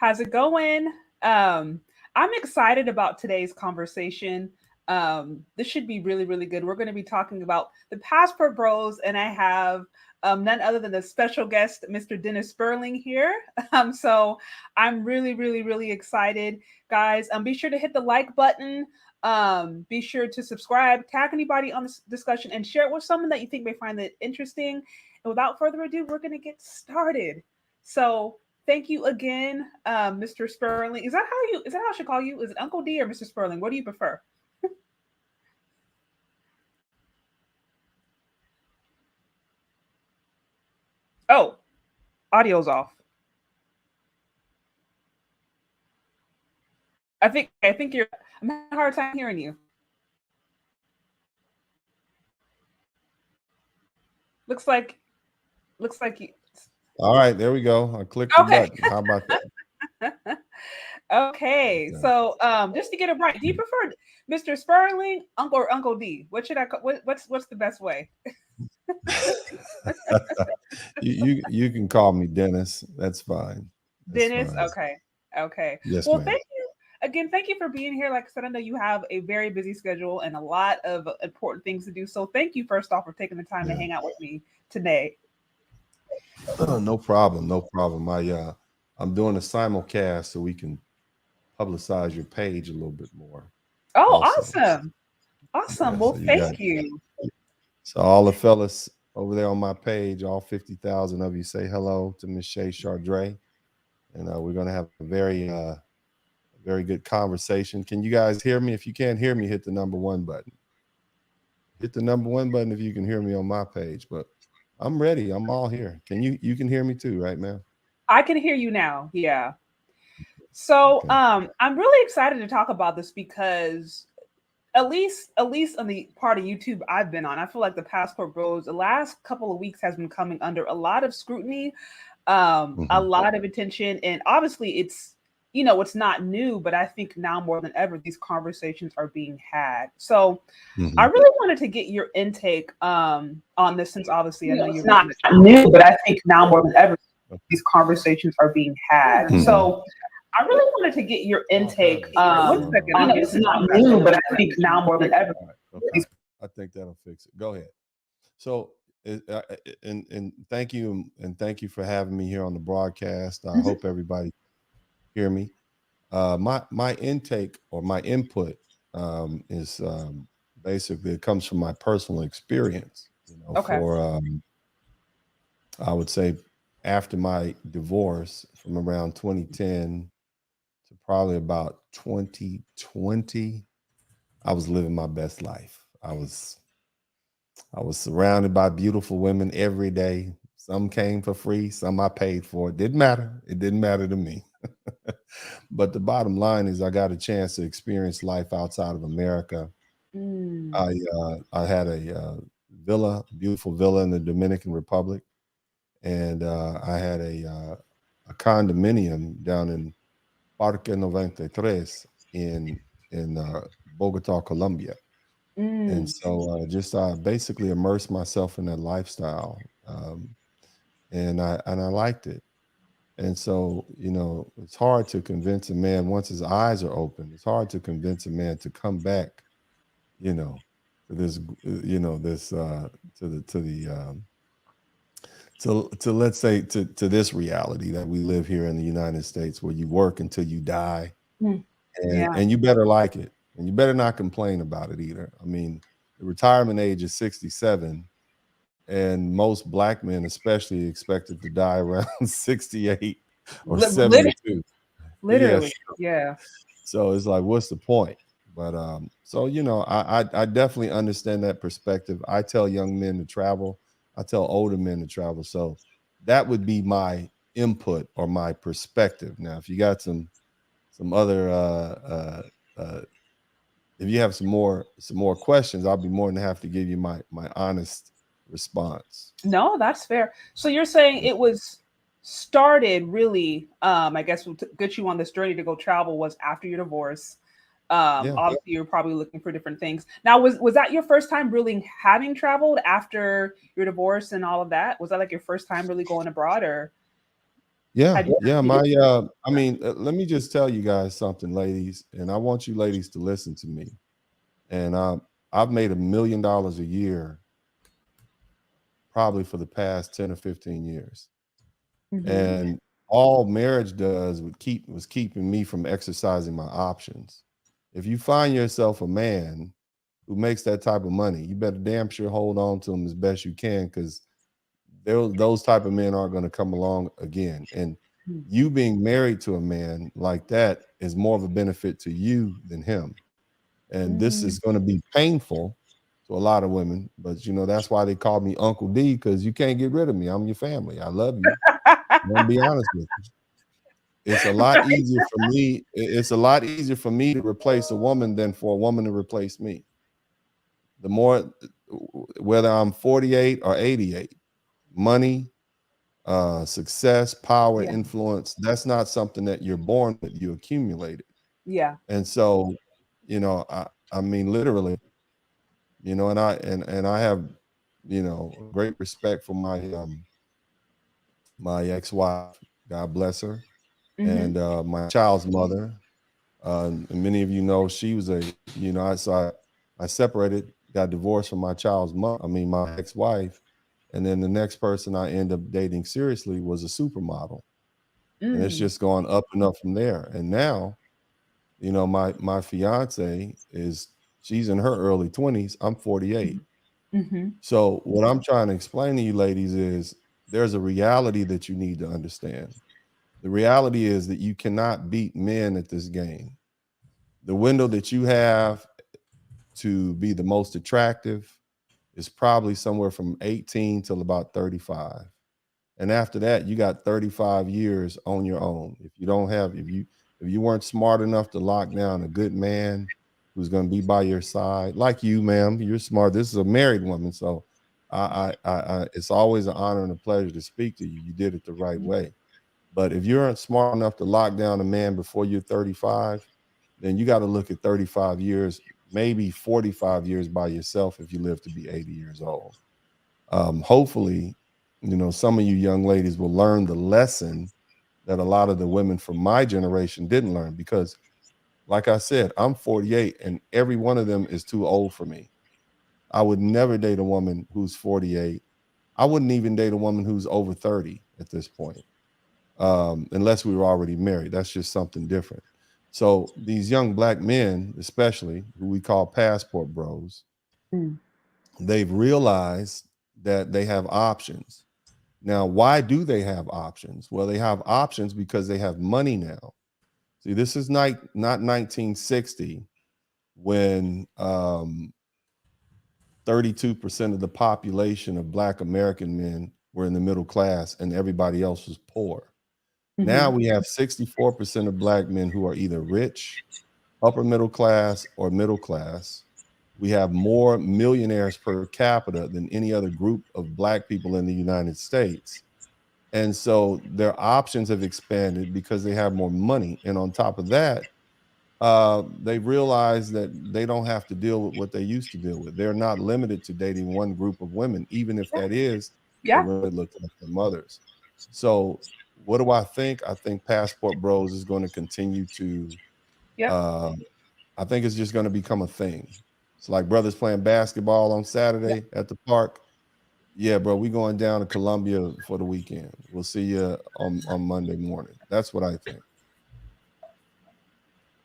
How's it going? I'm excited about today's conversation. This should be really, really good. We're going to be talking about the Passport Bros, and I have none other than the special guest, Mr. Dennis Spurling here. So I'm really, really, really excited, guys. Be sure to hit the like button. Be sure to subscribe, tag anybody on this discussion, and share it with someone that you think may find it interesting. And without further ado, we're going to get started. So thank you again, Mr. Spurling. Is that how I should call you? Is it Uncle D or Mr. Spurling? What do you prefer? Oh, audio's off. I think I'm having a hard time hearing you. Looks like you. All right, there we go. I clicked the Okay. button. How about that? Okay. So just to get it right, do you prefer Mr. Spurling, Uncle or Uncle D? What should I call what's the best way? You can call me Dennis. That's fine. That's Dennis? fine. Okay. Okay. Yes, Well, ma'am. thank you again. Thank you for being here. Like I said, I know you have a very busy schedule and a lot of important things to do. So thank you first off for taking the time to Yeah. hang out with me today. No problem. No problem. I'm doing a simulcast so we can publicize your page a little bit more. Oh, Also, awesome. Awesome. yeah. Well, So you got thank you. all the fellas over there on my page, all 50,000 of you, say hello to Miss Shay Chardre, and we're gonna have a very good conversation. Can you guys hear me? If you can't hear me, hit the number one button. Hit the number one button if you can hear me on my page. But I'm ready. I'm all here. You can hear me too, right, man? I can hear you now. Yeah. So Okay. I'm really excited to talk about this because at least on the part of YouTube I've been on, I feel like the Passport Bros the last couple of weeks has been coming under a lot of scrutiny, a Mhm. lot of attention, and obviously it's not new, but I think now more than ever these conversations are being had. So I Mhm. really wanted to get your intake on this, since obviously I know It's you're not within the new, but I think now more than ever Okay. these conversations are being had. Mhm. So I really wanted to get your intake. One second, I'm it's getting not feedback. new, but I think now more than ever. All right. Okay. I think that'll fix it. Go ahead. So, and thank you for having me here on the broadcast. I hope everybody hear me. My intake or my input is basically it comes from my personal experience. Okay. For I would say after my divorce from around 2010 to probably about 2020, I was living my best life. I was surrounded by beautiful women every day. Some came for free, some I paid for. It didn't matter. It didn't matter to me. But the bottom line is I got a chance to experience life outside of America. Mm. I had a beautiful villa in the Dominican Republic, and I had a condominium down in Parque 93 in Bogota, Colombia. And Mm. so just basically immersed myself in that lifestyle, and I liked it. And so it's hard to convince a man once his eyes are open. It's hard to convince a man to come back, you know, to this, this to let's say to this reality that we live here in the United States, where you work until you die, Mm. and Yeah. and you better like it, and you better not complain about it either. I mean, the retirement age is 67, and most black men especially expected to die around 68 or Literally, 72. literally. Yes. Yeah. So it's like, what's the point? But so I definitely understand that perspective. I tell young men to travel. I tell older men to travel. So that would be my input or my perspective. Now, if you got some other if you have some more questions, I'll be more than happy to give you my honest response. No, that's fair. So you're saying it was started really, I guess, to get you on this journey to go travel was after your divorce. Yeah. Obviously, you're probably looking for different things. Now, was that your first time really having traveled after your divorce and all of that? Was that like your first time really going abroad, or? Yeah, yeah. I mean, let me just tell you guys something, ladies, and I want you ladies to listen to me. And I've made $1 million a year, probably for the past 10 or 15 years. And all marriage does was keeping me from exercising my options. If you find yourself a man who makes that type of money, you better damn sure hold on to him as best you can, because those type of men aren't going to come along again. And you being married to a man like that is more of a benefit to you than him. And this is going to be painful to a lot of women, but you know, that's why they call me Uncle D, because you can't get rid of me. I'm your family. I love you. I'm gonna be honest with you. It's a lot easier for me. It's a lot easier for me to replace a woman than for a woman to replace me. The more, whether I'm 48 or 88, money, success, power, influence, that's not something that you're born with. You accumulate it. Yeah. And so, you know, I mean, literally, you know, and I have, you know, great respect for my my ex-wife, God bless her, and my child's mother. And many of you know she was a, you know, I separated, got divorced from my child's mom. I mean, my ex-wife, and then the next person I ended up dating seriously was a supermodel, and it's just gone up and up from there. And now, you know, my fiance she's in her early 20s. I'm 48. So what I'm trying to explain to you ladies is there's a reality that you need to understand. The reality is that you cannot beat men at this game. The window that you have to be the most attractive is probably somewhere from 18 till about 35. And after that, you got 35 years on your own. If you weren't smart enough to lock down a good man who's going to be by your side, like you, ma'am, you're smart. This is a married woman, so it's always an honor and a pleasure to speak to you. You did it the right way. But if you aren't smart enough to lock down a man before you're 35, then you got to look at 35 years, maybe 45 years by yourself if you live to be 80 years old. Hopefully, you know, some of you young ladies will learn the lesson that a lot of the women from my generation didn't learn, because like I said, I'm 48 and every one of them is too old for me. I would never date a woman who's 48. I wouldn't even date a woman who's over 30 at this point, unless we were already married. That's just something different. So these young black men, especially, who we call passport bros, they've realized that they have options. Now, why do they have options? Well, they have options because they have money now. See, this is not 1960 when 32% of the population of Black American men were in the middle class and everybody else was poor. Now we have 64% of Black men who are either rich, upper middle class, or middle class. We have more millionaires per capita than any other group of Black people in the United States. And so their options have expanded because they have more money. And on top of that, they realize that they don't have to deal with what they used to deal with. They're not limited to dating one group of women, even if that is the women that look like their mothers. So what do I think? I think Passport Bros is going to continue to, I think it's just going to become a thing. It's like brothers playing basketball on Saturday at the park. Yeah, bro, we going down to Columbia for the weekend. We'll see you on Monday morning. That's what I think.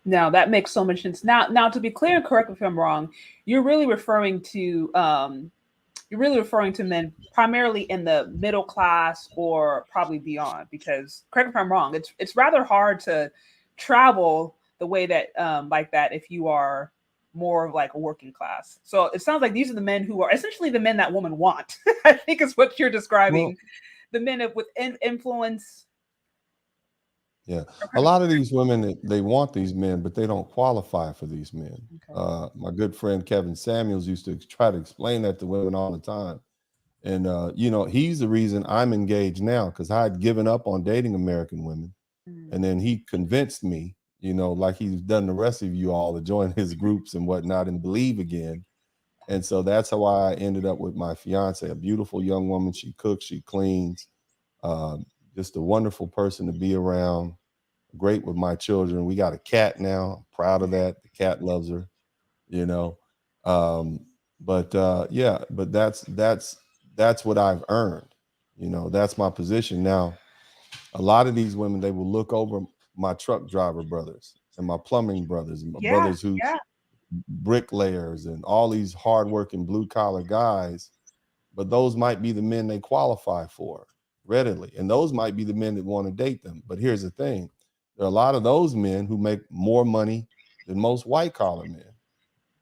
Now that makes so much sense. Now to be clear and correct if I'm wrong, you're really referring to men primarily in the middle class or probably beyond, because correct me if I'm wrong, it's rather hard to travel the way that like that if you are more of like a working class. So it sounds like these are the men who are essentially the men that women want. I think is what you're describing. Well, the men with influence. Yeah, a lot of these women, they want these men, but they don't qualify for these men. Okay. My good friend Kevin Samuels used to try to explain that to women all the time. And, you know, he's the reason I'm engaged now, because I had given up on dating American women. And then he convinced me, you know, like he's done the rest of you all, to join his groups and whatnot and believe again. And so that's how I ended up with my fiance, a beautiful young woman. She cooks, she cleans, just a wonderful person to be around. Great with my children. We got a cat now. I'm proud of that. The cat loves her, you know. But yeah, but that's what I've earned. You know, that's my position. Now, a lot of these women, they will look over my truck driver brothers and my plumbing brothers and my brothers who bricklayers and all these hardworking blue collar guys, but those might be the men they qualify for readily. And those might be the men that want to date them. But here's the thing. There are a lot of those men who make more money than most white collar men.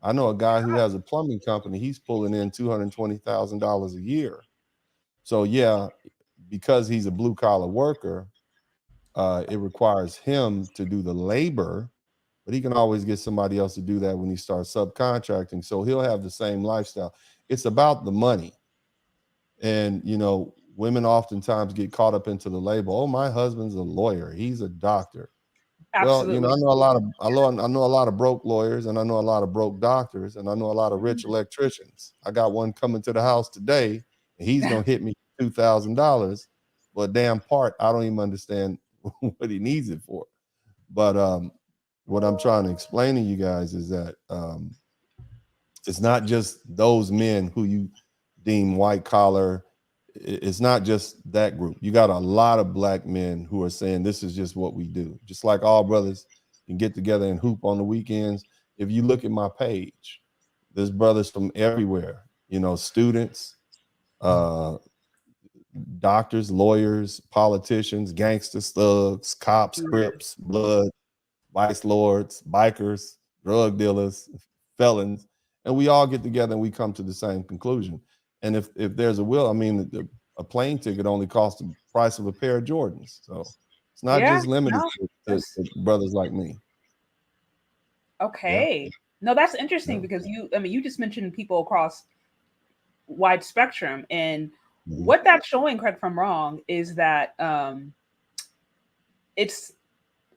I know a guy who has a plumbing company. He's pulling in $220,000 a year. So yeah, because he's a blue collar worker, it requires him to do the labor, but he can always get somebody else to do that when he starts subcontracting. So he'll have the same lifestyle. It's about the money. And, you know, women oftentimes get caught up into the label. Oh, my husband's a lawyer. He's a doctor. Absolutely. Well, you know, I know a lot of broke lawyers, and I know a lot of broke doctors, and I know a lot of rich electricians. I got one coming to the house today, and he's gonna hit me $2,000 for a damn part. I don't even understand what he needs it for. But what I'm trying to explain to you guys is that it's not just those men who you deem white collar. It's not just that group. You got a lot of black men who are saying this is just what we do. Just like all brothers can get together and hoop on the weekends. If you look at my page, there's brothers from everywhere, you know, students, doctors, lawyers, politicians, gangsters, thugs, cops, crips, blood, vice lords, bikers, drug dealers, felons, and we all get together and we come to the same conclusion. And if there's a will, I mean, a plane ticket only costs the price of a pair of Jordans. So it's not just limited to brothers like me. Okay. No, that's interesting because you just mentioned people across wide spectrum, and what that's showing, correct if I'm wrong, is that it's,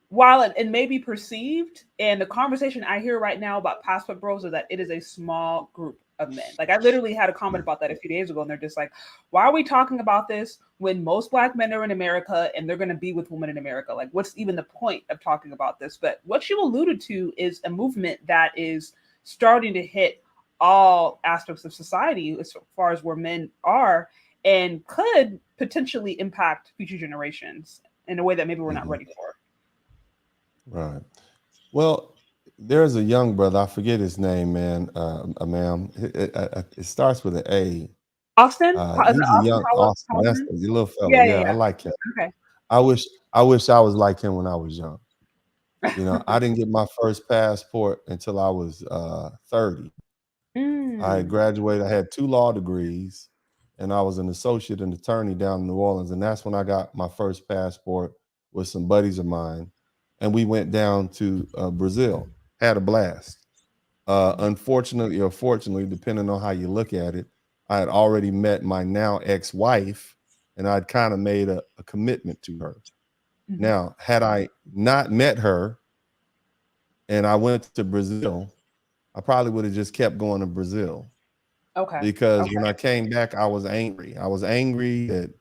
while it may be perceived, and the conversation I hear right now about passport bros is that it is a small group of men. Like, I literally had a comment about that a few days ago, and they're just like, why are we talking about this when most black men are in America and they're going to be with women in America? Like, what's even the point of talking about this? But what you alluded to is a movement that is starting to hit all aspects of society as far as where men are, and could potentially impact future generations in a way that maybe we're not ready for. Right. Well, there's a young brother. I forget his name, man. Ma'am. It starts with an A. Austen? He's a young Austen. That's a little fella. Yeah, I like him. Okay. I wish I was like him when I was young. You know, I didn't get my first passport until I was 30. I graduated. I had 2 law degrees, and I was an associate and attorney down in New Orleans. And that's when I got my first passport with some buddies of mine. And we went down to Brazil, had a blast. Unfortunately or fortunately, depending on how you look at it, I had already met my now ex-wife, and I'd kind of made a commitment to her. Now, had I not met her and I went to Brazil, I probably would have just kept going to Brazil. Okay. Because when I came back, I was angry. I was angry that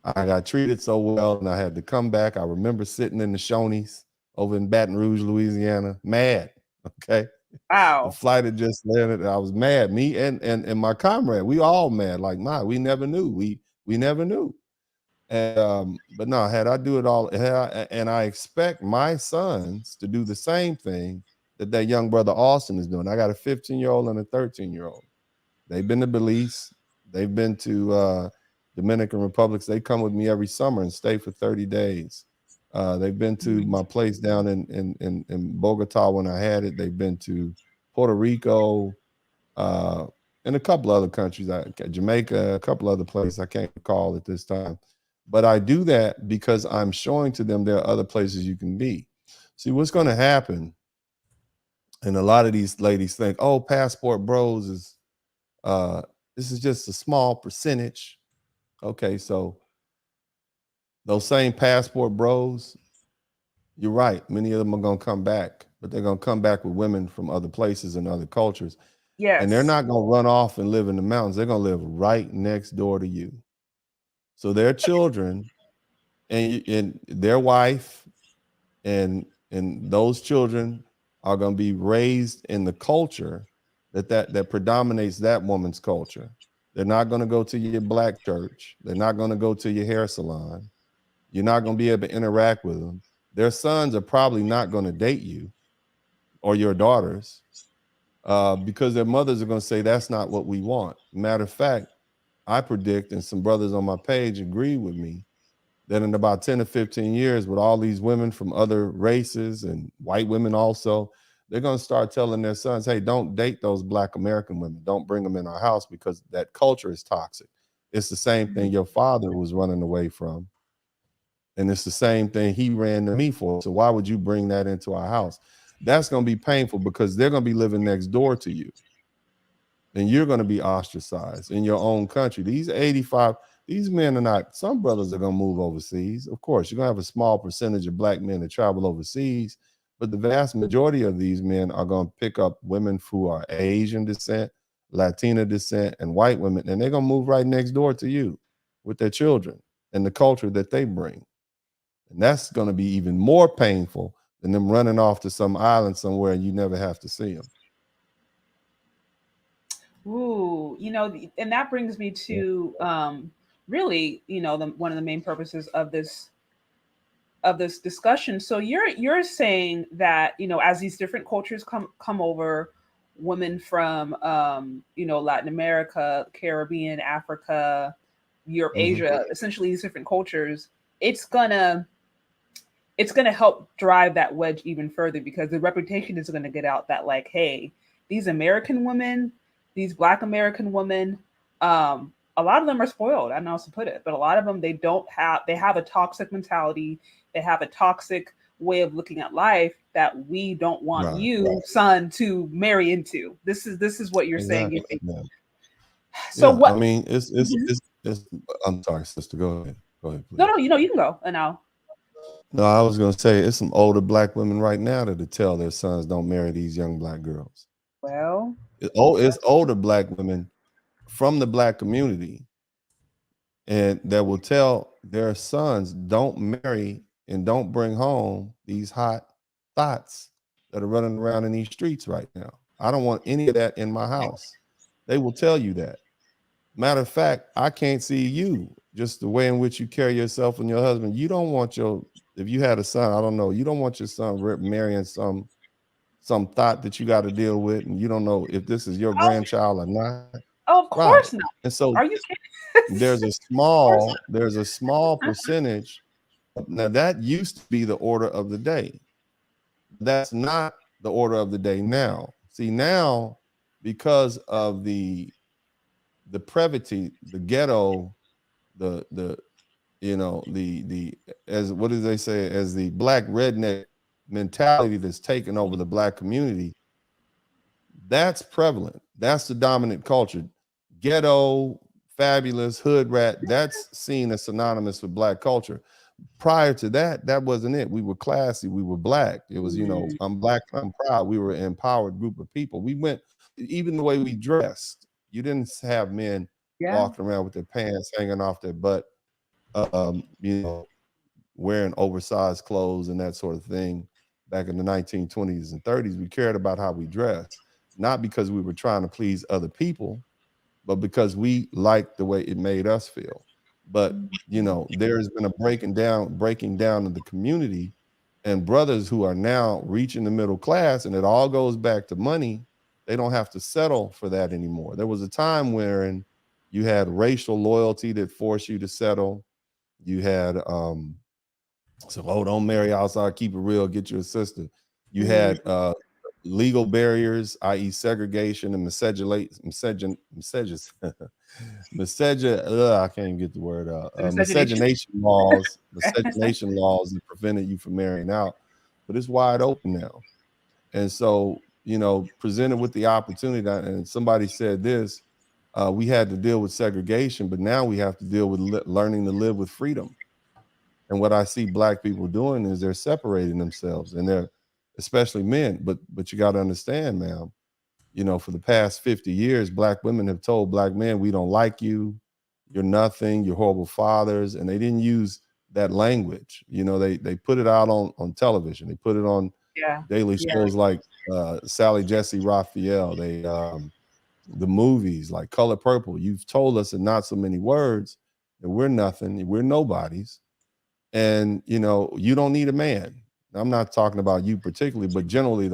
I got treated so well and I had to come back. I remember sitting in the Shoney's over in Baton Rouge, Louisiana, mad. Okay. Wow. The flight had just landed. I was mad. Me and my comrade, we all mad. Like, we never knew. We never knew. And but no, had I do it all, and I expect my sons to do the same thing that young brother Austen is doing. I got a 15-year-old and a 13-year-old. They've been to Belize. They've been to Dominican Republics. They come with me every summer and stay for 30 days. They've been to my place down in Bogota when I had it. They've been to Puerto Rico and a couple other countries, Jamaica, a couple other places I can't recall at this time. But I do that because I'm showing to them there are other places you can be. See, what's going to happen, and a lot of these ladies think, oh, passport bros is, this is just a small percentage. Okay, so those same passport bros, you're right. Many of them are going to come back, but they're going to come back with women from other places and other cultures. Yes. And they're not going to run off and live in the mountains. They're going to live right next door to you. So their children and their wife and those children are going to be raised in the culture that predominates that woman's culture. They're not going to go to your black church. They're not going to go to your hair salon. You're not going to be able to interact with them. Their sons are probably not going to date you or your daughters because their mothers are going to say, that's not what we want. Matter of fact, I predict, and some brothers on my page agree with me, that in about 10 to 15 years, with all these women from other races and white women also, they're going to start telling their sons, hey, don't date those Black American women. Don't bring them in our house because that culture is toxic. It's the same thing your father was running away from. And it's the same thing he ran to me for. So why would you bring that into our house? That's going to be painful because they're going to be living next door to you. And you're going to be ostracized in your own country. These men are not, some brothers are going to move overseas. Of course, you're going to have a small percentage of Black men that travel overseas, but the vast majority of these men are going to pick up women who are Asian descent, Latina descent, and white women, and they're going to move right next door to you with their children and the culture that they bring. And that's going to be even more painful than them running off to some island somewhere and you never have to see them. Ooh, and that brings me to really, one of the main purposes of this discussion. So you're saying that, as these different cultures come over, women from Latin America, Caribbean, Africa, Europe, Asia, essentially these different cultures, it's gonna help drive that wedge even further because the reputation is gonna get out that like, hey, these American women, these Black American women, a lot of them are spoiled. I don't know how to put it, but a lot of them, they have a toxic mentality. They have a toxic way of looking at life that we don't want son, to marry into. This is what you're saying. Yeah. So what? I mean, it's I'm sorry, sister. Go ahead. Please. No, you can go. And now. No, I was going to say it's some older Black women right now that tell their sons don't marry these young Black girls. Well, it's older Black women from the Black community and that will tell their sons don't marry and don't bring home these hot thoughts that are running around in these streets right now. I don't want any of that in my house. They will tell you that. Matter of fact, I can't see you, just the way in which you carry yourself and your husband. You don't want if you had a son, I don't know, you don't want your son marrying some thought that you got to deal with, and you don't know if this is your grandchild or not. Oh, of course not. And so are you kidding? there's a small percentage. Now that used to be the order of the day. That's not the order of the day now. See, now because of the brevity, the ghetto, as what do they say, as the Black redneck mentality that's taken over the Black community, that's prevalent. That's the dominant culture. Ghetto, fabulous, hood rat, that's seen as synonymous with Black culture. Prior to that, that wasn't it. We were classy, we were Black. It was, I'm Black, I'm proud. We were an empowered group of people. We went, even the way we dressed, you didn't have men walking around with their pants hanging off their butt, wearing oversized clothes and that sort of thing. Back in the 1920s and 30s, we cared about how we dressed, not because we were trying to please other people, but because we liked the way it made us feel. But there's been a breaking down of the community, and brothers who are now reaching the middle class, and it all goes back to money. They don't have to settle for that anymore. There was a time wherein you had racial loyalty that forced you to settle. You had don't marry outside, keep it real, get you a sister. You had legal barriers, i.e. segregation and miscegenation laws that prevented you from marrying out. But it's wide open now. And so, presented with the opportunity, and somebody said this, we had to deal with segregation, but now we have to deal with learning to live with freedom. And what I see Black people doing is they're separating themselves, and they're, especially men, but you got to understand, ma'am, for the past 50 years, Black women have told Black men, we don't like you, you're nothing, you're horrible fathers. And they didn't use that language. You know, they put it out on television. They put it on daily shows like Sally Jesse Raphael. They the movies like Color Purple. You've told us in not so many words that we're nothing, we're nobodies, and you know you don't need a man. I'm not talking about you particularly, but generally,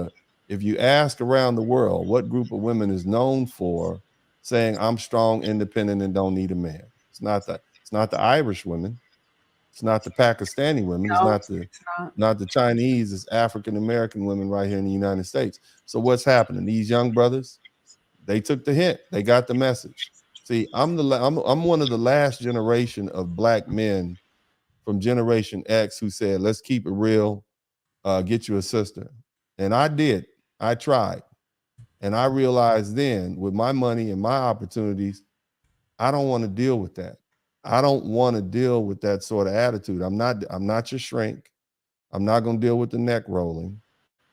if you ask around the world, what group of women is known for saying I'm strong, independent, and don't need a man? It's not the Irish women. It's not the Pakistani women. It's not the Chinese. It's African American women right here in the United States. So what's happening? These young brothers, they took the hint. They got the message. See, I'm one of the last generation of black men from Generation X who said, "Let's keep it real. Get you a sister." And I did. I tried, and I realized then, with my money and my opportunities, I don't want to deal with that. I don't want to deal with that sort of attitude. I'm not your shrink. I'm not going to deal with the neck rolling.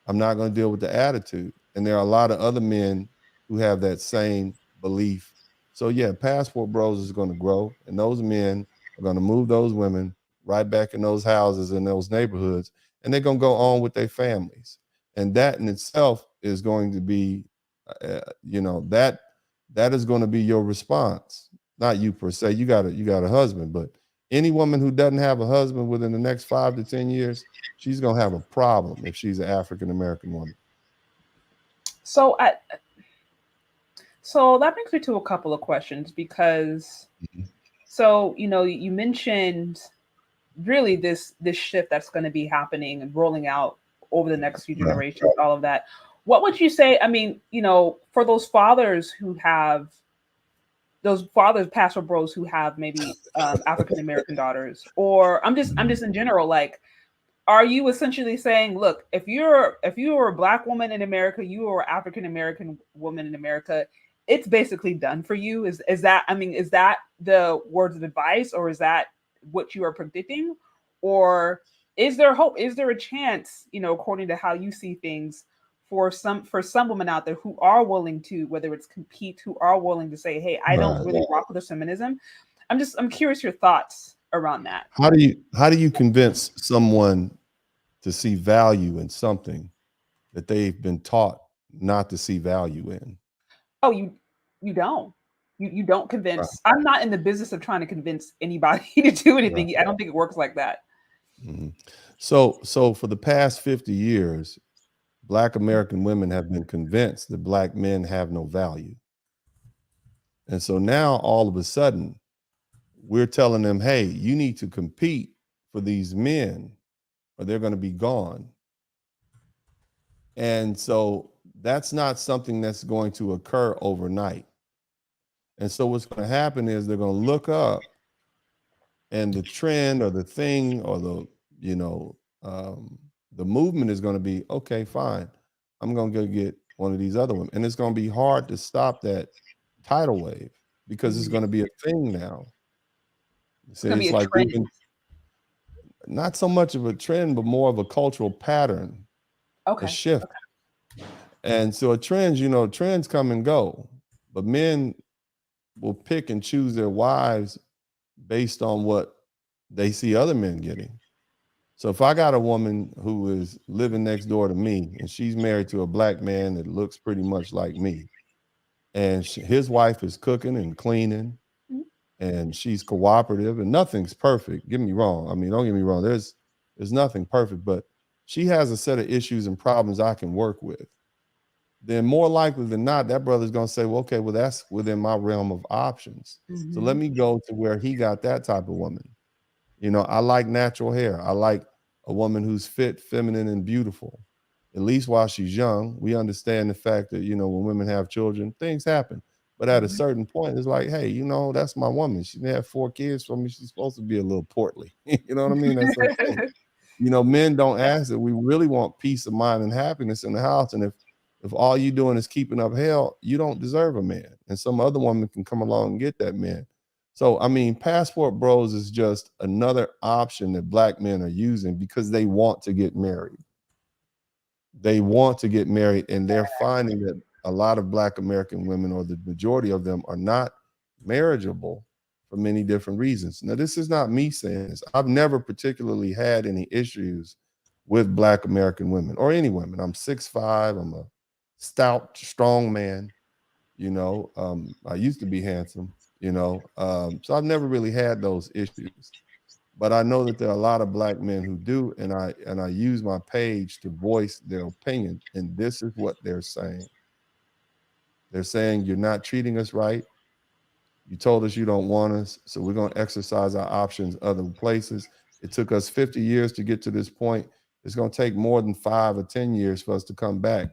I'm not going to deal with the attitude. And there are a lot of other men who have that same belief. So yeah, Passport Bros is going to grow, and those men are going to move those women right back in those houses in those neighborhoods, and they're going to go on with their families. And that in itself is going to be, that is going to be your response. Not you per se. You got a husband, but any woman who doesn't have a husband within the next 5 to 10 years, she's going to have a problem if she's an African American woman. So that brings me to a couple of questions because, so, you know, you mentioned really this shift that's going to be happening and rolling out over the next few generations, all of that. What would you say? I mean, you know, for those fathers, pastor bros who have maybe African American daughters, or I'm just in general, like, are you essentially saying, look, if you're a black woman in America, you are African American woman in America, it's basically done for you? Is that the words of advice, or is that what you are predicting, or is there hope? Is there a chance, you know, according to how you see things, for some women out there who are willing to, whether it's compete, who are willing to say, hey, I don't really rock with this feminism? I'm curious your thoughts around that. How do you convince someone to see value in something that they've been taught not to see value in? Oh, you don't. You don't convince. Right. I'm not in the business of trying to convince anybody to do anything. Right. I don't think it works like that. Mm-hmm. So for the past 50 years, Black American women have been convinced that Black men have no value. And so now all of a sudden, we're telling them, hey, you need to compete for these men or they're going to be gone. And so that's not something that's going to occur overnight. And so what's going to happen is they're going to look up, and the trend or the thing or the movement is going to be, okay, fine, I'm going to go get one of these other women. And it's going to be hard to stop that tidal wave because it's going to be a thing now. It's going to be a like trend. Not so much of a trend, but more of a cultural pattern, a shift. Okay. And so trends come and go, but men will pick and choose their wives based on what they see other men getting. So if I got a woman who is living next door to me and she's married to a Black man that looks pretty much like me, and his wife is cooking and cleaning, and she's cooperative, and nothing's perfect. Get me wrong. I mean, don't get me wrong. There's nothing perfect, but she has a set of issues and problems I can work with. Then more likely than not, that brother's going to say, well, okay, well, that's within my realm of options. Mm-hmm. So let me go to where he got that type of woman. You know, I like natural hair. I like a woman who's fit, feminine, and beautiful, at least while she's young. We understand the fact that, you know, when women have children, things happen. But at a certain point, it's like, hey, you know, that's my woman. She didn't have 4 kids from me. She's supposed to be a little portly. You know what I mean? That's okay. You know, men don't ask that. We really want peace of mind and happiness in the house. And if all you're doing is keeping up hell, you don't deserve a man. And some other woman can come along and get that man. So, I mean, Passport Bros is just another option that Black men are using because they want to get married. They want to get married, and they're finding that a lot of Black American women, or the majority of them, are not marriageable for many different reasons. Now, this is not me saying this. I've never particularly had any issues with Black American women or any women. I'm 6'5", I'm a stout, strong man. I used to be handsome, so I've never really had those issues. But I know that there are a lot of Black men who do, and I use my page to voice their opinion, and this is what they're saying. They're saying, you're not treating us right. You told us you don't want us, so we're going to exercise our options other places. It took us 50 years to get to this point. It's going to take more than 5 or 10 years for us to come back.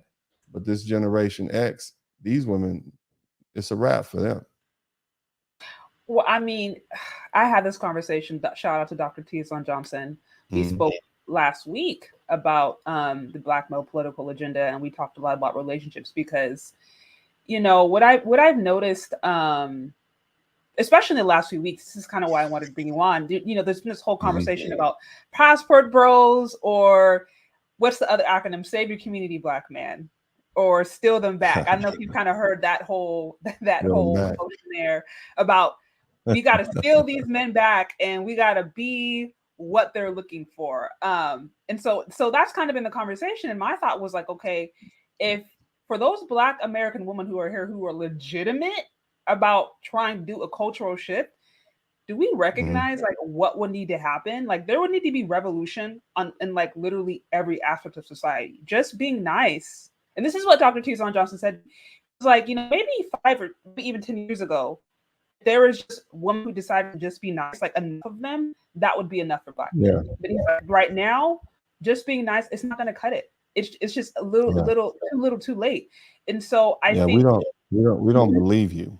But this Generation X, these women, it's a wrap for them. Well, I mean, I had this conversation. Shout out to Dr. Tison Johnson. We spoke last week about the Black male political agenda, and we talked a lot about relationships because, what I've noticed, especially in the last few weeks, this is kind of why I wanted to bring you on. There's been this whole conversation about passport bros, or what's the other acronym? Save your community, Black man, or steal them back. I don't know if you've kind of heard that whole notion there about we got to steal these men back and we got to be what they're looking for. And so that's kind of been the conversation. And my thought was like, okay, if for those Black American women who are here who are legitimate about trying to do a cultural shift, do we recognize like what would need to happen? Like there would need to be revolution in like literally every aspect of society. Just being nice. And this is what Dr. Tison Johnson said. It's like, maybe 5 or even 10 years ago, there was just women who decided to just be nice, like enough of them, that would be enough for Black men. But he's like, right now, just being nice, it's not going to cut it. It's just a little too late. And so I think we don't believe you.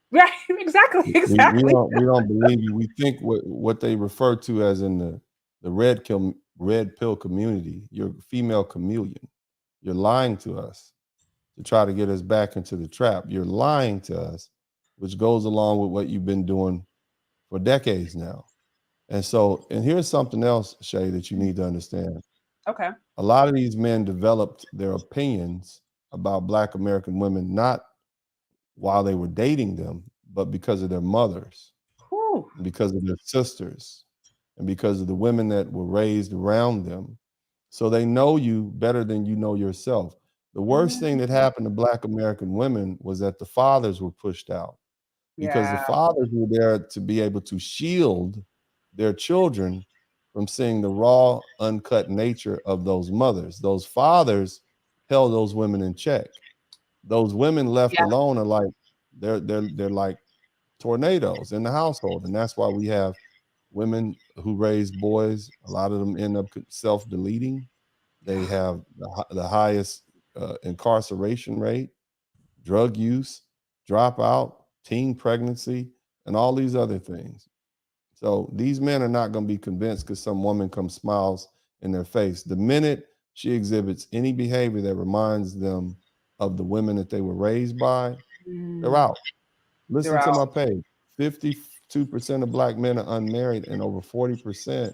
Right, exactly. We don't believe you. We think what they refer to as in the red pill community, you're a female chameleon. You're lying to us to try to get us back into the trap. You're lying to us, which goes along with what you've been doing for decades now. And here's something else, Shay, that you need to understand. Okay. A lot of these men developed their opinions about Black American women, not while they were dating them, but because of their mothers, because of their sisters, and because of the women that were raised around them. So they know you better than you know yourself. The worst thing that happened to Black American women was that the fathers were pushed out, because the fathers were there to be able to shield their children from seeing the raw, uncut nature of those mothers. Those fathers held those women in check. Those women left alone are like they're like tornadoes in the household, and that's why we have women who raise boys. A lot of them end up self-deleting. They have the highest incarceration rate, drug use, dropout, teen pregnancy, and all these other things. So these men are not going to be convinced because some woman comes smiles in their face. The minute she exhibits any behavior that reminds them of the women that they were raised by, they're out. Listen to my page. 52% of Black men are unmarried and over 40%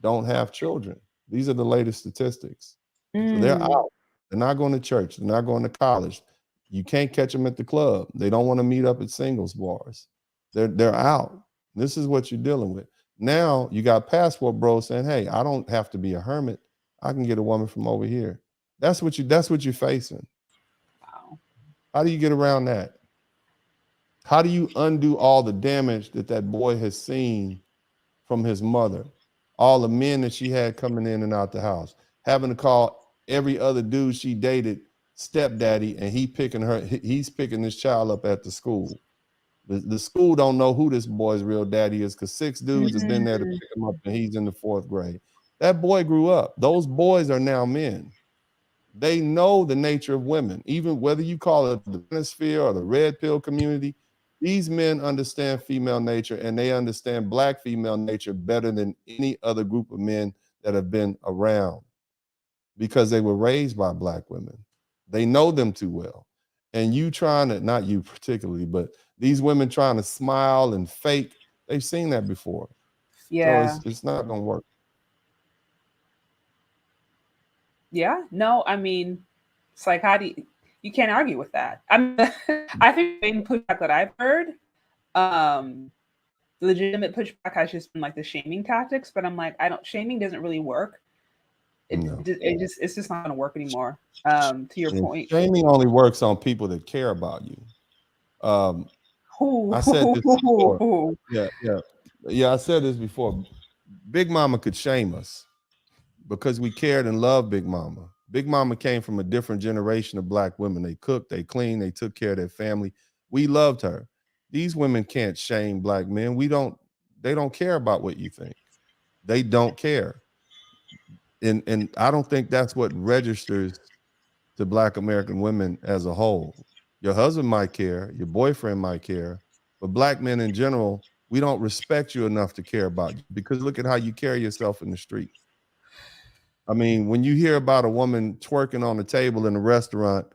don't have children. These are the latest statistics. So they're out. They're not going to church. They're not going to college. You can't catch them at the club. They don't want to meet up at singles bars. They're out. This is what you're dealing with. Now you got passport bros saying, hey, I don't have to be a hermit. I can get a woman from over here. That's what you're facing. Wow. How do you get around that? How do you undo all the damage that boy has seen from his mother? All the men that she had coming in and out the house, having to call every other dude she dated stepdaddy, and he's picking this child up at the school. The school don't know who this boy's real daddy is because 6 dudes has been there to pick him up, and he's in the 4th grade. That boy grew up. Those boys are now men. They know the nature of women, even whether you call it the manosphere or the red pill community. These men understand female nature, and they understand Black female nature better than any other group of men that have been around, because they were raised by Black women. They know them too well. And you trying to, not you particularly, but these women trying to smile and fake, they've seen that before. Yeah. So it's not going to work. Yeah. No, I mean, it's like, you can't argue with that. I mean, I think the main pushback that I've heard legitimate pushback has just been like the shaming tactics, but I'm like, shaming doesn't really work. It's just not going to work anymore. To your point, shaming only works on people that care about you. I said this before. Yeah. I said this before. Big Mama could shame us because we cared and loved Big Mama. Big Mama came from a different generation of Black women. They cooked, they cleaned, they took care of their family. We loved her. These women can't shame Black men. They don't care about what you think. They don't care. And I don't think that's what registers to Black American women as a whole. Your husband might care, your boyfriend might care, but Black men in general, we don't respect you enough to care about you because look at how you carry yourself in the street. I mean, when you hear about a woman twerking on the table in a restaurant,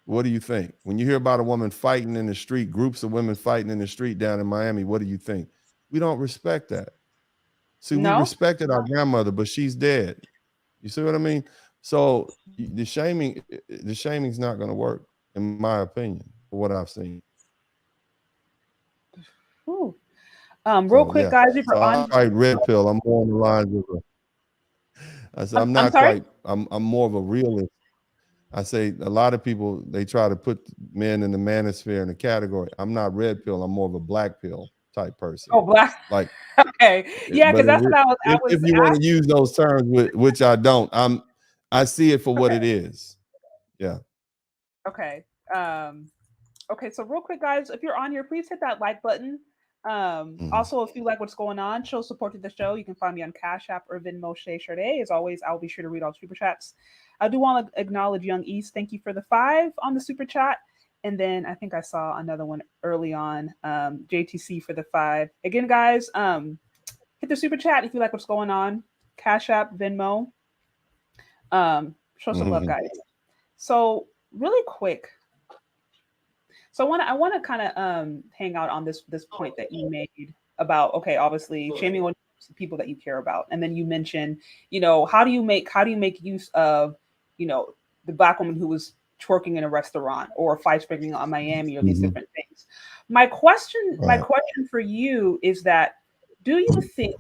what do you think? When you hear about a woman fighting in the street, groups of women fighting in the street down in Miami, what do you think? We don't respect that. See, we respected our grandmother, but she's dead. You see what I mean? So the shaming's not going to work, in my opinion, for what I've seen. Ooh. Real quick, guys, if you're on red pill, I'm more on the lines of I said I'm not quite. I'm more of a realist. I say a lot of people they try to put men in the manosphere in a category. I'm not red pill. I'm more of a black pill type person. Oh, black. Like okay, yeah, because that's what I was. If you want to use those terms, which I don't, I see it for what it is. Yeah. Okay. Okay. So real quick, guys, if you're on here, please hit that like button. Also, if you like what's going on, show support to the show. You can find me on Cash App or Venmo. As always, I'll be sure to read all super chats. I do want to acknowledge Young East. Thank you for the 5 on the super chat. And then I think I saw another one early on, JTC for the 5. Again, guys, hit the super chat if you like what's going on. Cash App, Venmo. Show some love, guys. So really quick. So I want to kind of hang out on this point that you made about, okay, obviously shaming on people that you care about, and then you mentioned, how do you make use of, the Black woman who was twerking in a restaurant or fights breaking on Miami or these different things. My question for you is that, do you think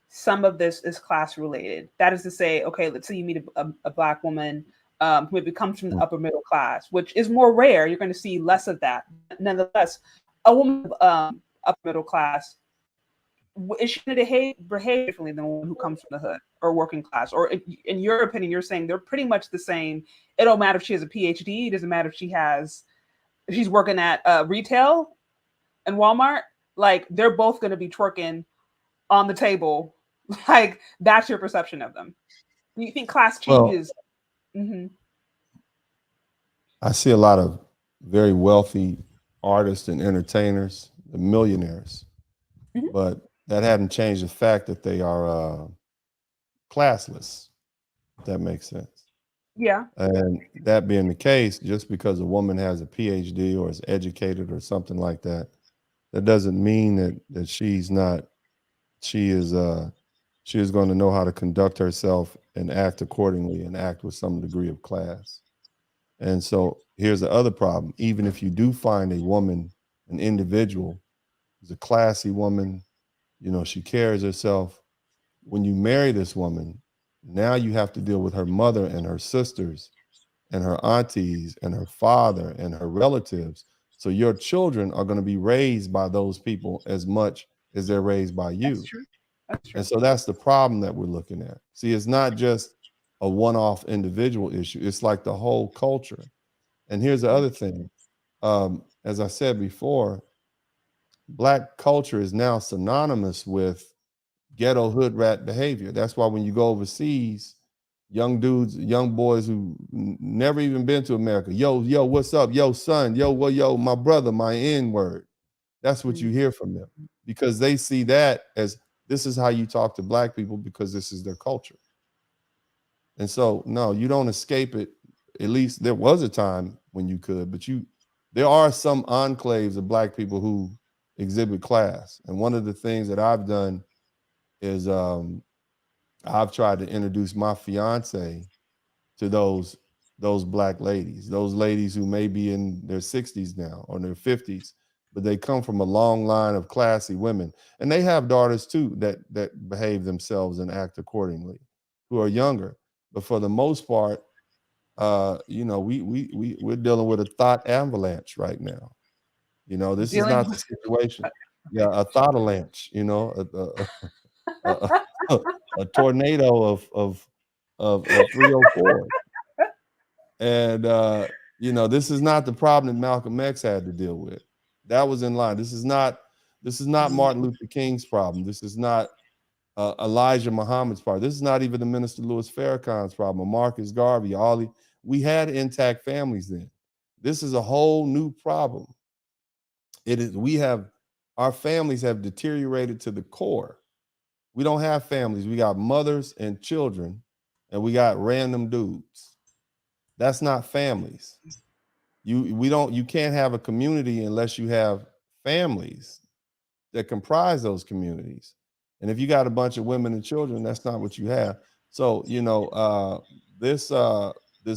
some of this is class related? That is to say, okay, let's say you meet a Black woman who maybe comes from the upper middle class, which is more rare. You're going to see less of that. Nonetheless, a woman upper middle class, is she going to behave differently than one who comes from the hood or working class? Or in your opinion, you're saying they're pretty much the same. It don't matter if she has a PhD. It doesn't matter if she's working at retail and Walmart. Like, they're both going to be twerking on the table. Like, that's your perception of them. You think class changes? I see a lot of very wealthy artists and entertainers, the millionaires, but that hadn't changed the fact that they are classless, if that makes sense. Yeah. And that being the case, just because a woman has a PhD or is educated or something like that, that doesn't mean that she is going to know how to conduct herself and act accordingly and act with some degree of class. And so here's the other problem. Even if you do find a woman, an individual who's a classy woman, she carries herself. When you marry this woman, now you have to deal with her mother and her sisters and her aunties and her father and her relatives. So your children are going to be raised by those people as much as they're raised by you. That's true. That's true. And so that's the problem that we're looking at. See, it's not just a one-off individual issue. It's like the whole culture. And here's the other thing. As I said before, Black culture is now synonymous with ghetto hood rat behavior. That's why when you go overseas, young dudes, young boys who never even been to America, yo, what's up? Yo, son, yo, my brother, my N-word. That's what you hear from them because they see that as this is how you talk to Black people because this is their culture. And so, no, you don't escape it. At least there was a time when you could, but there are some enclaves of Black people who exhibit class. And one of the things that I've done is I've tried to introduce my fiance to those Black ladies, those ladies who may be in their 60s now or in their 50s, but they come from a long line of classy women, and they have daughters too that behave themselves and act accordingly, who are younger. But for the most part, you know, we're dealing with a thought avalanche right now. You know, this is Dealing not the with situation. Yeah, a thought avalanche. You know, a, a, a tornado of 304. And you know, this is not the problem that Malcolm X had to deal with. That was in line. This is not Martin Luther King's problem. This is not Elijah Muhammad's problem. This is not even the Minister Louis Farrakhan's problem, or Marcus Garvey. We had intact families then. This is a whole new problem. It is our families have deteriorated to the core. We don't have families. We got mothers and children, and we got random dudes. That's not families. You can't have a community unless you have families that comprise those communities. And if you got a bunch of women and children, that's not what you have. So, you know, this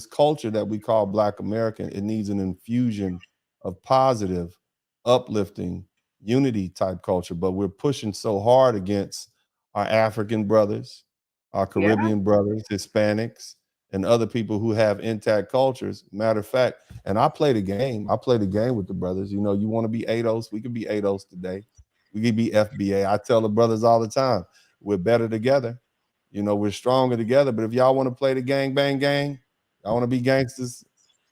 culture that we call Black American, it needs an infusion of positive, uplifting, unity type culture. But we're pushing so hard against our African brothers, our Caribbean brothers, Hispanics, and other people who have intact cultures. Matter of fact, and I play the game. I play the game with the brothers. You know, you want to be ADOS, we can be ADOS today. We can be FBA. I tell the brothers all the time, we're better together. You know, we're stronger together. But if y'all want to play the gang bang gang, y'all want to be gangsters,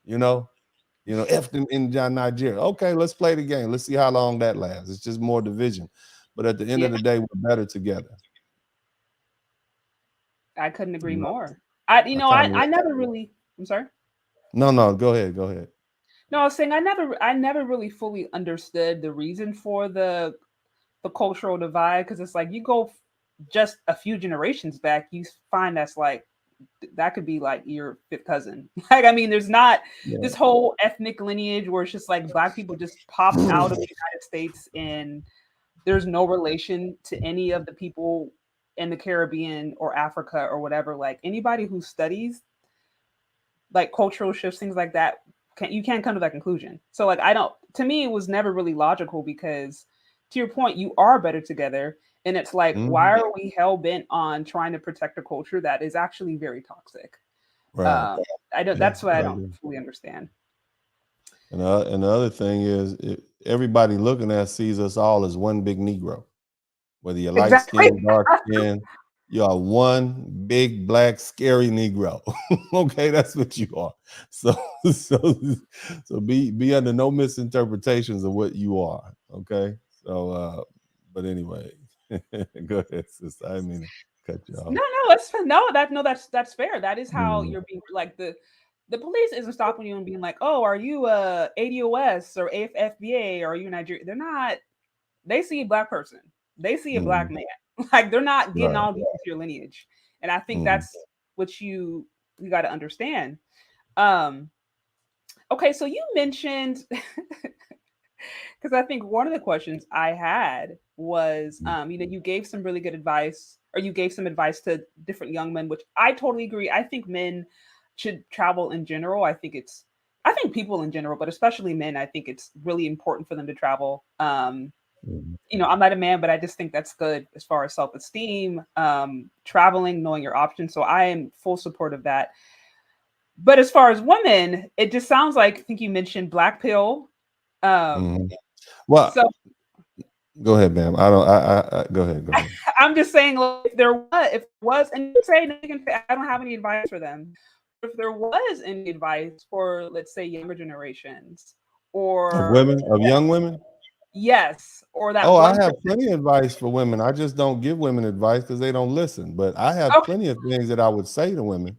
you know, F them in Nigeria. Okay, let's play the game. Let's see how long that lasts. It's just more division. But at the end of the day, we're better together. I couldn't agree more. I never really. I'm sorry. No, go ahead. No, I was saying I never really fully understood the reason for the cultural divide, because it's like you go just a few generations back, you find that's like that could be like your fifth cousin. Like, I mean, there's not this whole ethnic lineage where it's just like Black people just popped out of the United States and there's no relation to any of the people in the Caribbean or Africa or whatever. Like anybody who studies like cultural shifts, things like that, you can't come to that conclusion. So like to me, it was never really logical, because to your point, you are better together. And it's like, why are we hell bent on trying to protect a culture that is actually very toxic? Right. That's what I don't fully understand. And the other thing is, everybody looking at sees us all as one big Negro. Whether you're light skinned, dark skinned, you are one big Black scary Negro. Okay, that's what you are. So be under no misinterpretations of what you are. Okay. So but anyway, go ahead, sister. I didn't mean to cut you off. That's fair. That is how you're being, like, the police isn't stopping you and being like, oh, are you ADOS or AFBA, or are you Nigerian? They're not. They see a Black person. They see a Black man. Like, they're not getting all into your lineage. And I think that's what you got to understand. Okay, so you mentioned, because I think one of the questions I had was, you gave some really good advice, or you gave some advice to different young men, which I totally agree. I think men should travel in general. I think people in general, but especially men, I think it's really important for them to travel. I'm not a man, but I just think that's good as far as self-esteem, traveling, knowing your options. So I am full support of that. But as far as women, it just sounds like, I think you mentioned Black pill. Well, so, go ahead, ma'am. Go ahead. I'm just saying, if there was, and you say I don't have any advice for them. If there was any advice for, let's say, younger generations or young women. Yes, or that. Oh, I have plenty of advice for women. I just don't give women advice because they don't listen. But I have plenty of things that I would say to women.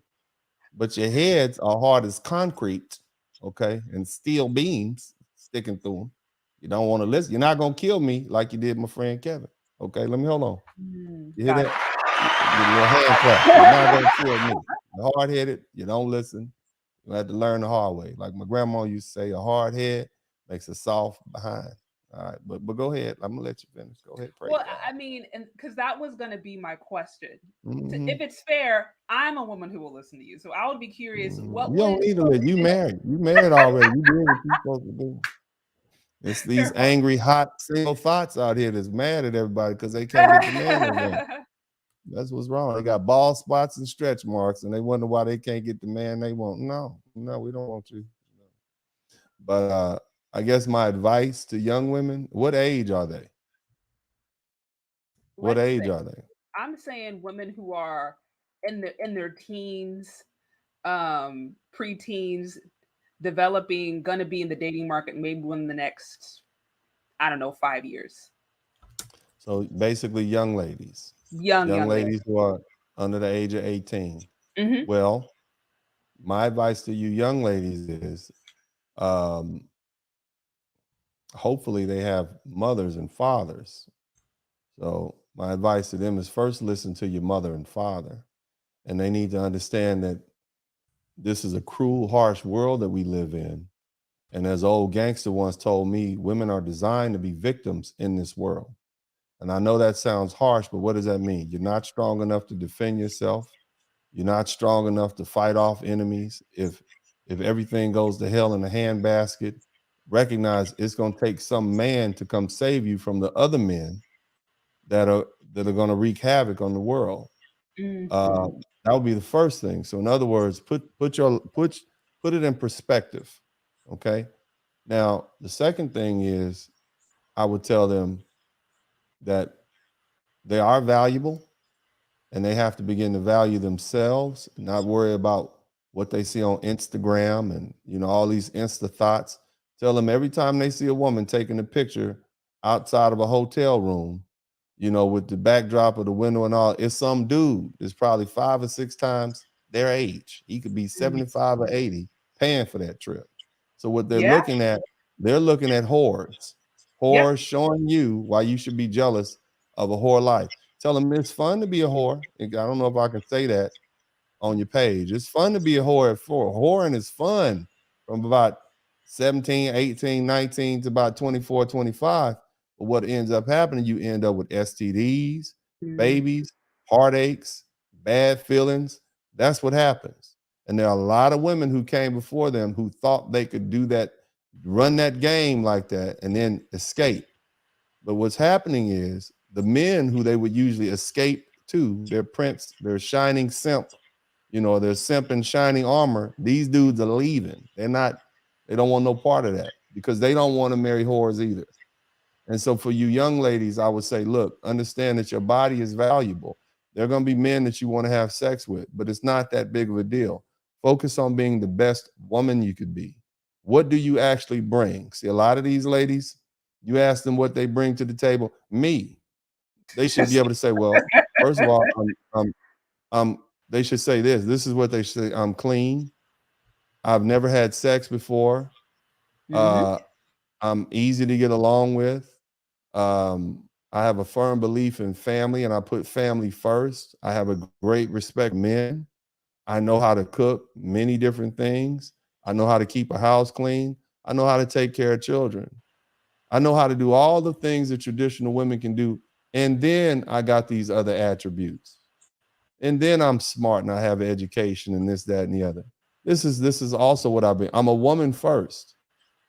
But your heads are hard as concrete, okay, and steel beams sticking through them. You don't want to listen. You're not gonna kill me like you did my friend Kevin. Okay, let me hold on. You hear that? Your hand clap. You're not gonna kill me. You're hard-headed. You don't listen. You have to learn the hard way. Like my grandma used to say, a hard head makes a soft behind. All right, but go ahead. I'm gonna let you finish. Go ahead. Well, I mean, and because that was gonna be my question. If it's fair, I'm a woman who will listen to you, so I would be curious. What you don't need to listen. You married. You married already. You doing what you're supposed to do. It's these angry, hot, single thoughts out here that's mad at everybody because they can't get the man they want. That's what's wrong. They got bald spots and stretch marks, and they wonder why they can't get the man they want. No, we don't want you. But I guess my advice to young women: what age are they? What age are they? I'm saying women who are in their teens, preteens, developing, gonna be in the dating market maybe within the next, I don't know, 5 years. So basically, young ladies. Young ladies who are under the age of 18. Mhm. Well, my advice to you young ladies is hopefully they have mothers and fathers. So my advice to them is first listen to your mother and father. And they need to understand that this is a cruel, harsh world that we live in. And as old gangster once told me, women are designed to be victims in this world. And I know that sounds harsh, but what does that mean? You're not strong enough to defend yourself. You're not strong enough to fight off enemies. If everything goes to hell in a handbasket, recognize it's going to take some man to come save you from the other men that are going to wreak havoc on the world. That would be the first thing. So in other words, put it in perspective. Okay. Now the second thing is, I would tell them that they are valuable and they have to begin to value themselves, not worry about what they see on Instagram and all these Insta thoughts. Tell them every time they see a woman taking a picture outside of a hotel room, with the backdrop of the window and all, it's some dude that's probably 5 or 6 times their age. He could be 75 or 80 paying for that trip. So what they're looking at whores. Whores showing you why you should be jealous of a whore life. Tell them it's fun to be a whore. I don't know if I can say that on your page. It's fun to be a whore at 4. Whoring is fun from about 17, 18, 19 to about 24, 25. But what ends up happening, you end up with STDs, babies, heartaches, bad feelings. That's what happens. And there are a lot of women who came before them who thought they could do that, run that game like that, and then escape. But what's happening is the men who they would usually escape to, their prince, their shining simp, their simp in shining armor, these dudes are leaving. They don't want no part of that because they don't want to marry whores either. And so for you young ladies, I would say, look, understand that your body is valuable. There are going to be men that you want to have sex with, but it's not that big of a deal. Focus on being the best woman you could be. What do you actually bring? See, a lot of these ladies, you ask them what they bring to the table. Me. They should be able to say, well, first of all, they should say this. This is what they should say. I'm clean. I've never had sex before. I'm easy to get along with. I have a firm belief in family and I put family first. I have a great respect for men. I know how to cook many different things. I know how to keep a house clean. I know how to take care of children. I know how to do all the things that traditional women can do. And then I got these other attributes. And then I'm smart and I have education and this, that, and the other. This is also what I've been. I'm a woman first,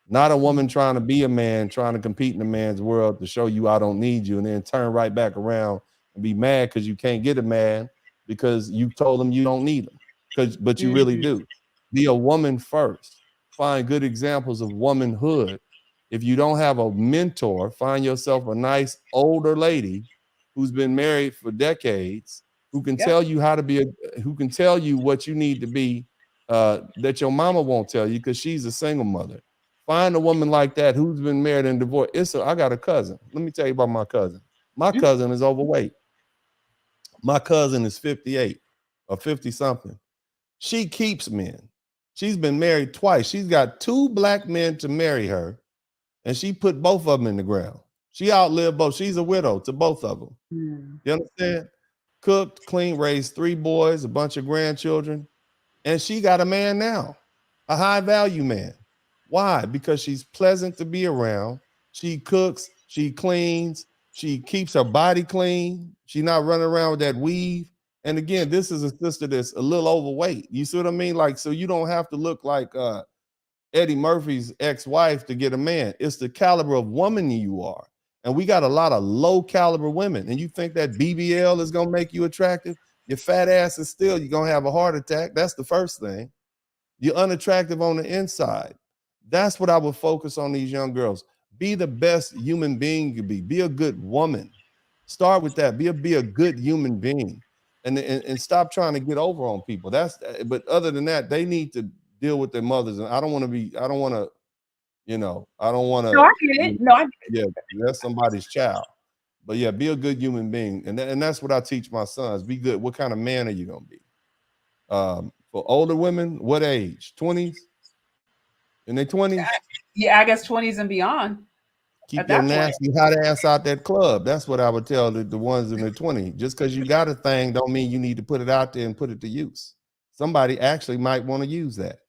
not a woman trying to be a man, trying to compete in a man's world to show you I don't need you and then turn right back around and be mad because you can't get a man because you told him you don't need him. But you really do. Be a woman first. Find good examples of womanhood. If you don't have a mentor, find yourself a nice older lady who's been married for decades, who can tell you how to be, who can tell you what you need to be, that your mama won't tell you because she's a single mother. Find a woman like that who's been married and divorced. I got a cousin. Let me tell you about my cousin. My cousin is overweight. My cousin is 58 or 50 something. She keeps men. She's been married twice. She's got 2 black men to marry her, and she put both of them in the ground. She outlived both. She's a widow to both of them. You understand? Cooked, clean, raised 3 boys, a bunch of grandchildren, and she got a man now, a high value man. Why? Because she's pleasant to be around. She cooks, she cleans, she keeps her body clean. She's not running around with that weave. And again, this is a sister that's a little overweight. You see what I mean? Like, so you don't have to look like Eddie Murphy's ex-wife to get a man. It's the caliber of woman you are. And we got a lot of low caliber women. And you think that BBL is going to make you attractive? Your fat ass is still, you're going to have a heart attack. That's the first thing. You're unattractive on the inside. That's what I would focus on these young girls. Be the best human being you can be. Be a good woman. Start with that. Be a good human being. And stop trying to get over on people. But other than that, they need to deal with their mothers. And I don't want to, No, I get it. No, I get it. Yeah, that's somebody's child. But yeah, be a good human being. And that's what I teach my sons. Be good. What kind of man are you going to be? For older women, what age? 20s? In their 20s? Yeah, I guess 20s and beyond. Keep your nasty hot ass out that club. That's what I would tell the ones in their 20s. Just because you got a thing don't mean you need to put it out there and put it to use. Somebody actually might want to use that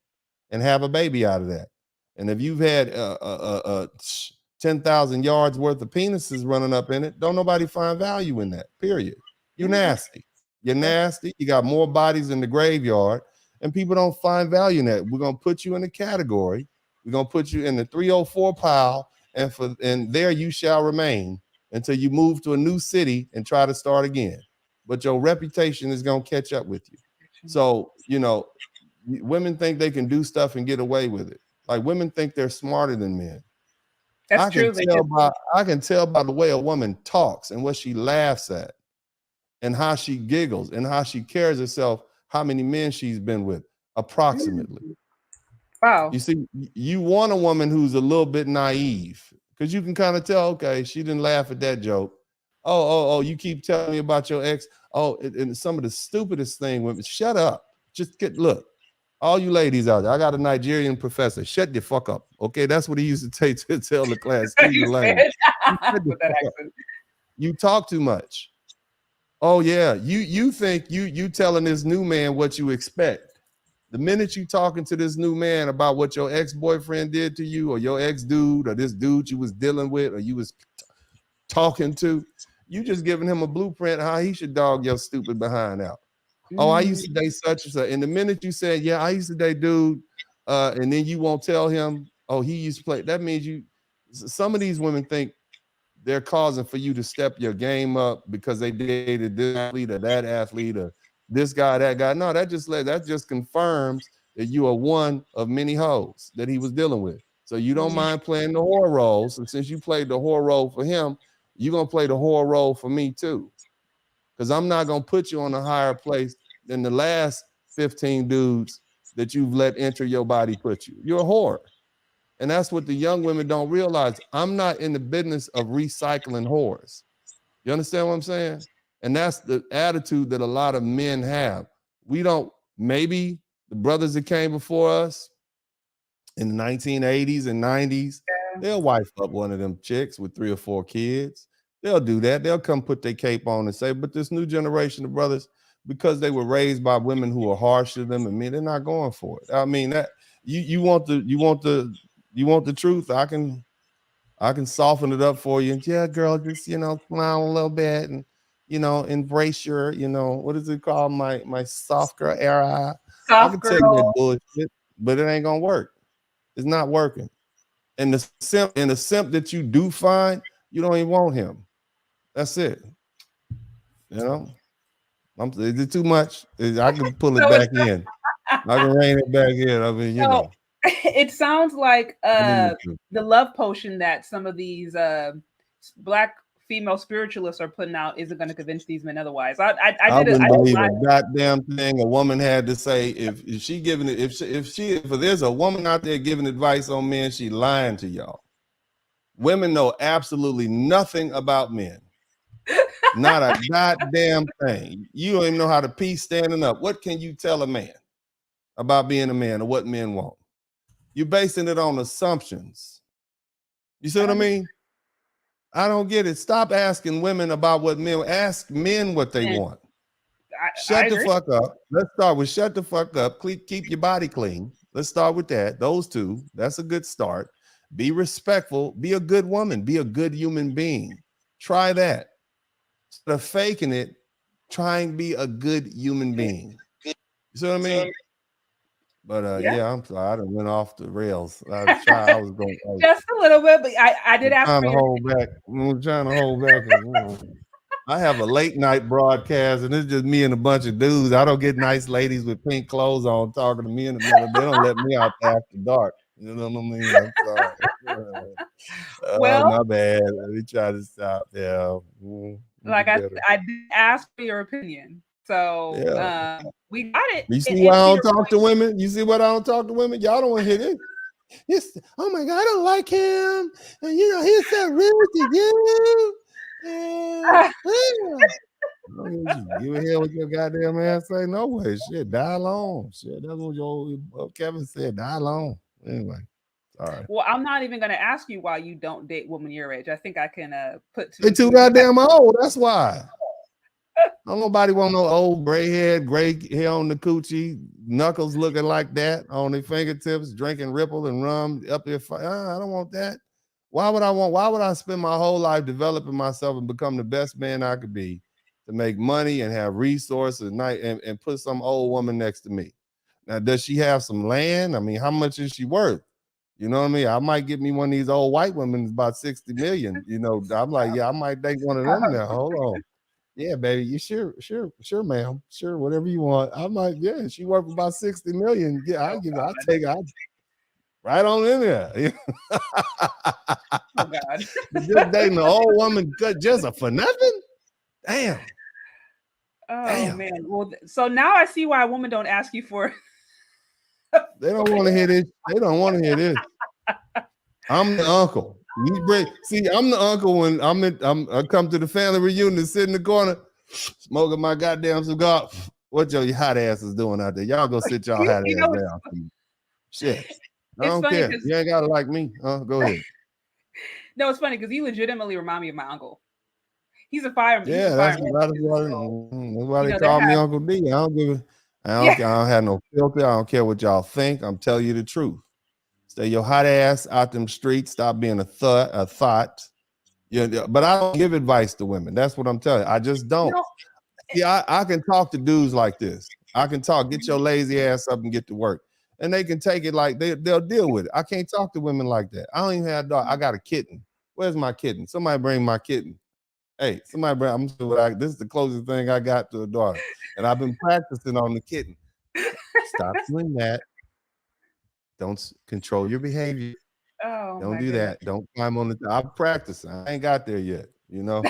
and have a baby out of that. And if you've had 10,000 yards worth of penises running up in it, don't nobody find value in that, period. You're nasty. You're nasty. You got more bodies in the graveyard, and people don't find value in that. We're going to put you in a category. We're going to put you in the 304 pile, and there you shall remain until you move to a new city and try to start again. But your reputation is going to catch up with you. So, women think they can do stuff and get away with it. Like, women think they're smarter than men. That's true. I can tell by the way a woman talks and what she laughs at and how she giggles and how she carries herself, how many men she's been with, approximately. Wow. You see, you want a woman who's a little bit naive because you can kind of tell, okay, she didn't laugh at that joke. Oh, you keep telling me about your ex. Oh, and some of the stupidest thing, women, shut up. Just look. All you ladies out there, I got a Nigerian professor. Shut the fuck up. Okay, that's what he used to take to tell the class. You talk too much. Oh yeah, you think you telling this new man what you expect. The minute you talking to this new man about what your ex-boyfriend did to you, or your ex-dude, or this dude you was dealing with, or you was talking to, you just giving him a blueprint how he should dog your stupid behind out. Oh, I used to date such and such. And the minute you said, yeah, I used to date dude, and then you won't tell him, oh, he used to play. That means some of these women think they're causing for you to step your game up because they dated this athlete or that athlete or this guy, that guy. No, that just confirms that you are one of many hoes that he was dealing with. So you don't mind playing the whore role. So since you played the whore role for him, you're going to play the whore role for me too. Because I'm not going to put you on a higher place than the last 15 dudes that you've let enter your body put you. You're a whore. And that's what the young women don't realize. I'm not in the business of recycling whores. You understand what I'm saying? And that's the attitude that a lot of men have. Maybe the brothers that came before us in the 1980s and 90s, they'll wife up one of them chicks with 3 or 4 kids. They'll do that. They'll come put their cape on and say, but this new generation of brothers, because they were raised by women who are harsher than them, they're not going for it. I mean, that you want the truth. I can soften it up for you. And yeah, girl, just smile a little bit and embrace your, what is it called? My soft girl era. I can tell you that bullshit, but it ain't gonna work. It's not working. And the simp that you do find, you don't even want him. That's it. Is it too much? I can pull it back in. I can rein it back in. I mean, It sounds like the love potion that some of these Black female spiritualists are putting out isn't going to convince these men otherwise. I wouldn't believe a goddamn thing a woman had to say. If she giving it, if there's a woman out there giving advice on men, she lying to y'all. Women know absolutely nothing about men. Not a goddamn thing. You don't even know how to pee standing up. What can you tell a man about being a man or what men want? You're basing it on assumptions. You see what I mean? I don't get it. Stop asking women about what men. Ask men what they want. Shut the fuck up. Let's start with shut the fuck up. Keep your body clean. Let's start with that. Those two. That's a good start. Be respectful. Be a good woman. Be a good human being. Try that. Instead of faking it, try and be a good human being. You see what I mean? But Yeah, yeah, I'm sorry. I done went off the rails. I was going. just a little bit, but I did ask Trying for to your. hold back. I'm trying to hold back. I have a late night broadcast, and it's just me and a bunch of dudes. I don't get nice ladies with pink clothes on talking to me in the middle. They don't let me out after dark. You know what I mean? I'm sorry. Well, My bad. Let me try to stop. Yeah. You like better. I did ask for your opinion, so Yeah. we got it. You see And why I to don't your talk point, to women? You see what I don't talk to women? Y'all don't want to hear this. Yes. Oh my God, I don't like him. And you know, he's so rude to you. And, give a hell what your goddamn ass say. No way. Shit, die alone. Shit, that's what your Kevin said. Die alone. Anyway, sorry. well, I'm not even going to ask you why you don't date women your age. I think I can put two They and two too together. goddamn old. That's why. Don't nobody want no old gray head, gray hair on the coochie, knuckles looking like that on their fingertips, drinking Ripple and rum up there. I don't want that. Why would I spend my whole life developing myself and become the best man I could be to make money and have resources and put some old woman next to me? Now, does she have some land? I mean, how much is she worth? You know what I mean? I might get me one of these old white women about 60 million. You know, I'm like, yeah, I might take one of them now. Hold on. Yeah, baby, you sure, ma'am. Sure, whatever you want. I might, yeah, she worth about 60 million. Yeah, I'll take it. Right on in there. Oh God. Just dating an old woman just for nothing? Damn. Oh man. Well, so now I see why women don't ask you for. They don't want to hear this. They don't want to hear this. I'm the uncle. I'm the uncle when I come to the family reunion and sit in the corner smoking my goddamn cigar. What your hot ass is doing out there? Y'all go sit y'all hot ass down. Shit. I don't care. You ain't gotta like me. Go ahead. No, it's funny because you legitimately remind me of my uncle. He's a fireman. Yeah, that's why they call me Uncle D. I don't have no filter. I don't care what y'all think. I'm telling you the truth. Stay your hot ass out them streets. Stop being a thought. Yeah, but I don't give advice to women. That's what I'm telling you. I just don't. Yeah, I can talk to dudes like this. I can talk. Get your lazy ass up and get to work. And they can take it like they'll deal with it. I can't talk to women like that. I don't even have a dog. I got a kitten. Where's my kitten? Somebody bring my kitten. Hey, somebody bring. This is the closest thing I got to a daughter, and I've been practicing on the kitten. Stop doing that. Don't control your behavior. Oh, don't do that. Don't climb on the. I'm practicing. I ain't got there yet. You know,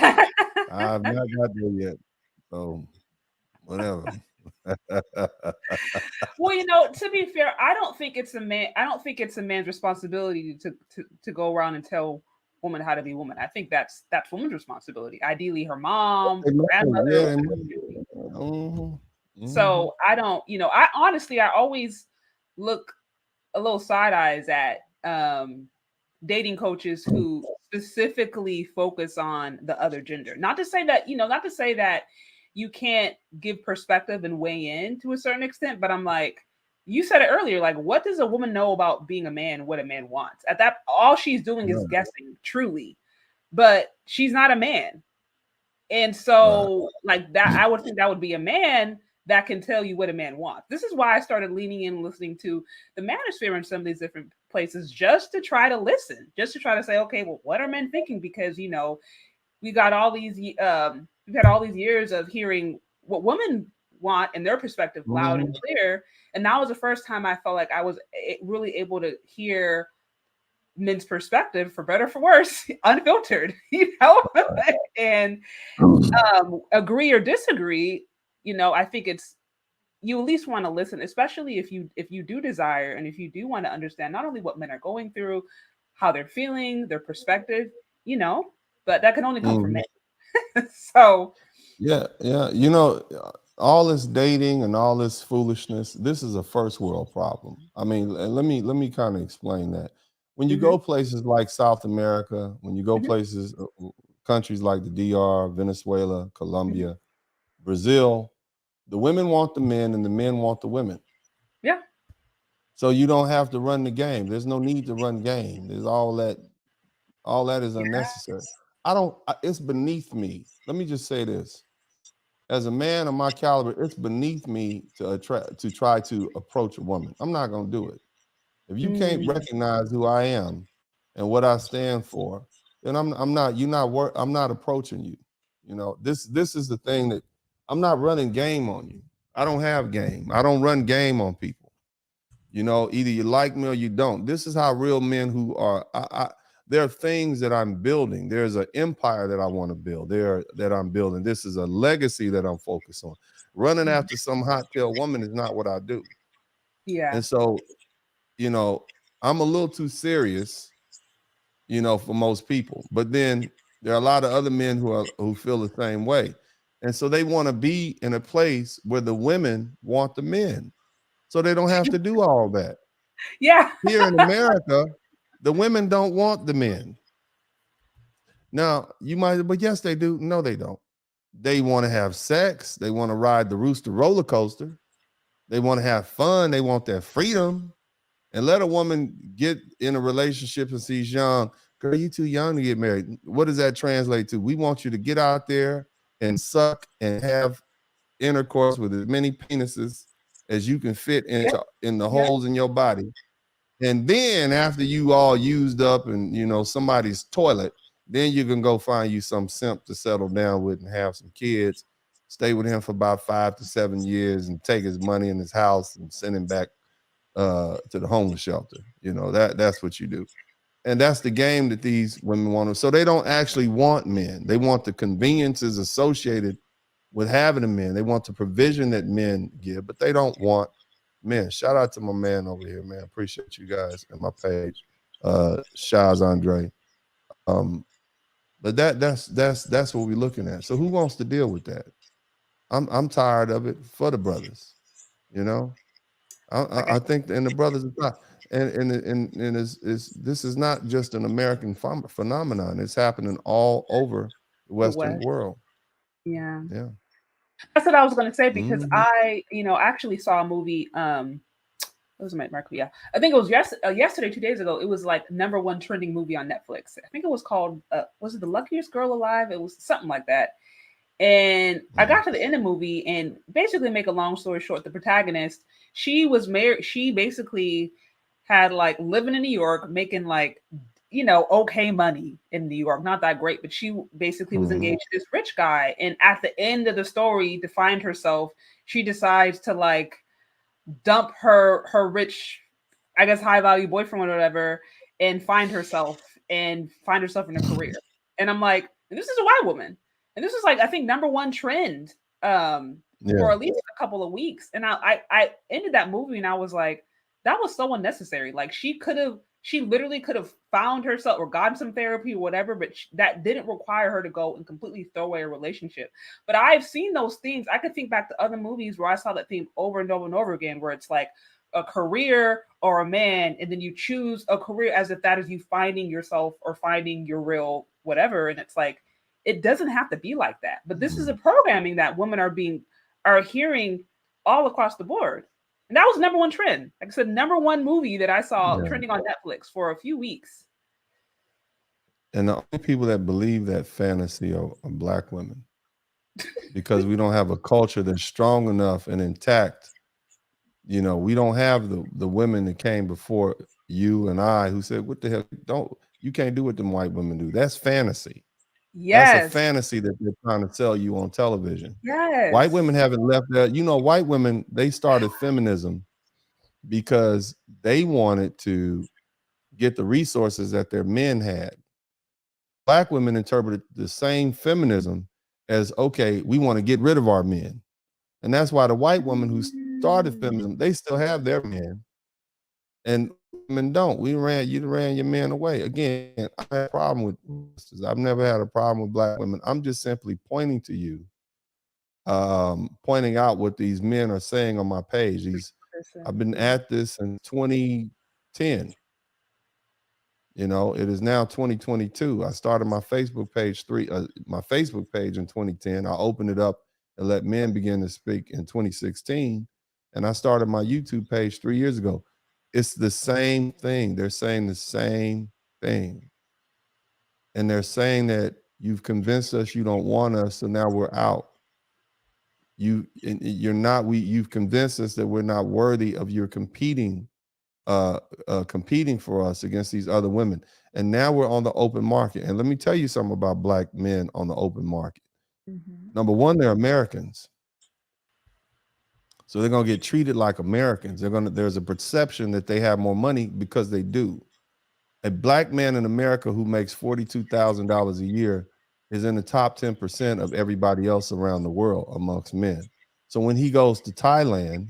I've not got there yet. So, whatever. Well, you know, to be fair, I don't think it's a man's responsibility to go around and tell women how to be women. I think that's woman's responsibility. Ideally, her mom, grandmother. So I don't, I honestly, I always look a little side eyes at dating coaches who specifically focus on the other gender. Not to say that you can't give perspective and weigh in to a certain extent, but I'm like, you said it earlier, like, what does a woman know about being a man, what a man wants? At that, all she's doing is guessing, truly, but she's not a man. And so, like that, I would think that would be a man that can tell you what a man wants. This is why I started leaning in, listening to the manosphere in some of these different places, just to try to listen, just to try to say, okay, well, what are men thinking? Because we got all these, we've had all these years of hearing what women want and their perspective loud and clear, and that was the first time I felt like I was really able to hear men's perspective, for better for worse, unfiltered, and agree or disagree. I think you at least want to listen, especially if you do desire and if you do want to understand not only what men are going through, how they're feeling, their perspective, but that can only come from men. So yeah, all this dating and all this foolishness, this is a first world problem. I mean, let me kind of explain that. When you go places like South America, when you go places, countries like the DR, Venezuela, Colombia, Brazil, the women want the men and the men want the women. Yeah. So you don't have to run the game. There's no need to run game. There's all that is unnecessary. It's beneath me. Let me just say this. as a man of my caliber, it's beneath me to try to approach a woman. I'm not gonna do it. If you can't recognize who I am and what I stand for, then I'm not approaching you. You know, this is the thing that I'm not running game on you. I don't have game. I don't run game on people. You know, either you like me or you don't. This is how real men who are. There are things that I'm building. There's an empire that I want to build. That I'm building. This is a legacy that I'm focused on. Running after some hot tail woman is not what I do. Yeah. And so, you know, I'm a little too serious, you know, for most people. But then there are a lot of other men who feel the same way. And so they want to be in a place where the women want the men. So they don't have to do all that. Yeah. Here in America, the women don't want the men. Now, you might, but yes, they do. No, they don't. They want to have sex. They want to ride the Rooster roller coaster. They want to have fun. They want their freedom. And let a woman get in a relationship and she's young. Girl, you too young to get married. What does that translate to? We want you to get out there and suck and have intercourse with as many penises as you can fit in the holes in your body. And then after you all used up and, you know, somebody's toilet, then you can go find you some simp to settle down with and have some kids, stay with him for about 5 to 7 years and take his money in his house and send him back to the homeless shelter. You know, that's what you do. And that's the game that these women want to. So they don't actually want men. They want the conveniences associated with having a man. They want the provision that men give, but they don't want men. Shout out to my man over here, man. Appreciate you guys and my page. Shaz Andre. But that's what we're looking at. So who wants to deal with that? I'm tired of it for the brothers, you know. I think, and the brothers are not, and this is not just an American phenomenon. It's happening all over the Western world. Yeah. Yeah. That's what I was going to say, because I, you know, actually saw a movie. It was Marco. Yeah, I think it was yesterday, 2 days ago. It was like #1 trending movie on Netflix. I think it was called. Was it The Luckiest Girl Alive? It was something like that. And I got to the end of the movie, and basically, make a long story short, the protagonist, she was married. She basically had like living in New York, making like, you know, okay money in New York, not that great, but she basically was engaged to this rich guy. And at the end of the story, to find herself, she decides to like dump her rich, I guess, high value boyfriend or whatever, and find herself in a career. And I'm like, and this is a white woman. And this is like, I think, #1 trend for at least a couple of weeks. And I ended that movie and I was like, that was so unnecessary. Like she literally could have found herself or gotten some therapy or whatever, but that didn't require her to go and completely throw away a relationship. But I've seen those things. I could think back to other movies where I saw that theme over and over and over again, where it's like a career or a man, and then you choose a career as if that is you finding yourself or finding your real whatever. And it's like, it doesn't have to be like that. But this is a programming that women are hearing all across the board. And that was #1 trend. Like I said, #1 movie that I saw trending on Netflix for a few weeks. And the only people that believe that fantasy are Black women, because we don't have a culture that's strong enough and intact. You know, we don't have the women that came before you and I who said, what the hell, you can't do what them white women do. That's fantasy. Yes. That's a fantasy that they're trying to sell you on television. Yes. White women haven't left that. You know, white women, they started feminism because they wanted to get the resources that their men had. Black women interpreted the same feminism as, okay, we want to get rid of our men. And that's why the white woman who started feminism, they still have their men. And women don't. You ran your men away. Again, I have a problem with this. I've never had a problem with Black women. I'm just simply pointing to you, pointing out what these men are saying on my page. I've been at this since 2010. You know, it is now 2022. I started my Facebook page in 2010. I opened it up and let men begin to speak in 2016. And I started my YouTube page 3 years ago. It's the same thing. They're saying the same thing. And they're saying that you've convinced us you don't want us, so now we're out. You're not. You've convinced us that we're not worthy of your competing for us against these other women. And now we're on the open market. And let me tell you something about black men on the open market. Mm-hmm. Number one, they're Americans. So they're going to get treated like Americans. There's a perception that they have more money because they do. A black man in America who makes $42,000 a year is in the top 10% of everybody else around the world amongst men. So when he goes to Thailand,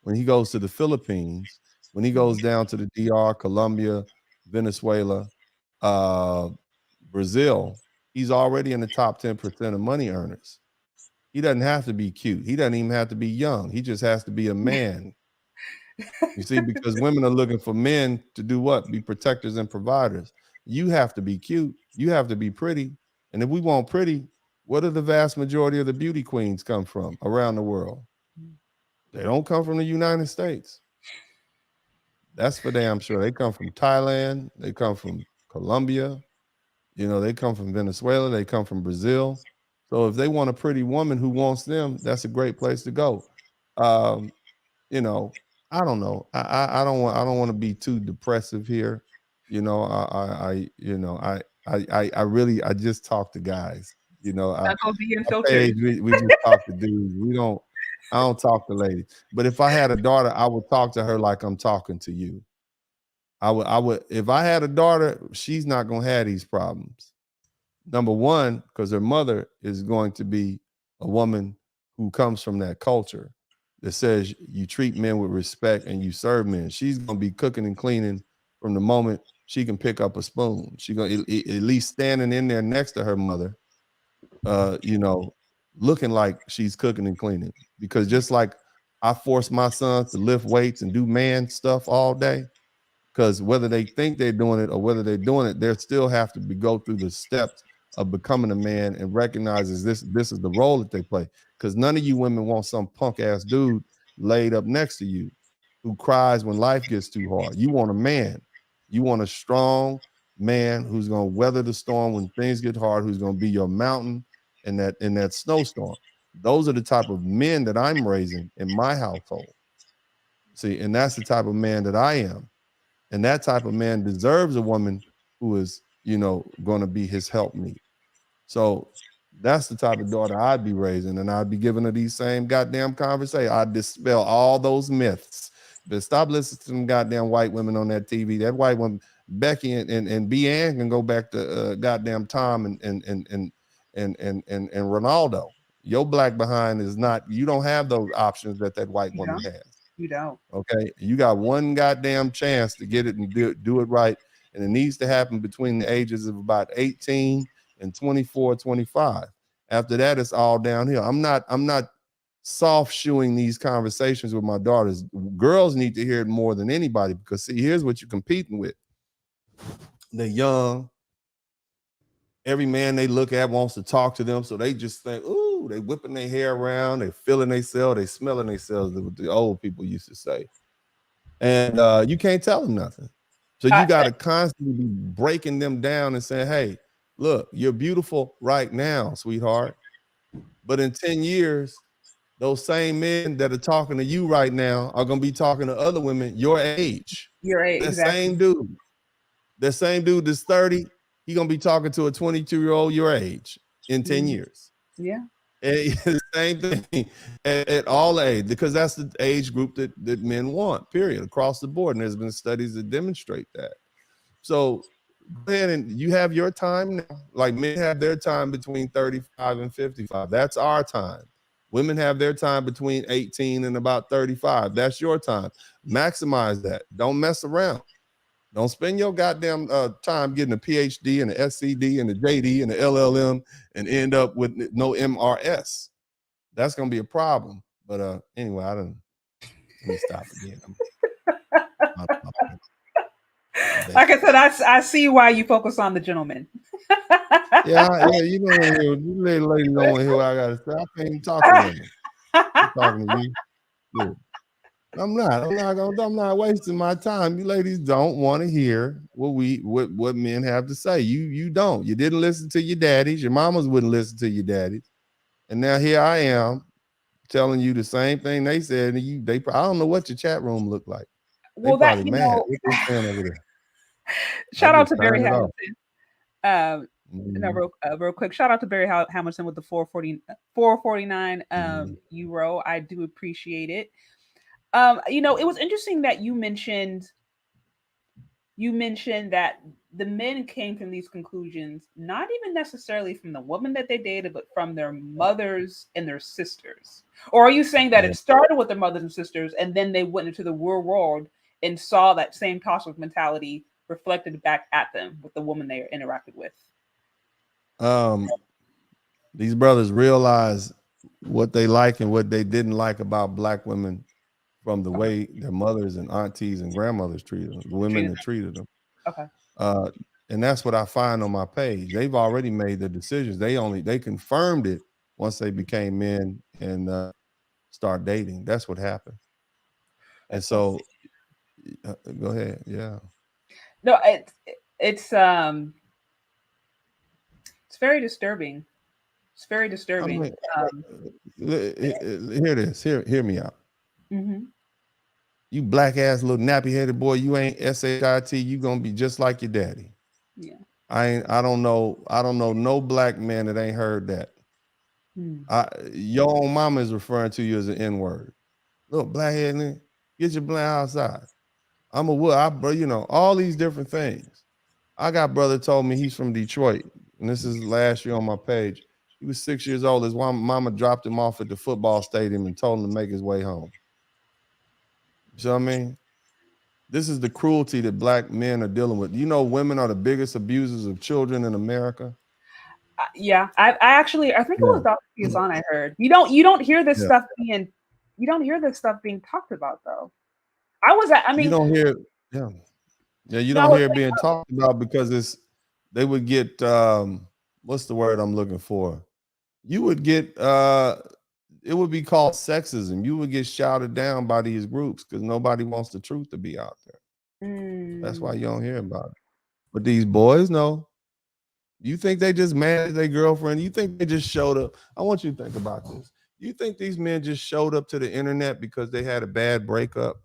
when he goes to the Philippines, when he goes down to the DR, Colombia, Venezuela, Brazil, he's already in the top 10% of money earners. He doesn't have to be cute. He doesn't even have to be young. He just has to be a man. You see, because women are looking for men to do what? Be protectors and providers. You have to be cute. You have to be pretty. And if we want pretty, where do the vast majority of the beauty queens come from around the world? They don't come from the United States. That's for damn sure. They come from Thailand. They come from Colombia. You know, they come from Venezuela. They come from Brazil. So if they want a pretty woman who wants them, that's a great place to go. You know, I don't know. I don't want to be too depressive here. You know, I really just talk to guys. You know, Not gonna be our unfiltered. page, we just talk to dudes. I don't talk to ladies. But if I had a daughter, I would talk to her like I'm talking to you. I would if I had a daughter, she's not gonna have these problems. Number one, because her mother is going to be a woman who comes from that culture that says you treat men with respect and you serve men. She's going to be cooking and cleaning from the moment she can pick up a spoon. She's going to at least standing in there next to her mother, you know, looking like she's cooking and cleaning. Because just like I force my sons to lift weights and do man stuff all day, because whether they think they're doing it or whether they're doing it, they still have to go through the steps of becoming a man and recognizes this is the role that they play. Because none of you women want some punk ass dude laid up next to you who cries when life gets too hard. You want a man. You want a strong man who's going to weather the storm when things get hard, who's going to be your mountain in that snowstorm. Those are the type of men that I'm raising in my household. See, and that's the type of man that I am. And that type of man deserves a woman who is, you know, going to be his helpmeet. So that's the type of daughter I'd be raising, and I'd be giving her these same goddamn conversations. I'd dispel all those myths. But stop listening to them goddamn white women on that TV. That white woman, Becky and B. Ann can go back to goddamn Tom and Ronaldo. Your black behind is not. You don't have those options that white woman has. You don't. Okay, you got one goddamn chance to get it and do it right, and it needs to happen between the ages of about 18 and 24, 25. After that, it's all downhill. I'm not soft shoeing these conversations with my daughters. Girls need to hear it more than anybody, because see, here's what you're competing with. They're young. Every man they look at wants to talk to them, so they just think, ooh, they whipping their hair around, they feeling themselves, they smelling themselves, what the old people used to say. And you can't tell them nothing. So you got to constantly be breaking them down and saying, hey, look, you're beautiful right now, sweetheart. But in 10 years, those same men that are talking to you right now are going to be talking to other women your age. Your age, exactly. That same dude that's 30, he's going to be talking to a 22-year-old your age in 10 years. Yeah. Same thing at all age, because that's the age group that men want, period, across the board. And there's been studies that demonstrate that. So go ahead and you have your time now. Like men have their time between 35 and 55. That's our time. Women have their time between 18 and about 35. That's your time. Maximize that. Don't mess around. Don't spend your goddamn time getting a PhD and an SCD and a JD and an LLM and end up with no MRS. That's gonna be a problem. But anyway, let me stop again. Like I said, I see why you focus on the gentleman. yeah, you don't want to hear. You ladies don't want to hear what I gotta say. I can't even talk to women. I'm talking to you. Yeah. I'm not wasting my time. You ladies don't want to hear what men have to say. You don't. You didn't listen to your daddies. Your mamas wouldn't listen to your daddies. And now here I am telling you the same thing they said, and I don't know what your chat room looked like. Well, they that probably you mad. know, What they saying over there? shout out just to Barry turned it off. Hamilton. No, real quick, shout out to Barry Hamilton with the 449 euro. I do appreciate it. You know, it was interesting that you mentioned that the men came from these conclusions, not even necessarily from the woman that they dated, but from their mothers and their sisters. Or are you saying that it started with their mothers and sisters, and then they went into the real world and saw that same toxic mentality reflected back at them with the woman they interacted with? These brothers realize what they like and what they didn't like about Black women from the way their mothers and aunties and grandmothers treated them, the women that treated them. Okay. And that's what I find on my page. They've already made the decisions. They confirmed it once they became men and start dating. That's what happened. And so, go ahead. Yeah. No, it's very disturbing. It's very disturbing. Hear this. Hear me out. Mm-hmm. You black ass little nappy headed boy. You ain't SHIT. You gonna be just like your daddy. Yeah. I don't know no Black man that ain't heard that. Your own mama is referring to you as an N-word. Look, black head nigga, get your black outside. I'm a wood, you know, all these different things. I got brother told me he's from Detroit, and this is last year on my page. He was 6 years old. His mama dropped him off at the football stadium and told him to make his way home. You know what I mean? This is the cruelty that Black men are dealing with. You know, women are the biggest abusers of children in America. Yeah, I think it was Dr. Piazon I heard. You don't hear this stuff being talked about though. You don't hear you don't hear it being talked about because they would get what's the word I'm looking for? You would get it would be called sexism. You would get shouted down by these groups because nobody wants the truth to be out there. That's why you don't hear about it. But these boys know. You think they just managed their girlfriend? You think they just showed up? I want you to think about this. You think these men just showed up to the internet because they had a bad breakup?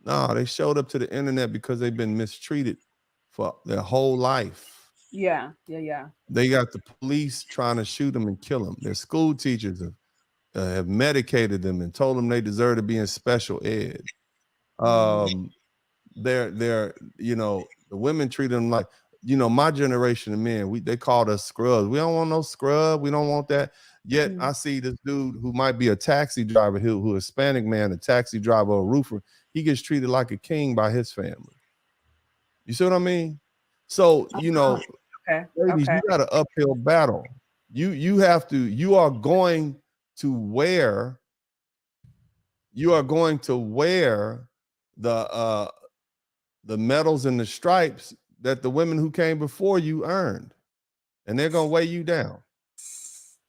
No, they showed up to the internet because they've been mistreated for their whole life. Yeah. They got the police trying to shoot them and kill them. Their school teachers have medicated them and told them they deserve to be in special ed. They're you know, the women treat them like, you know, my generation of men, they called us scrubs. We don't want no scrub. We don't want that. Yet I see this dude who might be a taxi driver, who Hispanic man, a taxi driver or a roofer. He gets treated like a king by his family. You see what I mean? So, you know, ladies, you got an uphill battle. You are going to wear the medals and the stripes that the women who came before you earned, and they're gonna weigh you down.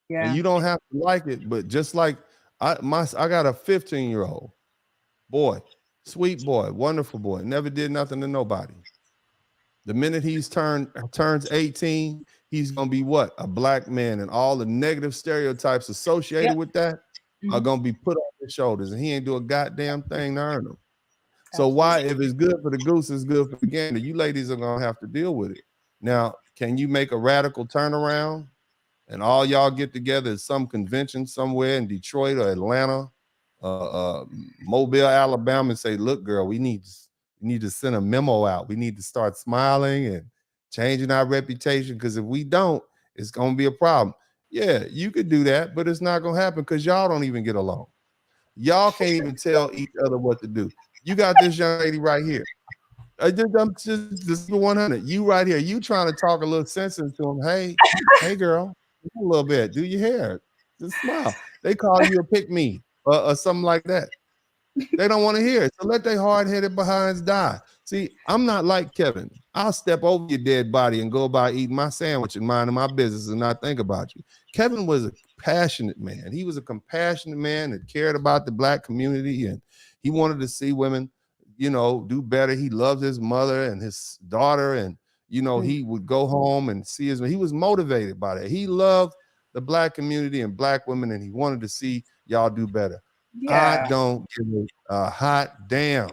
Yeah, and you don't have to like it, but just like I got a 15-year-old boy, sweet boy, wonderful boy, never did nothing to nobody. The minute turns 18, he's gonna be what? A Black man, and all the negative stereotypes associated with that are gonna be put on his shoulders, and he ain't do a goddamn thing to earn them. So why, if it's good for the goose, it's good for the gander? You ladies are gonna have to deal with it. Now, can you make a radical turnaround and all y'all get together at some convention somewhere in Detroit or Atlanta, Mobile, Alabama, and say, look, girl, we need to send a memo out. We need to start smiling and changing our reputation, because if we don't, it's gonna be a problem. Yeah, you could do that, but it's not gonna happen because y'all don't even get along. Y'all can't even tell each other what to do. You got this young lady right here. I'm just 100. You right here. You trying to talk a little sense into them. Hey, girl, a little bit. Do your hair. Just smile. They call you a pick me or something like that. They don't want to hear it. So let their hard-headed behinds die. See, I'm not like Kevin. I'll step over your dead body and go by eating my sandwich and minding my business and not think about you. Kevin was a passionate man. He was a compassionate man that cared about the Black community, and he wanted to see women, you know, do better. He loved his mother and his daughter, and, you know, he would go home and see he was motivated by that. He loved the black community and black women, and he wanted to see y'all do better. Yeah. I don't give a hot damn.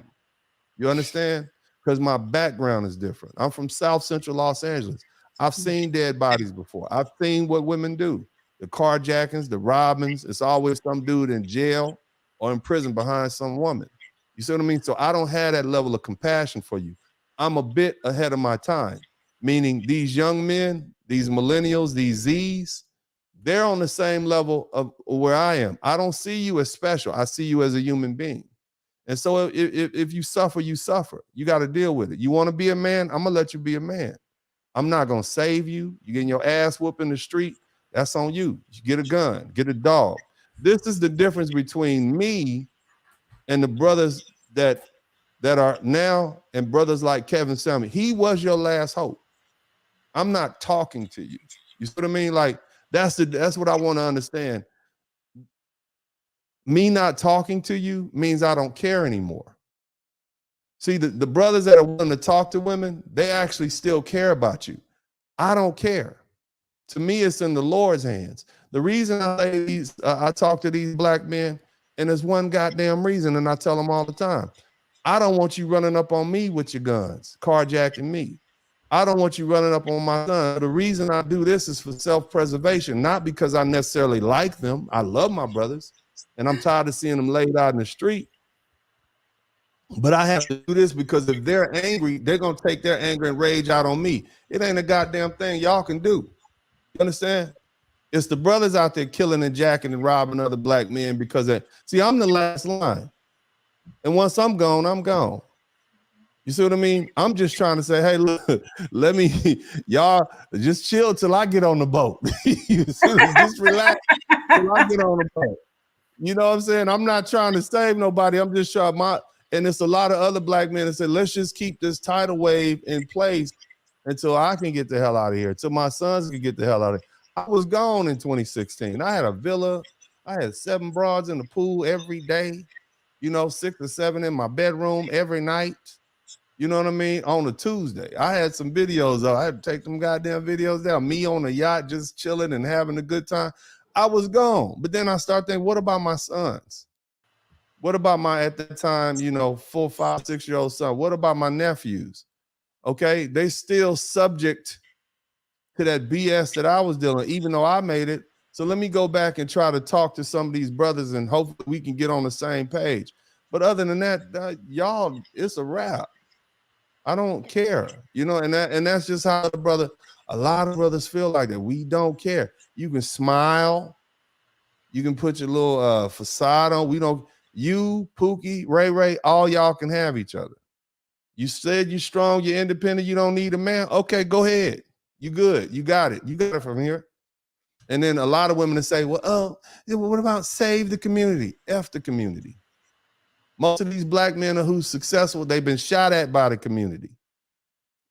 You understand? Because my background is different. I'm from South Central Los Angeles. I've seen dead bodies before. I've seen what women do. The carjackings, the robbings. It's always some dude in jail or in prison behind some woman. You see what I mean? So I don't have that level of compassion for you. I'm a bit ahead of my time, meaning these young men, these millennials, these Zs, they're on the same level of where I am. I don't see you as special. I see you as a human being. And so if you suffer, you suffer. You got to deal with it. You want to be a man? I'm going to let you be a man. I'm not going to save you. You getting your ass whooped in the street, that's on you. You get a gun, get a dog. This is the difference between me and the brothers that are now and brothers like Kevin Samuel. He was your last hope. I'm not talking to you. You see what I mean? Like that's what I want to understand. Me not talking to you means I don't care anymore. See, the brothers that are willing to talk to women, they actually still care about you. I don't care. To me, it's in the Lord's hands. The reason I talk to these black men, and there's one goddamn reason, and I tell them all the time, I don't want you running up on me with your guns, carjacking me. I don't want you running up on my son. The reason I do this is for self-preservation, not because I necessarily like them. I love my brothers, and I'm tired of seeing them laid out in the street. But I have to do this because if they're angry, they're going to take their anger and rage out on me. It ain't a goddamn thing y'all can do. You understand? It's the brothers out there killing and jacking and robbing other black men because see, I'm the last line. And once I'm gone, I'm gone. You see what I mean? I'm just trying to say, hey, look, let me, y'all just chill till I get on the boat. Just relax till I get on the boat. You know what I'm saying? I'm not trying to save nobody. I'm just trying and it's a lot of other black men that say, let's just keep this tidal wave in place until I can get the hell out of here, until my sons can get the hell out of here. I was gone in 2016. I had a villa. I had 7 broads in the pool every day, 6 or 7 in my bedroom every night. You know what I mean? On a Tuesday. I had some videos. I had to take them goddamn videos down. Me on the yacht just chilling and having a good time. I was gone. But then I started thinking, what about my sons? What about my, at that time, 4, 5, 6-year-old son? What about my nephews? Okay, they still subject to that BS that I was dealing with, even though I made it. So let me go back and try to talk to some of these brothers and hopefully we can get on the same page. But other than that, y'all, it's a wrap. I don't care, and that's just how a lot of brothers feel like that. We don't care. You can smile. You can put your little facade on. We don't, you, Pookie, Ray, all y'all can have each other. You said you're strong, you're independent, you don't need a man. Okay, go ahead. You good. You got it. You got it from here. And then a lot of women that say, well, what about save the community? F the community. Most of these black men are who's successful, they've been shot at by the community.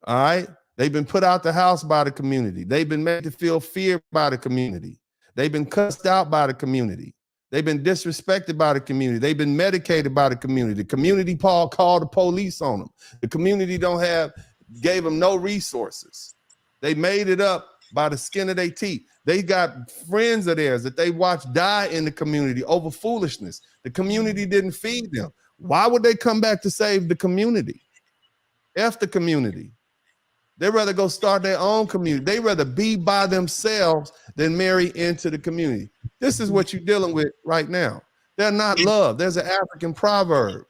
All right? They've been put out the house by the community. They've been made to feel fear by the community. They've been cussed out by the community. They've been disrespected by the community. They've been medicated by the community. The community called the police on them. The community gave them no resources. They made it up by the skin of their teeth. They got friends of theirs that they watched die in the community over foolishness. The community didn't feed them. Why would they come back to save the community? F the community. They'd rather go start their own community. They'd rather be by themselves than marry into the community. This is what you're dealing with right now. They're not loved. There's an African proverb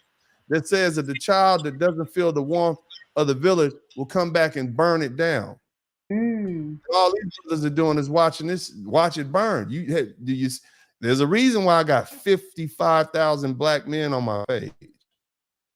that says that the child that doesn't feel the warmth of the village will come back and burn it down. All these brothers are doing is watch it burn. There's a reason why I got 55,000 black men on my page.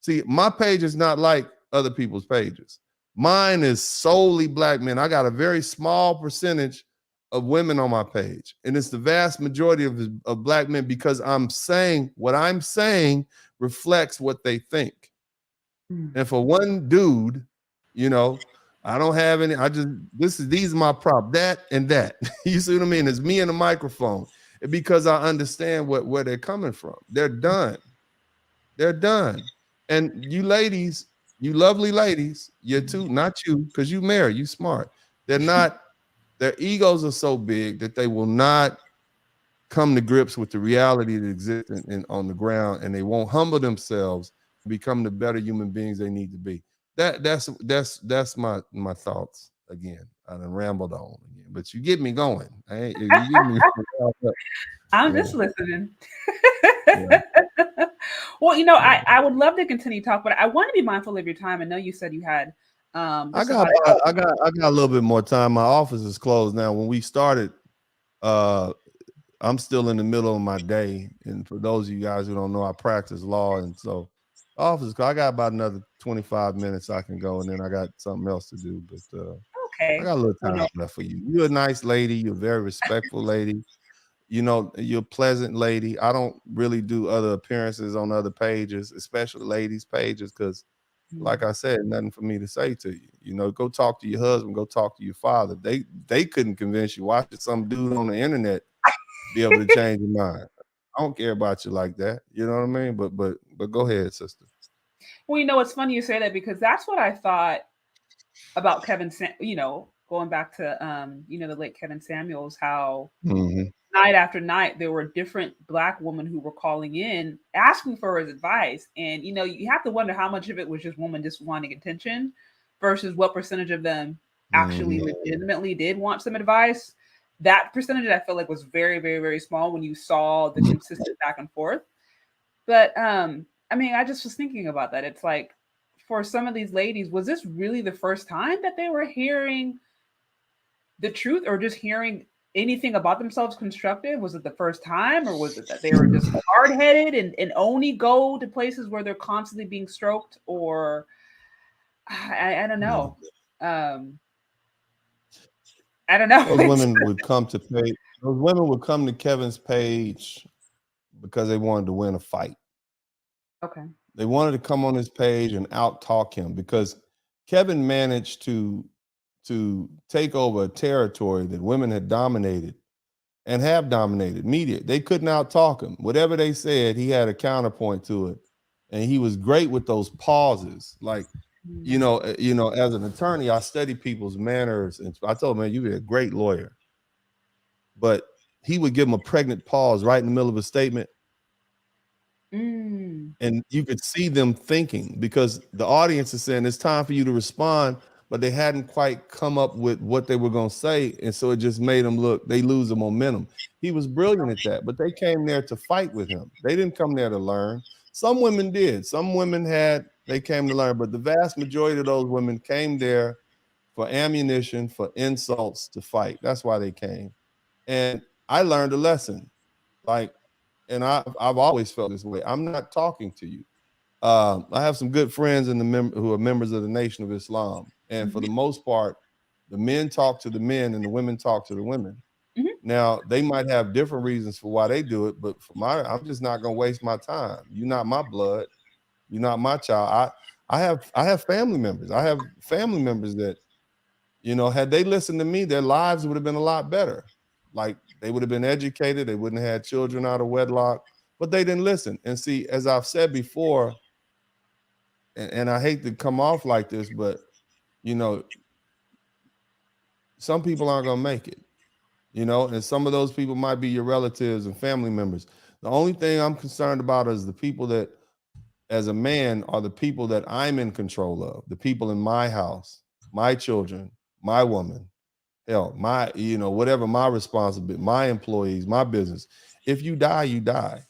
See, my page is not like other people's pages. Mine is solely black men. I got a very small percentage of women on my page. And it's the vast majority of black men because I'm saying what I'm saying reflects what they think. And for one dude, I don't have any, these are my prop, that and that. You see what I mean? It's me and the microphone. And because I understand where they're coming from. They're done. They're done. And you ladies, you lovely ladies, you too, not you, because you married, you smart. They're not Their egos are so big that they will not come to grips with the reality that exists on the ground, and they won't humble themselves to become the better human beings they need to be. That's my thoughts. Again, I done rambled on again, but you get me going. You get me. I'm just listening. Yeah. Well, I would love to continue to talk, but I want to be mindful of your time. I know you said you had. I got a little bit more time. My office is closed now. When we started, I'm still in the middle of my day, and for those of you guys who don't know, I practice law, and so office. I got about another 25 minutes I can go, and then I got something else to do. But okay, I got a little time left for you. You're a nice lady. You're a very respectful lady. You're a pleasant lady. I don't really do other appearances on other pages, especially ladies' pages, because, like I said, nothing for me to say to you. Go talk to your husband. Go talk to your father. They couldn't convince you. Why should some dude on the internet be able to change your mind? I don't care about you like that. You know what I mean? But go ahead, sister. Well, it's funny you say that, because that's what I thought about Kevin. Going back to the late Kevin Samuels, how night after night there were different Black women who were calling in asking for his advice, and you have to wonder how much of it was just women just wanting attention versus what percentage of them actually legitimately did want some advice. That percentage, I feel like, was very, very, very small when you saw the consistent back and forth. But I just was thinking about that. It's like, for some of these ladies, was this really the first time that they were hearing the truth, or just hearing anything about themselves constructive? Was it the first time, or was it that they were just hard-headed and only go to places where they're constantly being stroked? Or I don't know. I don't know. Those women would come to page. Those women would come to Kevin's page because they wanted to win a fight. Okay. They wanted to come on his page and out-talk him, because Kevin managed to take over a territory that women had dominated and have dominated media. They couldn't out-talk him. Whatever they said, he had a counterpoint to it. And he was great with those pauses. Like, as an attorney, I study people's manners. And I told him, man, you'd be a great lawyer. But he would give him a pregnant pause right in the middle of a statement. And you could see them thinking, because the audience is saying it's time for you to respond, but they hadn't quite come up with what they were going to say. And so it just made them they lose the momentum. He was brilliant at that, but they came there to fight with him. They didn't come there to learn. Some women did. Some women they came to learn, but the vast majority of those women came there for ammunition, for insults, to fight. That's why they came. And I learned a lesson. And I've always felt this way. I'm not talking to you. I have some good friends who are members of the Nation of Islam. And for the most part, the men talk to the men and the women talk to the women. Now, they might have different reasons for why they do it, but I'm just not going to waste my time. You're not my blood. You're not my child. I have family members. I have family members that, had they listened to me, their lives would have been a lot better. Like, they would have been educated. They wouldn't have had children out of wedlock, but they didn't listen. And see, as I've said before, and I hate to come off like this, but, some people aren't going to make it, and some of those people might be your relatives and family members. The only thing I'm concerned about is the people that, as a man, are the people that I'm in control of, the people in my house, my children, my woman, hell, my, whatever my responsibility, my employees, my business. If you die, you die.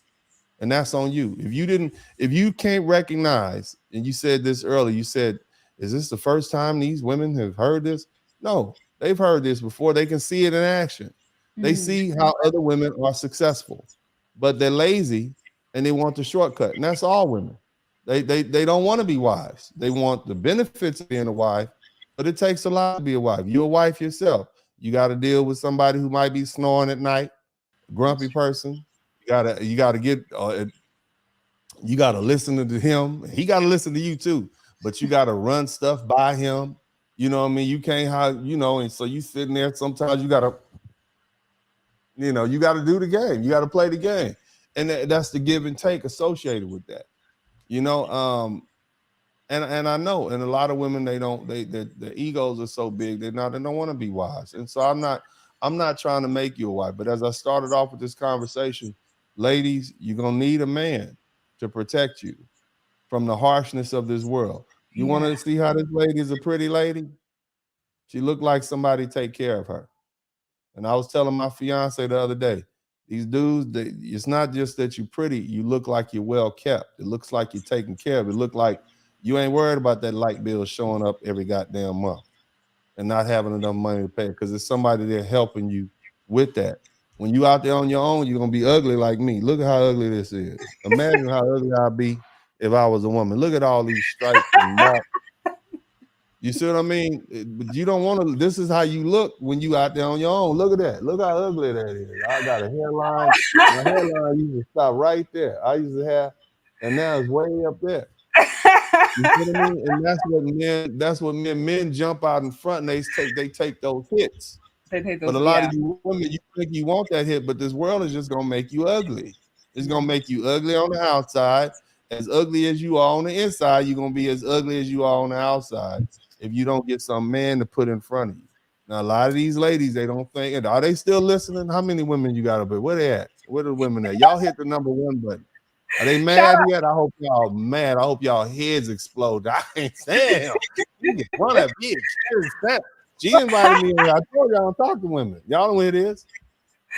And that's on you. If you can't recognize, and you said this earlier, you said, is this the first time these women have heard this? No, they've heard this before. They can see it in action. They see how other women are successful, but they're lazy and they want the shortcut. And that's all women. They don't want to be wives. They want the benefits of being a wife, but it takes a lot to be a wife. You're a wife yourself. You got to deal with somebody who might be snoring at night, a grumpy person. You gotta listen to him. He gotta listen to you too. But you gotta run stuff by him. You know what I mean? You can't and so you sitting there. Sometimes you gotta do the game. You gotta play the game, and that's the give and take associated with that. And I know, and a lot of women, their egos are so big, they don't want to be wives. And so I'm not trying to make you a wife, but as I started off with this conversation, ladies, you're gonna need a man to protect you from the harshness of this world. You want to see how this lady is a pretty lady? She looked like somebody take care of her. And I was telling my fiance the other day, these dudes, it's not just that you're pretty, you look like you're well kept. It looks like you're taken care of. It look like you ain't worried about that light bill showing up every goddamn month and not having enough money to pay, because there's somebody there helping you with that. When you out there on your own, you're gonna be ugly like me. Look at how ugly this is. Imagine how ugly I'd be if I was a woman. Look at all these stripes and marks. You see what I mean? But you don't want to. This is how you look when you out there on your own. Look at that. Look how ugly that is. I got a hairline. My hairline used to stop right there. I used to have, and now it's way up there. You see what I mean? And that's what men jump out in front and they take those hits. But a lot of you women, you think you want that hit, but this world is just gonna make you ugly. It's gonna make you ugly on the outside. As ugly as you are on the inside, you're gonna be as ugly as you are on the outside if you don't get some man to put in front of you. Now, a lot of these ladies, they don't think, are they still listening? How many women you got up there? Where they at? Where the women at? Y'all hit the #1 button. Are they mad yet? I hope y'all mad. I hope y'all heads explode. I ain't saying you get one of bitch. She invited me in here. I told y'all I don't talk to women. Y'all know what it is.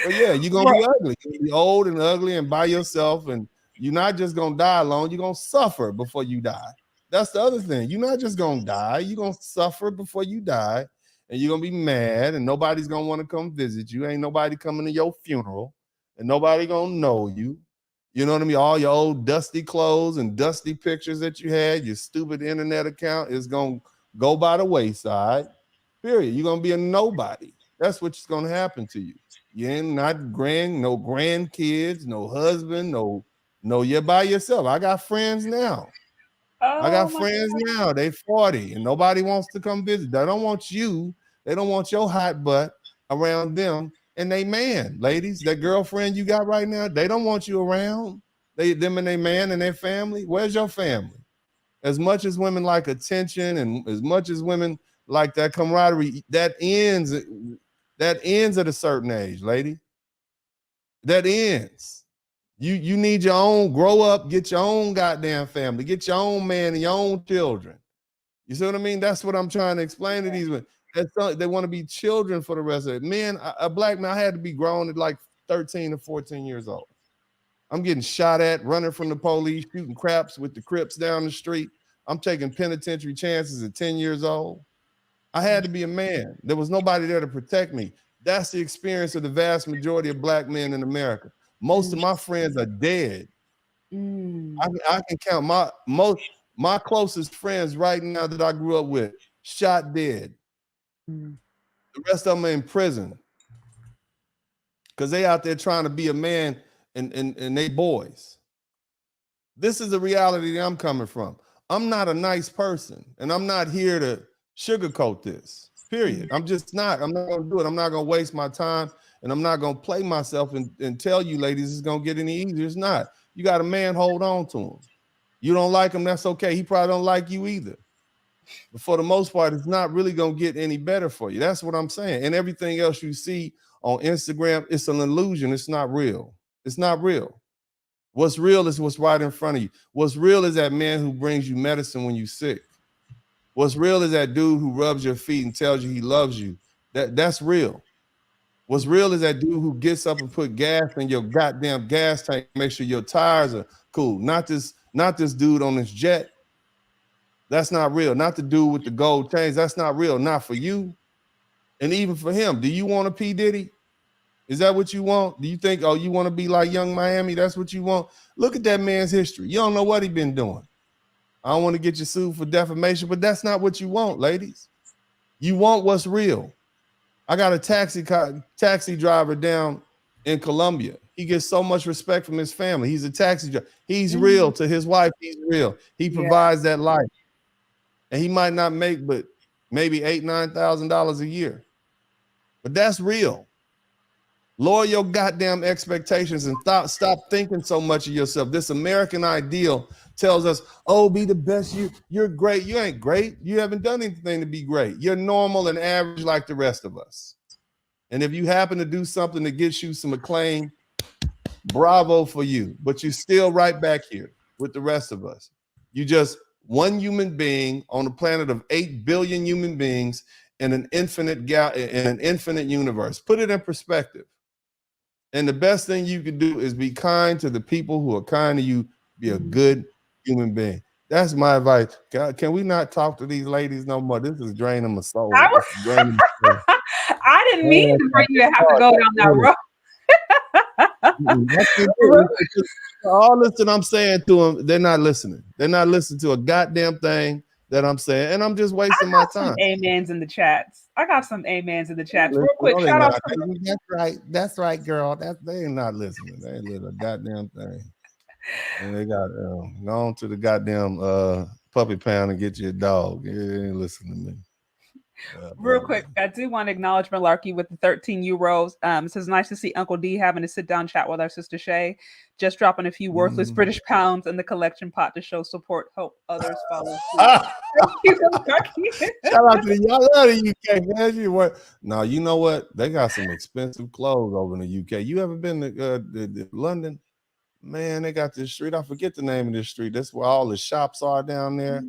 But yeah, you're gonna be ugly. You're gonna be old and ugly and by yourself, and you're not just gonna die alone, you're gonna suffer before you die. That's the other thing. You're not just gonna die, you're gonna suffer before you die, and you're gonna be mad, and nobody's gonna want to come visit you. Ain't nobody coming to your funeral, and nobody gonna know you. You know what I mean? All your old dusty clothes and dusty pictures that you had, your stupid internet account is gonna go by the wayside. Period. You're gonna be a nobody. That's what's gonna happen to you. You ain't no grandkids, no husband, no, you're by yourself. I got friends now. I got friends now. They 40 and nobody wants to come visit. They don't want you. They don't want your hot butt around them and they man. Ladies, that girlfriend you got right now, they don't want you around. Them and their man and their family. Where's your family? As much as women like attention and as much as women like that camaraderie, that ends at a certain age, lady. That ends. You need your own, grow up, get your own goddamn family, get your own man and your own children. You see what I mean? That's what I'm trying to explain to these women. They want to be children for the rest of it. Men, a black man, I had to be grown at like 13 or 14 years old. I'm getting shot at, running from the police, shooting craps with the Crips down the street. I'm taking penitentiary chances at 10 years old. I had to be a man. There was nobody there to protect me. That's the experience of the vast majority of black men in America. Most of my friends are dead. I can count my closest friends right now that I grew up with, shot dead. The rest of them are in prison because they out there trying to be a man and they boys. This is the reality that I'm coming from. I'm not a nice person, and I'm not here to sugarcoat this, period. I'm just not. I'm not going to do it. I'm not going to waste my time, and I'm not going to play myself and tell you ladies it's going to get any easier. It's not. You got a man, hold on to him. You don't like him, that's okay. He probably don't like you either. But for the most part, it's not really going to get any better for you. That's what I'm saying. And everything else you see on Instagram, it's an illusion. It's not real. It's not real. What's real is what's right in front of you. What's real is that man who brings you medicine when you're sick. What's real is that dude who rubs your feet and tells you he loves you. That's real. What's real is that dude who gets up and put gas in your goddamn gas tank, make sure your tires are cool. Not this dude on this jet. That's not real. Not the dude with the gold chains. That's not real. Not for you. And even for him. Do you want a P. Diddy? Is that what you want? Do you think, oh, you want to be like Young Miami? That's what you want? Look at that man's history. You don't know what he's been doing. I don't want to get you sued for defamation, but that's not what you want, ladies. You want what's real. I got a taxi driver down in Colombia. He gets so much respect from his family. He's a taxi driver. He's real to his wife. He's real. He provides that life. And he might not make but maybe $8,000, $9,000 a year. But that's real. Lower your goddamn expectations and stop thinking so much of yourself. This American ideal tells us, oh, be the best. You're great. You ain't great. You haven't done anything to be great. You're normal and average like the rest of us. And if you happen to do something that gets you some acclaim, bravo for you. But you're still right back here with the rest of us. You just one human being on a planet of 8 billion human beings in an infinite universe. Put it in perspective. And the best thing you can do is be kind to the people who are kind to you. Be a good human being. That's my advice. Can we not talk to these ladies no more? This is draining my soul. I didn't mean for you to have to go down that road. All this that I'm saying to them, they're not listening. They're not listening to a goddamn thing that I'm saying, and I'm just wasting my time. Amens in the chats. I got some amens in the chats. Real quick, shout out to That's right, girl. They ain't not listening. They ain't listening a goddamn thing. And they got gone to the goddamn puppy pound and get you a dog. They ain't listening to me. Real quick, I do want to acknowledge Malarkey with the 13 euros. It says nice to see Uncle D having a sit-down chat with our sister Shay. Just dropping a few worthless British pounds in the collection pot to show support, help others follow. Shout out to y'all love the UK, man. Now you know what? They got some expensive clothes over in the UK. You ever been to London? Man, they got this street. I forget the name of this street. That's where all the shops are down there.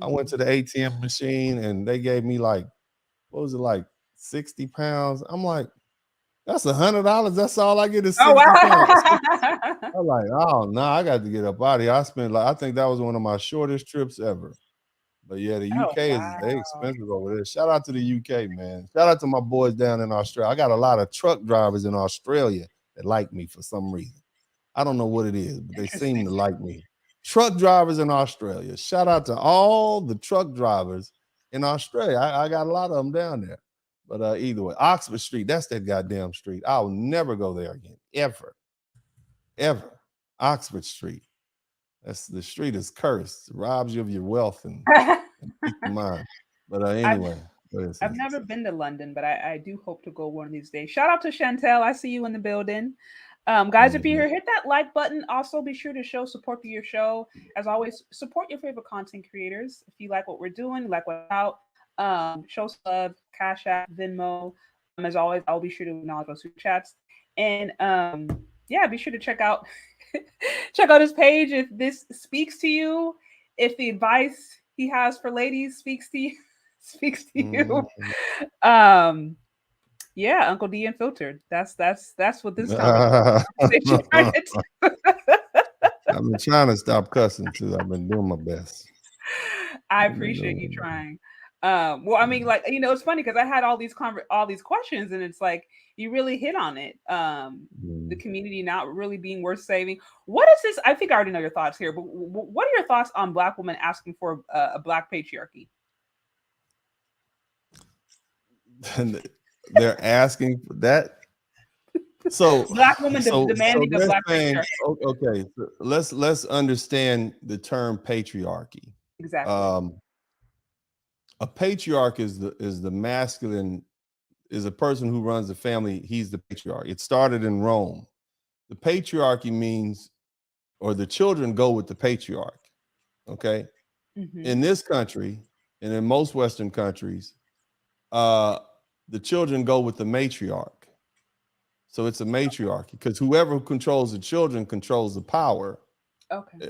I went to the ATM machine and they gave me like, what was it, like 60 pounds? I'm like, that's $100. That's all I get is 60 pounds. I'm like, oh no, I got to get up out of here. I think that was one of my shortest trips ever. But yeah, the UK they expensive over there. Shout out to the UK, man. Shout out to my boys down in Australia. I got a lot of truck drivers in Australia that like me for some reason. I don't know what it is, but they seem to like me. Truck drivers in Australia. Shout out to all the truck drivers in Australia. I got a lot of them down there. But either way, Oxford Street, that's that goddamn street. I'll never go there again. Ever. Oxford Street. The street is cursed. It robs you of your wealth and peace of mind. But anyway. I've never been to London, but I do hope to go one of these days. Shout out to Chantel. I see you in the building. Guys, if you're here, hit that like button. Also, be sure to show support for your show. As always, support your favorite content creators. If you like what we're doing, like what's out, show sub, Cash App, Venmo. As always, I'll be sure to acknowledge those super chats. And yeah, be sure to check out his page if this speaks to you. If the advice he has for ladies speaks to you. Yeah, Uncle D Unfiltered. That's what this conversation. I've been trying to stop cussing too. I've been doing my best. I appreciate you trying. Well, I mean, like, it's funny because I had all these questions, and it's like you really hit on it. The community not really being worth saving. What is this? I think I already know your thoughts here, but what are your thoughts on Black women asking for a Black patriarchy? They're asking for that. So Black women demanding a Black patriarchy. Okay, so let's understand the term patriarchy. Exactly. A patriarch is the masculine, is a person who runs the family. He's the patriarch. It started in Rome. The patriarchy means, or the children go with the patriarch. Okay. In this country and in most Western countries, the children go with the matriarch. So it's a matriarchy because whoever controls the children controls the power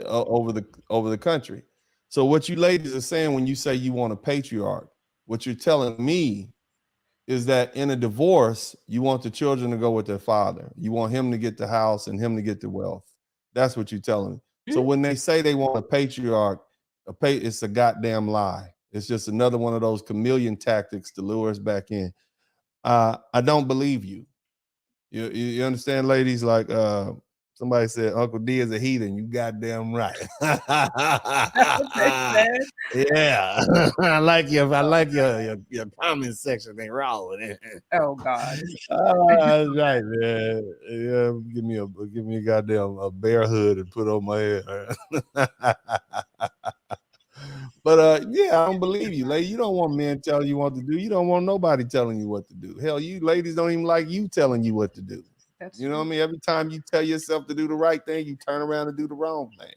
over the country. So what you ladies are saying when you say you want a patriarch, what you're telling me is that in a divorce, you want the children to go with their father. You want him to get the house and him to get the wealth. That's what you're telling me. So when they say they want a patriarch, it's a goddamn lie. It's just another one of those chameleon tactics to lure us back in. I don't believe you. You understand, ladies? Like somebody said, Uncle D is a heathen. You goddamn right. Yeah, I like your comment section. They raw with it. Oh God. That's right, man. Yeah, give me a goddamn bear hood and put on my head. But yeah, I don't believe you, lady. You don't want men telling you what to do. You don't want nobody telling you what to do. Hell, you ladies don't even like you telling you what to do. You know what I mean? Every time you tell yourself to do the right thing, you turn around and do the wrong thing.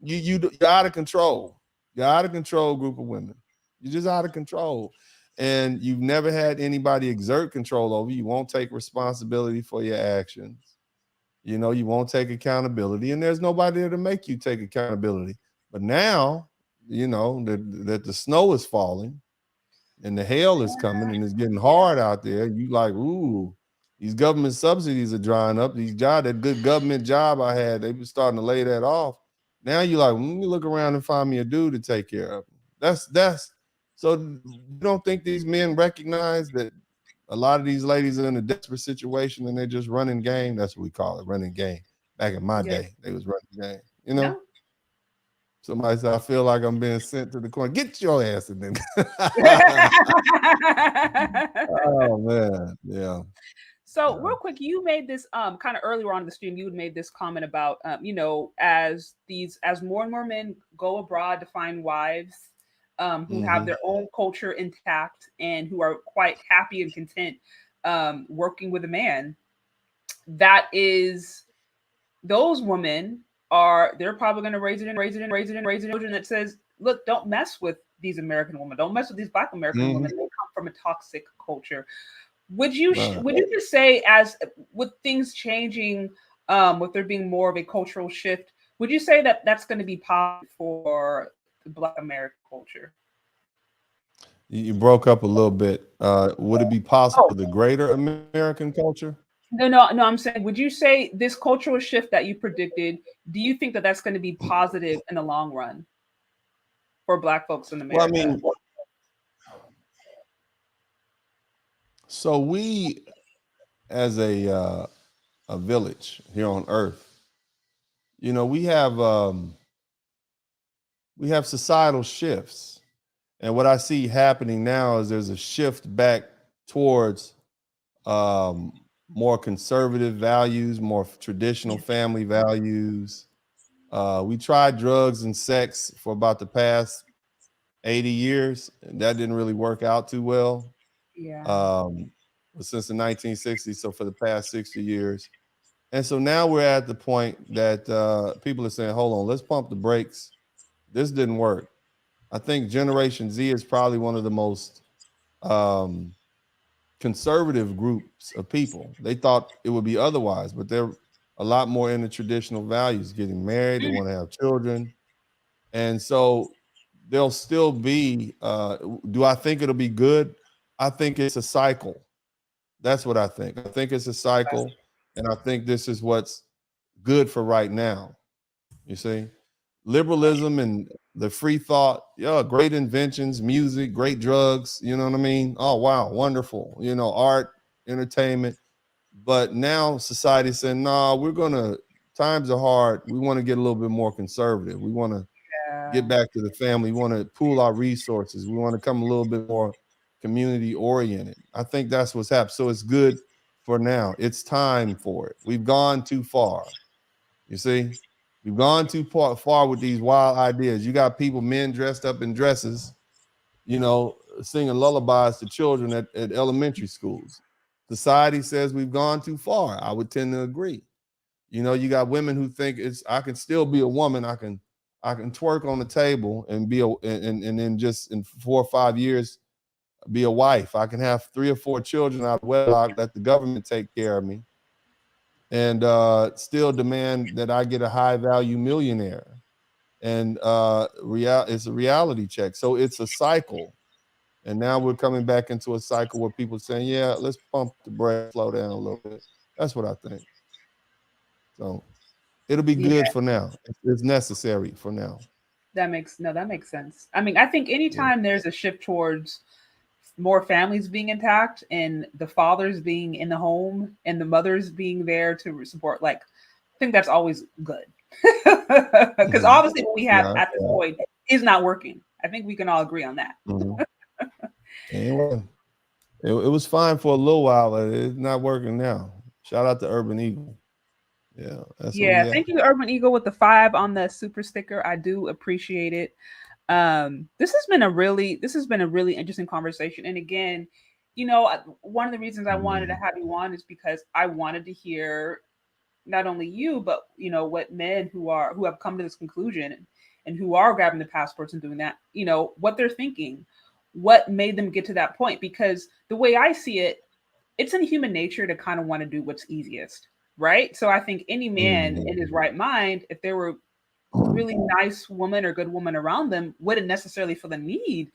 you're out of control. You're out of control group of women. You're just out of control. And you've never had anybody exert control over you. You won't take responsibility for your actions. You know, you won't take accountability, and there's nobody there to make you take accountability. But now, you know, that the snow is falling and the hail is coming and it's getting hard out there. You like, ooh, these government subsidies are drying up. These jobs, that good government job I had, they were starting to lay that off. Now you're like, let me look around and find me a dude to take care of. That's so you don't think these men recognize that a lot of these ladies are in a desperate situation and they're just running game? That's what we call it, running game. Back in my day, they was running game. You know? No. Somebody said, I feel like I'm being sent to the corner. Get your ass in there. Oh man, yeah. So real quick, you made this kind of earlier on in the stream, you had made this comment about you know, as more and more men go abroad to find wives who have their own culture intact and who are quite happy and content working with a man, that is, those women they're probably going to raise children that says, look, don't mess with these American women, don't mess with these Black American women. They come from a toxic culture. Would you just say, as with things changing, with there being more of a cultural shift, would you say that that's going to be positive for the Black American culture? You broke up a little bit. Would it be possible for the greater American culture? No. I'm saying, would you say this cultural shift that you predicted, do you think that that's going to be positive in the long run for Black folks in America? Well, I mean, so we, as a village here on Earth, you know, we have societal shifts, and what I see happening now is there's a shift back towards more conservative values, more traditional family values. We tried drugs and sex for about the past 80 years, and that didn't really work out too well. Yeah. Since the 1960s, so for the past 60 years. And so now we're at the point that people are saying, hold on, let's pump the brakes. This didn't work. I think Generation Z is probably one of the most conservative groups of people. They thought it would be otherwise, but they're a lot more into traditional values, getting married, they want to have children. And so there'll still be, do I think it'll be good? I think it's a cycle. That's what I think. I think it's a cycle, and I think this is what's good for right now. You see, liberalism and the free thought, yeah, great inventions, music, great drugs, you know what I mean? Oh, wow, wonderful. You know, art, entertainment. But now society saying, nah, times are hard. We want to get a little bit more conservative. We want to get back to the family. We want to pool our resources. We want to come a little bit more community oriented. I think that's what's happened. So it's good for now. It's time for it. We've gone too far. You see, we've gone too far with these wild ideas. You got people, men dressed up in dresses, you know, singing lullabies to children at elementary schools. Society says we've gone too far. I would tend to agree. You know, you got women who think I can still be a woman. I can twerk on the table and be and then just in 4 or 5 years be a wife. I can have 3 or 4 children out of wedlock, let the government take care of me, and still demand that I get a high value millionaire. And it's a reality check. So it's a cycle. And now we're coming back into a cycle where people are saying, yeah, let's pump the brakes, slow down a little bit. That's what I think. So it'll be good for now. It's necessary for now. That makes sense. I mean, I think anytime there's a shift towards more families being intact and the fathers being in the home and the mothers being there to support, like, I think that's always good. Because obviously what we have at this point is not working. I think we can all agree on that. Anyway, it was fine for a little while, but it's not working now. Shout out to Urban Eagle. Yeah, thank you, Urban Eagle, with the 5 on the super sticker. I do appreciate it. This has been a really interesting conversation. And again, you know, one of the reasons I wanted to have you on is because I wanted to hear not only you, but what men who have come to this conclusion and who are grabbing the passports and doing that, what they're thinking, what made them get to that point. Because the way I see it, it's in human nature to kind of want to do what's easiest, right? So I think any man in his right mind, if there were really nice woman or good woman around them, wouldn't necessarily feel the need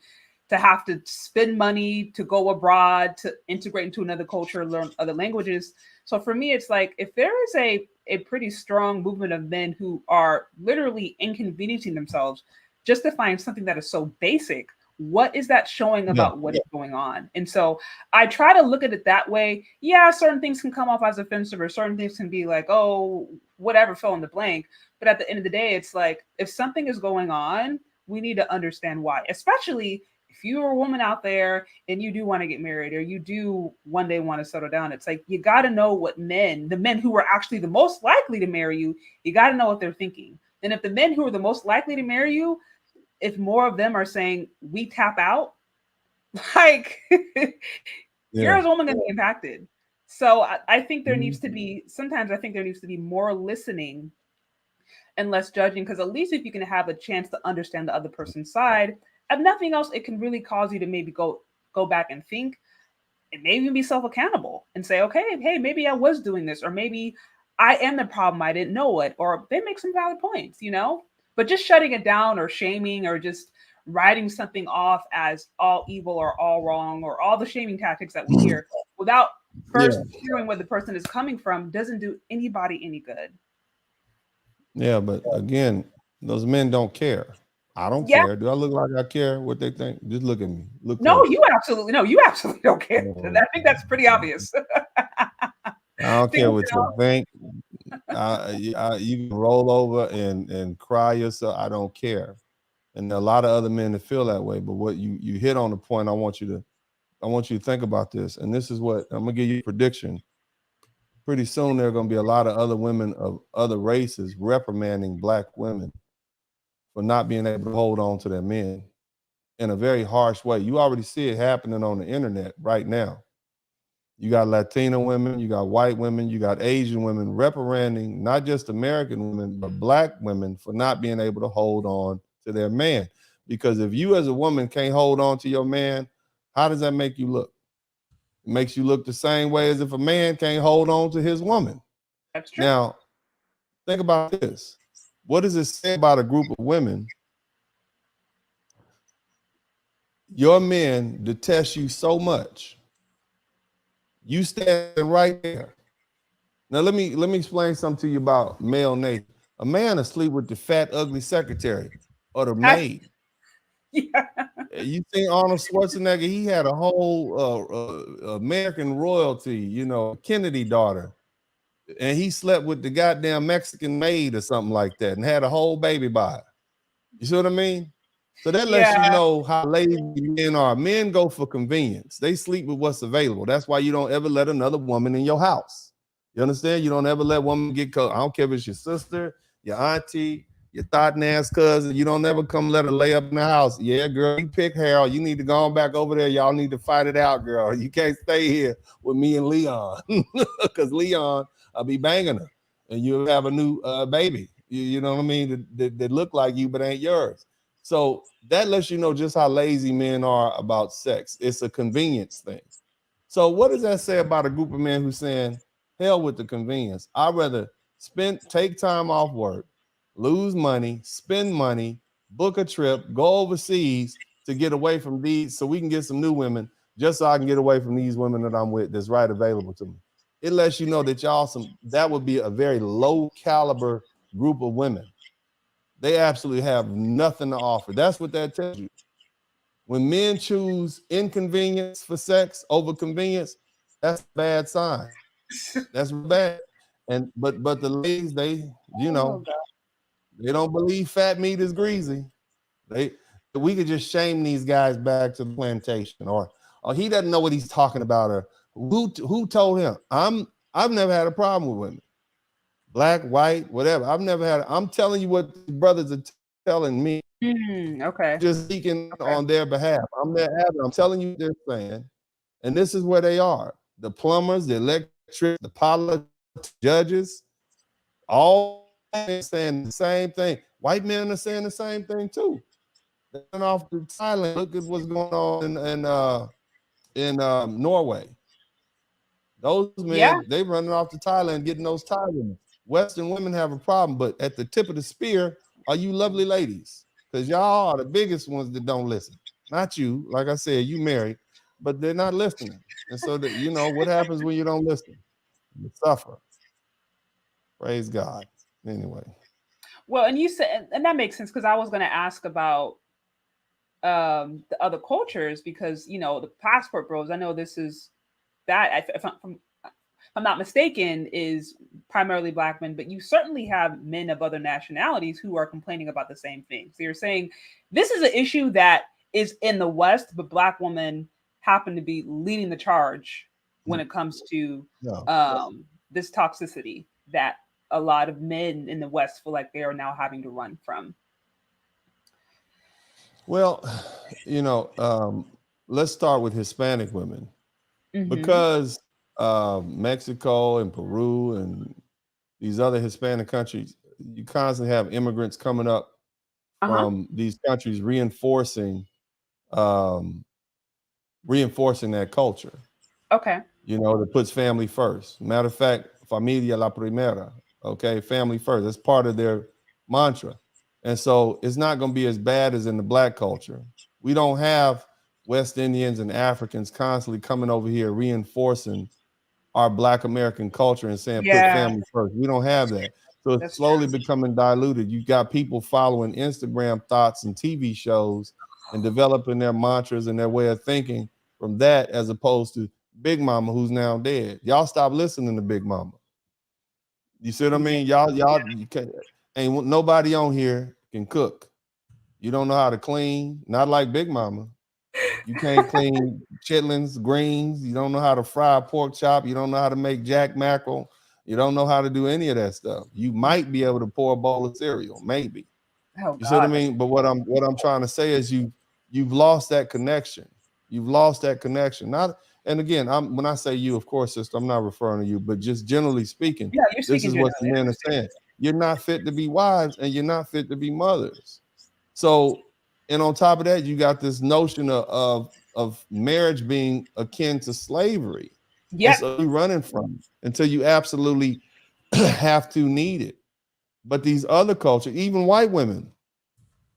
to have to spend money to go abroad, to integrate into another culture, learn other languages. So for me, it's like, if there is a pretty strong movement of men who are literally inconveniencing themselves just to find something that is so basic, what is that showing about what is going on? And so I try to look at it that way. Yeah, certain things can come off as offensive, or certain things can be like, oh, whatever, fill in the blank. But at the end of the day, it's like, if something is going on, we need to understand why, especially if you're a woman out there and you do want to get married, or you do one day want to settle down. It's like, you got to know what the men who are actually the most likely to marry you got to know what they're thinking. And if the men who are the most likely to marry you, if more of them are saying we tap out, like you're as a woman going to be impacted. So I think there needs to be, sometimes I think there needs to be more listening and less judging, because at least if you can have a chance to understand the other person's side, if nothing else, it can really cause you to maybe go back and think, and maybe even be self-accountable and say, okay, hey, maybe I was doing this, or maybe I am the problem, I didn't know it, or they make some valid points, But just shutting it down, or shaming, or just writing something off as all evil or all wrong, or all the shaming tactics that we hear without first hearing where the person is coming from, doesn't do anybody any good. Yeah, but again, those men don't care. I don't care. Do I look like I care what they think? Just look at me. Look. You absolutely don't care. I think that's pretty obvious. I don't care what you think. You can roll over and cry yourself. I don't care. And a lot of other men that feel that way. But what you hit on the point, I want you to think about this. And this is what I'm gonna give you a prediction. Pretty soon there are gonna be a lot of other women of other races reprimanding Black women for not being able to hold on to their men in a very harsh way. You already see it happening on the internet right now. You got Latina women, you got white women, you got Asian women reprimanding not just American women, but Black women for not being able to hold on to their man. Because if you as a woman can't hold on to your man, how does that make you look? It makes you look the same way as if a man can't hold on to his woman. That's true. Now, think about this. What does it say about a group of women? Your men detest you so much. You standing right there. Now let me explain something to you about male nature. A man asleep with the fat, ugly secretary or the maid. Yeah. You think Arnold Schwarzenegger? He had a whole American royalty, Kennedy daughter, and he slept with the goddamn Mexican maid or something like that, and had a whole baby by it. You see what I mean? So that lets you know how lazy men are. Men go for convenience. They sleep with what's available. That's why you don't ever let another woman in your house. You understand? You don't ever let woman get caught. I don't care if it's your sister, your auntie, your thought ass cousin. You don't ever come let her lay up in the house. Yeah, girl, you pick Harold. You need to go on back over there. Y'all need to fight it out, girl. You can't stay here with me and Leon, because Leon, I'll be banging her, and you'll have a new baby. You know what I mean? That look like you, but ain't yours. So that lets you know just how lazy men are about sex. It's a convenience thing. So what does that say about a group of men who's saying, hell with the convenience? I'd rather take time off work, lose money, spend money, book a trip, go overseas to get away from these, so we can get some new women, just so I can get away from these women that I'm with that's right available to me. It lets you know that that would be a very low caliber group of women. They absolutely have nothing to offer. That's what that tells you. When men choose inconvenience for sex over convenience, that's a bad sign. That's bad. But the ladies, they don't believe fat meat is greasy. We could just shame these guys back to the plantation, or he doesn't know what he's talking about, or who told him? I've never had a problem with women. Black, white, whatever. I'm telling you what the brothers are telling me. Okay. Just speaking on their behalf. I'm telling you what they're saying. And this is where they are. The plumbers, the electric, the pilots, judges, All men saying the same thing. White men are saying the same thing too. They went off to Thailand. Look at what's going on in Norway. Those Yeah. men, they running off to Thailand getting those Thai women. Western women have a problem, but at the tip of the spear are you lovely ladies, because y'all are the biggest ones that don't listen. Not you, like I said, you married, but they're not listening. And so that you know what happens when you don't listen, you suffer. Praise God. Anyway. Well, and you said, and that makes sense because I was going to ask about the other cultures because the passport bros. I know this is that if I'm not mistaken, is primarily Black men, but you certainly have men of other nationalities who are complaining about the same thing. So you're saying this is an issue that is in the West, but Black women happen to be leading the charge when it comes to this toxicity that a lot of men in the West feel like they are now having to run from. Well, let's start with Hispanic women because Mexico and Peru and these other Hispanic countries, you constantly have immigrants coming up from these countries reinforcing that culture. Okay. That puts family first. Matter of fact, familia la primera. Okay, family first. That's part of their mantra. And so it's not going to be as bad as in the Black culture. We don't have West Indians and Africans constantly coming over here reinforcing our Black American culture and saying put family first. We don't have that. So it's slowly becoming diluted. You got people following Instagram thoughts and TV shows and developing their mantras and their way of thinking from that, as opposed to Big Mama, who's now dead. Y'all stop listening to Big Mama. You see what I mean? Y'all, you can't, ain't nobody on here can cook. You don't know how to clean, not like Big Mama. You can't clean chitlins, greens. You don't know how to fry a pork chop. You don't know how to make jack mackerel. You don't know how to do any of that stuff. You might be able to pour a bowl of cereal, maybe. Oh, you see what I mean? But what I'm trying to say is you've lost that connection. You've lost that connection. And again, when I say you, of course, sister, I'm not referring to you, but just generally speaking, this is what the men are saying. You're not fit to be wives and you're not fit to be mothers. So, and on top of that, you got this notion of marriage being akin to slavery. Yes. So you're running from it until you absolutely have to need it. But these other cultures, even white women,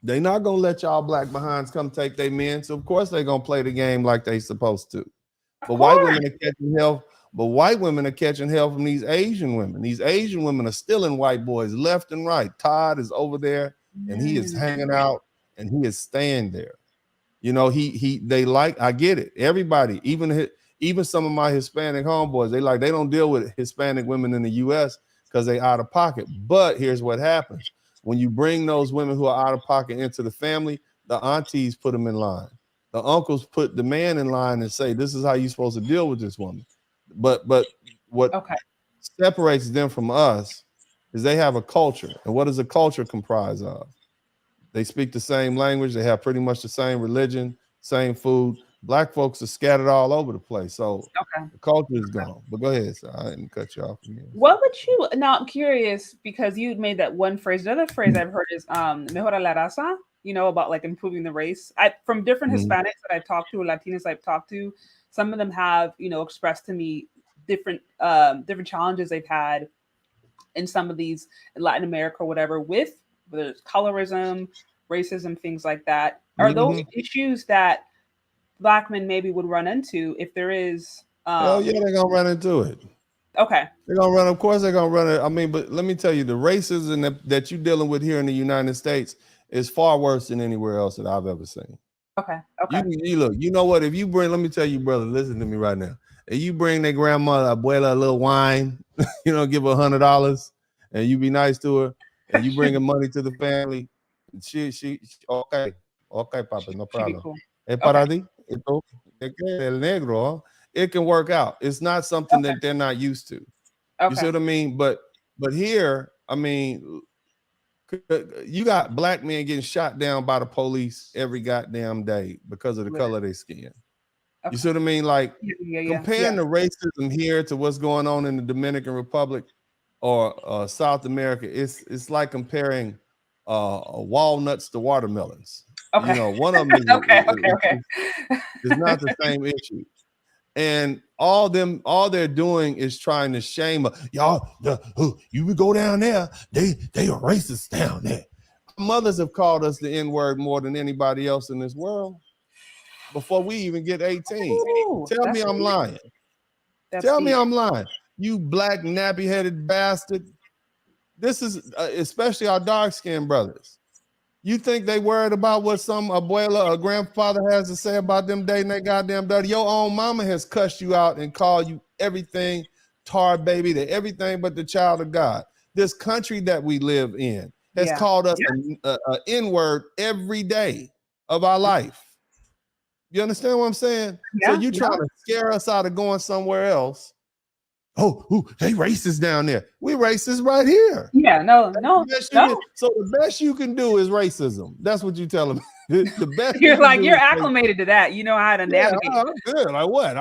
they're not going to let y'all Black behinds come take their men. So, of course, they're going to play the game like they supposed to. But white women are catching hell. But white women are catching hell from these Asian women. These Asian women are stealing white boys left and right. Todd is over there and he is hanging out and he is staying there. They like, I get it. Everybody, even some of my Hispanic homeboys, they don't deal with Hispanic women in the US because they out of pocket. But here's what happens. When you bring those women who are out of pocket into the family, the aunties put them in line. The uncles put the man in line and say, this is how you're supposed to deal with this woman. But what separates them from us is they have a culture. And what does a culture comprise of? They speak the same language. They have pretty much the same religion, same food. Black folks are scattered all over the place. So the culture is gone. But go ahead, sir. I didn't cut you off from here. What would you, now I'm curious because you made that one phrase. The other phrase I've heard is mejora la raza, about like improving the race. From different Hispanics that I've talked to, or Latinos I've talked to, some of them have, expressed to me different challenges they've had in some of these Latin America or whatever, with whether it's colorism, racism, things like that. Are those issues that Black men maybe would run into if there is? Hell yeah, they're gonna run into it. Okay. They're gonna run. Of course, they're gonna run it. I mean, but let me tell you, the racism that you're dealing with here in the United States is far worse than anywhere else that I've ever seen. Okay. You look. You know what? If you bring, let me tell you, brother, listen to me right now. If you bring their grandmother, abuela, a little wine, give her $100, and you be nice to her, and you bring her money to the family, she okay, papa, no problem. Cool. Para ti, el negro. It can work out. It's not something that they're not used to. You see what I mean? But here, I mean, you got Black men getting shot down by the police every goddamn day because of the color of their skin. You see what I mean? Like comparing the racism here to what's going on in the Dominican Republic, or South America, it's like comparing walnuts to watermelons. Okay. You know, one of them is, Okay. is not the same issue. And all they're doing is trying to shame y'all. You would go down there, they are racist down there. Mothers have called us the N-word more than anybody else in this world before we even get 18. Ooh, Tell me I'm lying. Tell me I'm lying. You black nappy-headed bastard. This is especially our dark-skinned brothers. You think they worried about what some abuela or grandfather has to say about them dating that goddamn dirty? Your own mama has cussed you out and called you everything, tar baby, to everything but the child of God. This country that we live in has called us an N-word every day of our life. You understand what I'm saying? So you trying to scare us out of going somewhere else. Oh, they racist down there. We racist right here. Yeah, no. So the best you can do is racism. That's what you tell them. The best you're acclimated to that. You know how to navigate. I'm good. Like what?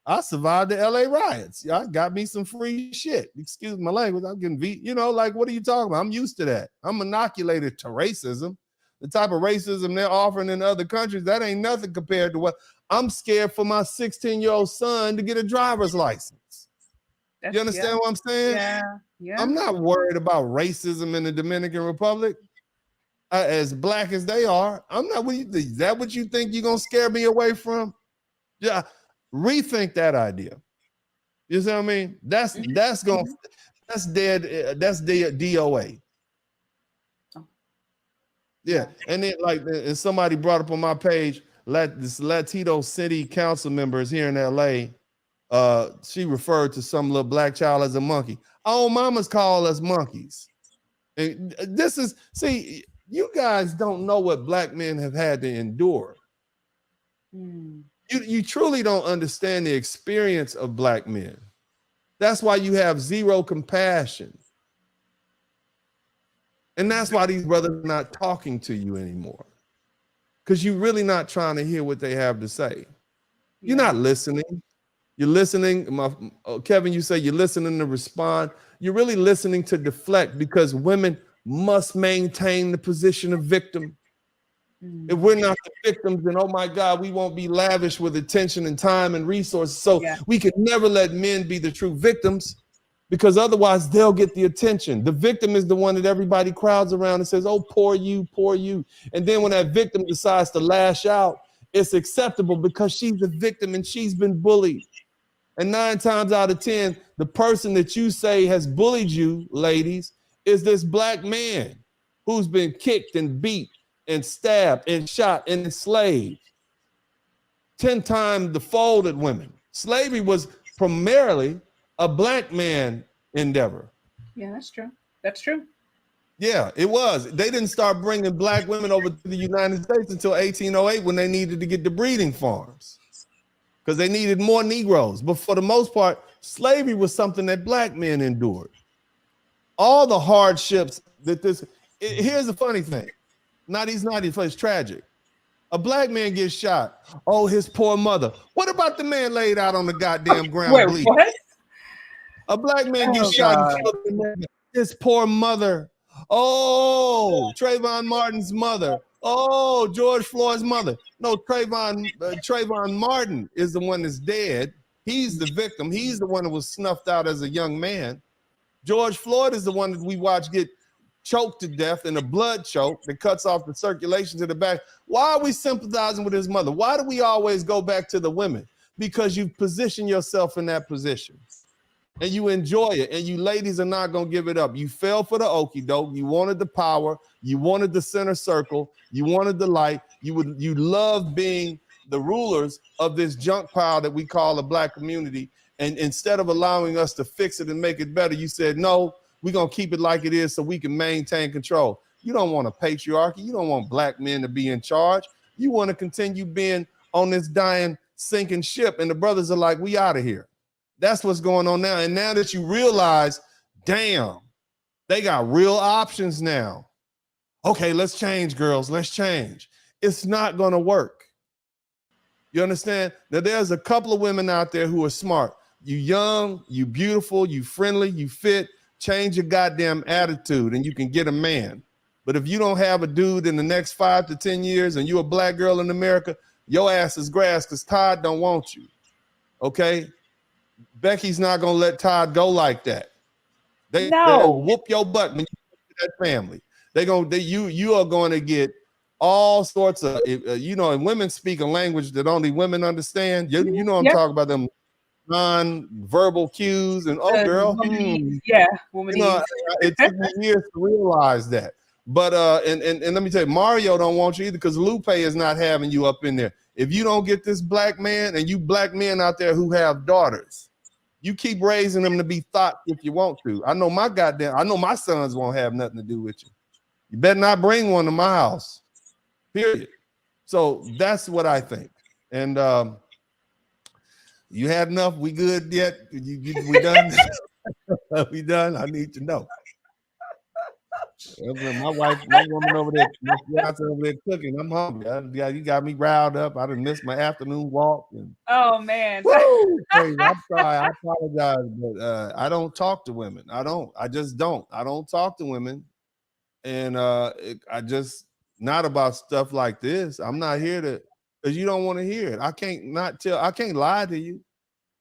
I survived the LA riots. I got me some free shit. Excuse my language. I'm getting beat. Like what are you talking about? I'm used to that. I'm inoculated to racism. The type of racism they're offering in other countries, that ain't nothing compared to what I'm scared for my 16-year-old son to get a driver's license. You understand what I'm saying? Yeah. I'm not worried about racism in the Dominican Republic. As black as they are, I'm not. Is that what you think you're gonna scare me away from? Yeah, rethink that idea. You see what I mean? That's dead. That's DOA. Yeah, and then and somebody brought up on my page, this Latino city council members here in LA. She referred to some little black child as a monkey. Our mamas call us monkeys. And you guys don't know what black men have had to endure. You truly don't understand the experience of black men. That's why you have zero compassion. And that's why these brothers are not talking to you anymore. Because you're really not trying to hear what they have to say. You're not listening. You're listening. Kevin, you say you're listening to respond. You're really listening to deflect, because women must maintain the position of victim. If we're not the victims, then oh my God, we won't be lavish with attention and time and resources. So we can never let men be the true victims, because otherwise they'll get the attention. The victim is the one that everybody crowds around and says, oh, poor you, poor you. And then when that victim decides to lash out, it's acceptable because she's a victim and she's been bullied. And 9 times out of 10, the person that you say has bullied you, ladies, is this black man who's been kicked and beat and stabbed and shot and enslaved. 10 times the folded women. Slavery was primarily a black man endeavor. Yeah, that's true. That's true. Yeah, it was. They didn't start bringing black women over to the United States until 1808, when they needed to get the breeding farms, because they needed more Negroes. But for the most part, slavery was something that black men endured. All the hardships that here's the funny thing. It's tragic. A black man gets shot. Oh, his poor mother. What about the man laid out on the goddamn ground bleeding? What? A black man gets shot and killed. His poor mother. Oh, Trayvon Martin's mother. Oh, George Floyd's mother. No, Trayvon Martin is the one that's dead. He's the victim. He's the one that was snuffed out as a young man. George Floyd is the one that we watch get choked to death in a blood choke that cuts off the circulation to the back. Why are we sympathizing with his mother? Why do we always go back to the women? Because you position yourself in that position and you enjoy it, and you ladies are not going to give it up. You fell for the okie doke. You wanted the power. You wanted the center circle. You wanted the light. You love being the rulers of this junk pile that we call the black community. And instead of allowing us to fix it and make it better, you said, no, we're going to keep it like it is so we can maintain control. You don't want a patriarchy. You don't want black men to be in charge. You want to continue being on this dying, sinking ship. And the brothers are like, we out of here. That's what's going on now. And now that you realize, damn, they got real options now. Okay, let's change, girls. Let's change. It's not going to work. You understand? Now, there's a couple of women out there who are smart. You young, you beautiful, you friendly, you fit. Change your goddamn attitude and you can get a man. But if you don't have a dude in the next 5 to 10 years and you a black girl in America, your ass is grass because Todd don't want you. Okay? Becky's not gonna let Todd go like that. They'll whoop your butt when you get to that family. You are going to get all sorts of and women speak a language that only women understand. You know I'm talking about them non-verbal cues and girl. Woman. It took me years to realize that. But and let me tell you, Mario don't want you either because Lupe is not having you up in there. If you don't get this black man, and you black men out there who have daughters, you keep raising them to be thought if you want to. I know my sons won't have nothing to do with you. You better not bring one to my house. Period. So that's what I think. And you had enough? We good yet? We done? We done? I need to know. My woman over there, my fiance over there cooking. I'm hungry. You got me riled up. I done missed my afternoon walk. Oh man. Woo, I'm sorry. I apologize, but I don't talk to women. I just don't. I don't talk to women, and I just not about stuff like this. I'm not here to, because you don't want to hear it. I can't lie to you.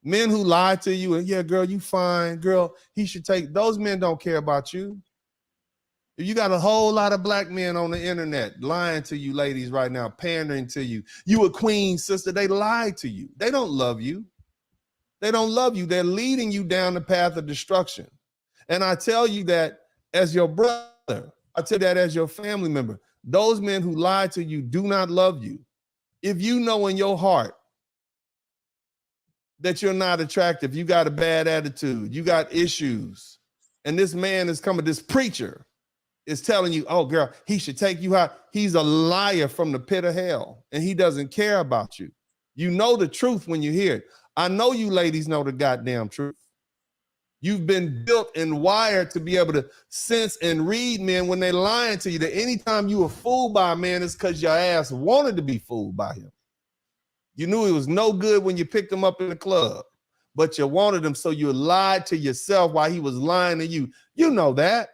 Men who lie to you and girl, you fine, girl, he should take. Those men don't care about you. You got a whole lot of black men on the internet lying to you ladies right now, pandering to you. You a queen, sister. They lie to you. They don't love you. They don't love you. They're leading you down the path of destruction. And I tell you that as your brother. I tell you that as your family member. Those men who lie to you do not love you. If you know in your heart that you're not attractive, you got a bad attitude, you got issues, and this man is coming, this preacher is telling you, oh girl, he should take you out. He's a liar from the pit of hell, and he doesn't care about you. You know the truth when you hear it. I know you ladies know the goddamn truth. You've been built and wired to be able to sense and read men when they're lying to you. That anytime you were fooled by a man, it's because your ass wanted to be fooled by him. You knew he was no good when you picked him up in the club, but you wanted him, so you lied to yourself while he was lying to you. You know that.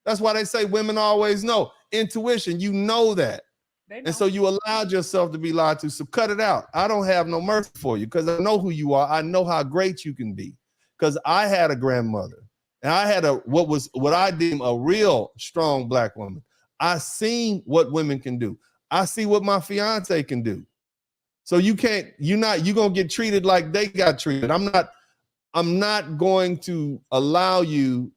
That's why they say women always know. Intuition, you know that. And so you allowed yourself to be lied to. So cut it out. I don't have no mercy for you because I know who you are. I know how great you can be. Because I had a grandmother and I had what I deem a real strong black woman. I seen what women can do. I see what my fiance can do. So you're gonna get treated like they got treated. I'm not going to allow you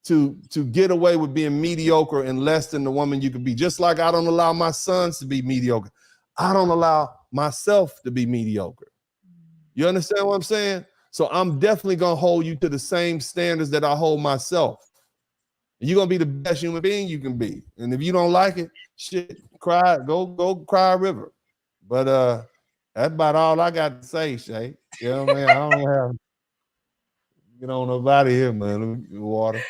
to get away with being mediocre and less than the woman you could be. Just like I don't allow my sons to be mediocre. I don't allow myself to be mediocre. You understand what I'm saying? So I'm definitely gonna hold you to the same standards that I hold myself. You're gonna be the best human being you can be. And if you don't like it, shit, cry, go cry a river. But that's about all I got to say, Shay. You know what I mean? I don't have get on nobody here, man. Water.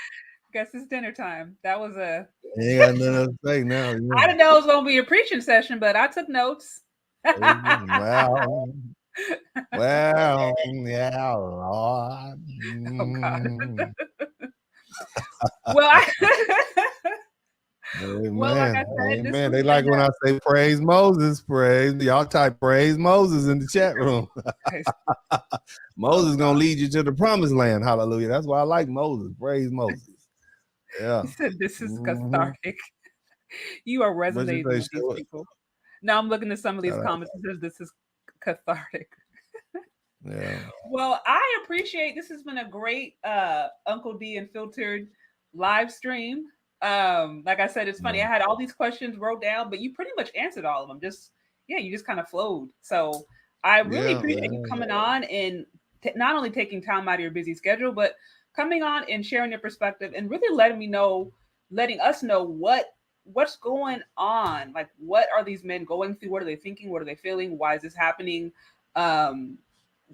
Guess it's dinner time. That was a. Ain't got nothing else to say now. I didn't know it was gonna be a preaching session, but I took notes. Wow. Well, yeah, Lord. Oh God. Well, well, like I said, man, they like when I say praise Moses, praise. Y'all type praise Moses in the chat room. Moses gonna lead you to the promised land. Hallelujah. That's why I like Moses. Praise Moses. Yeah. He said this is cathartic. You are resonating with these people. Now I'm looking at some of these comments. It says this is cathartic. Yeah. Well, I appreciate this. Has been a great Uncle D Unfiltered live stream. Like I said, it's funny. I had all these questions wrote down, but you pretty much answered all of them. You just kind of flowed. So I really appreciate you coming on and not only taking time out of your busy schedule, but coming on and sharing your perspective and really letting us know what's going on. Like, what are these men going through? What are they thinking? What are they feeling? Why is this happening? The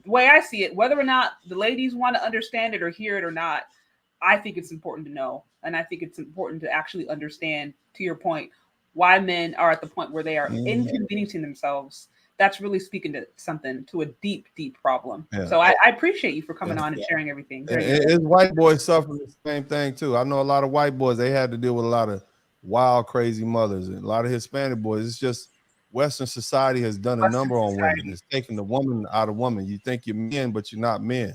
way I see it, whether or not the ladies want to understand it or hear it or not, I think it's important to know. And I think it's important to actually understand, to your point, why men are at the point where they are inconveniencing themselves that's really speaking to a deep, deep problem. Yeah. So I appreciate you for coming on and sharing everything. It's white boys suffering the same thing too. I know a lot of white boys, they had to deal with a lot of wild, crazy mothers, and a lot of Hispanic boys. It's just Western society has done a number on women. It's taking the woman out of woman. You think you're men, but you're not men.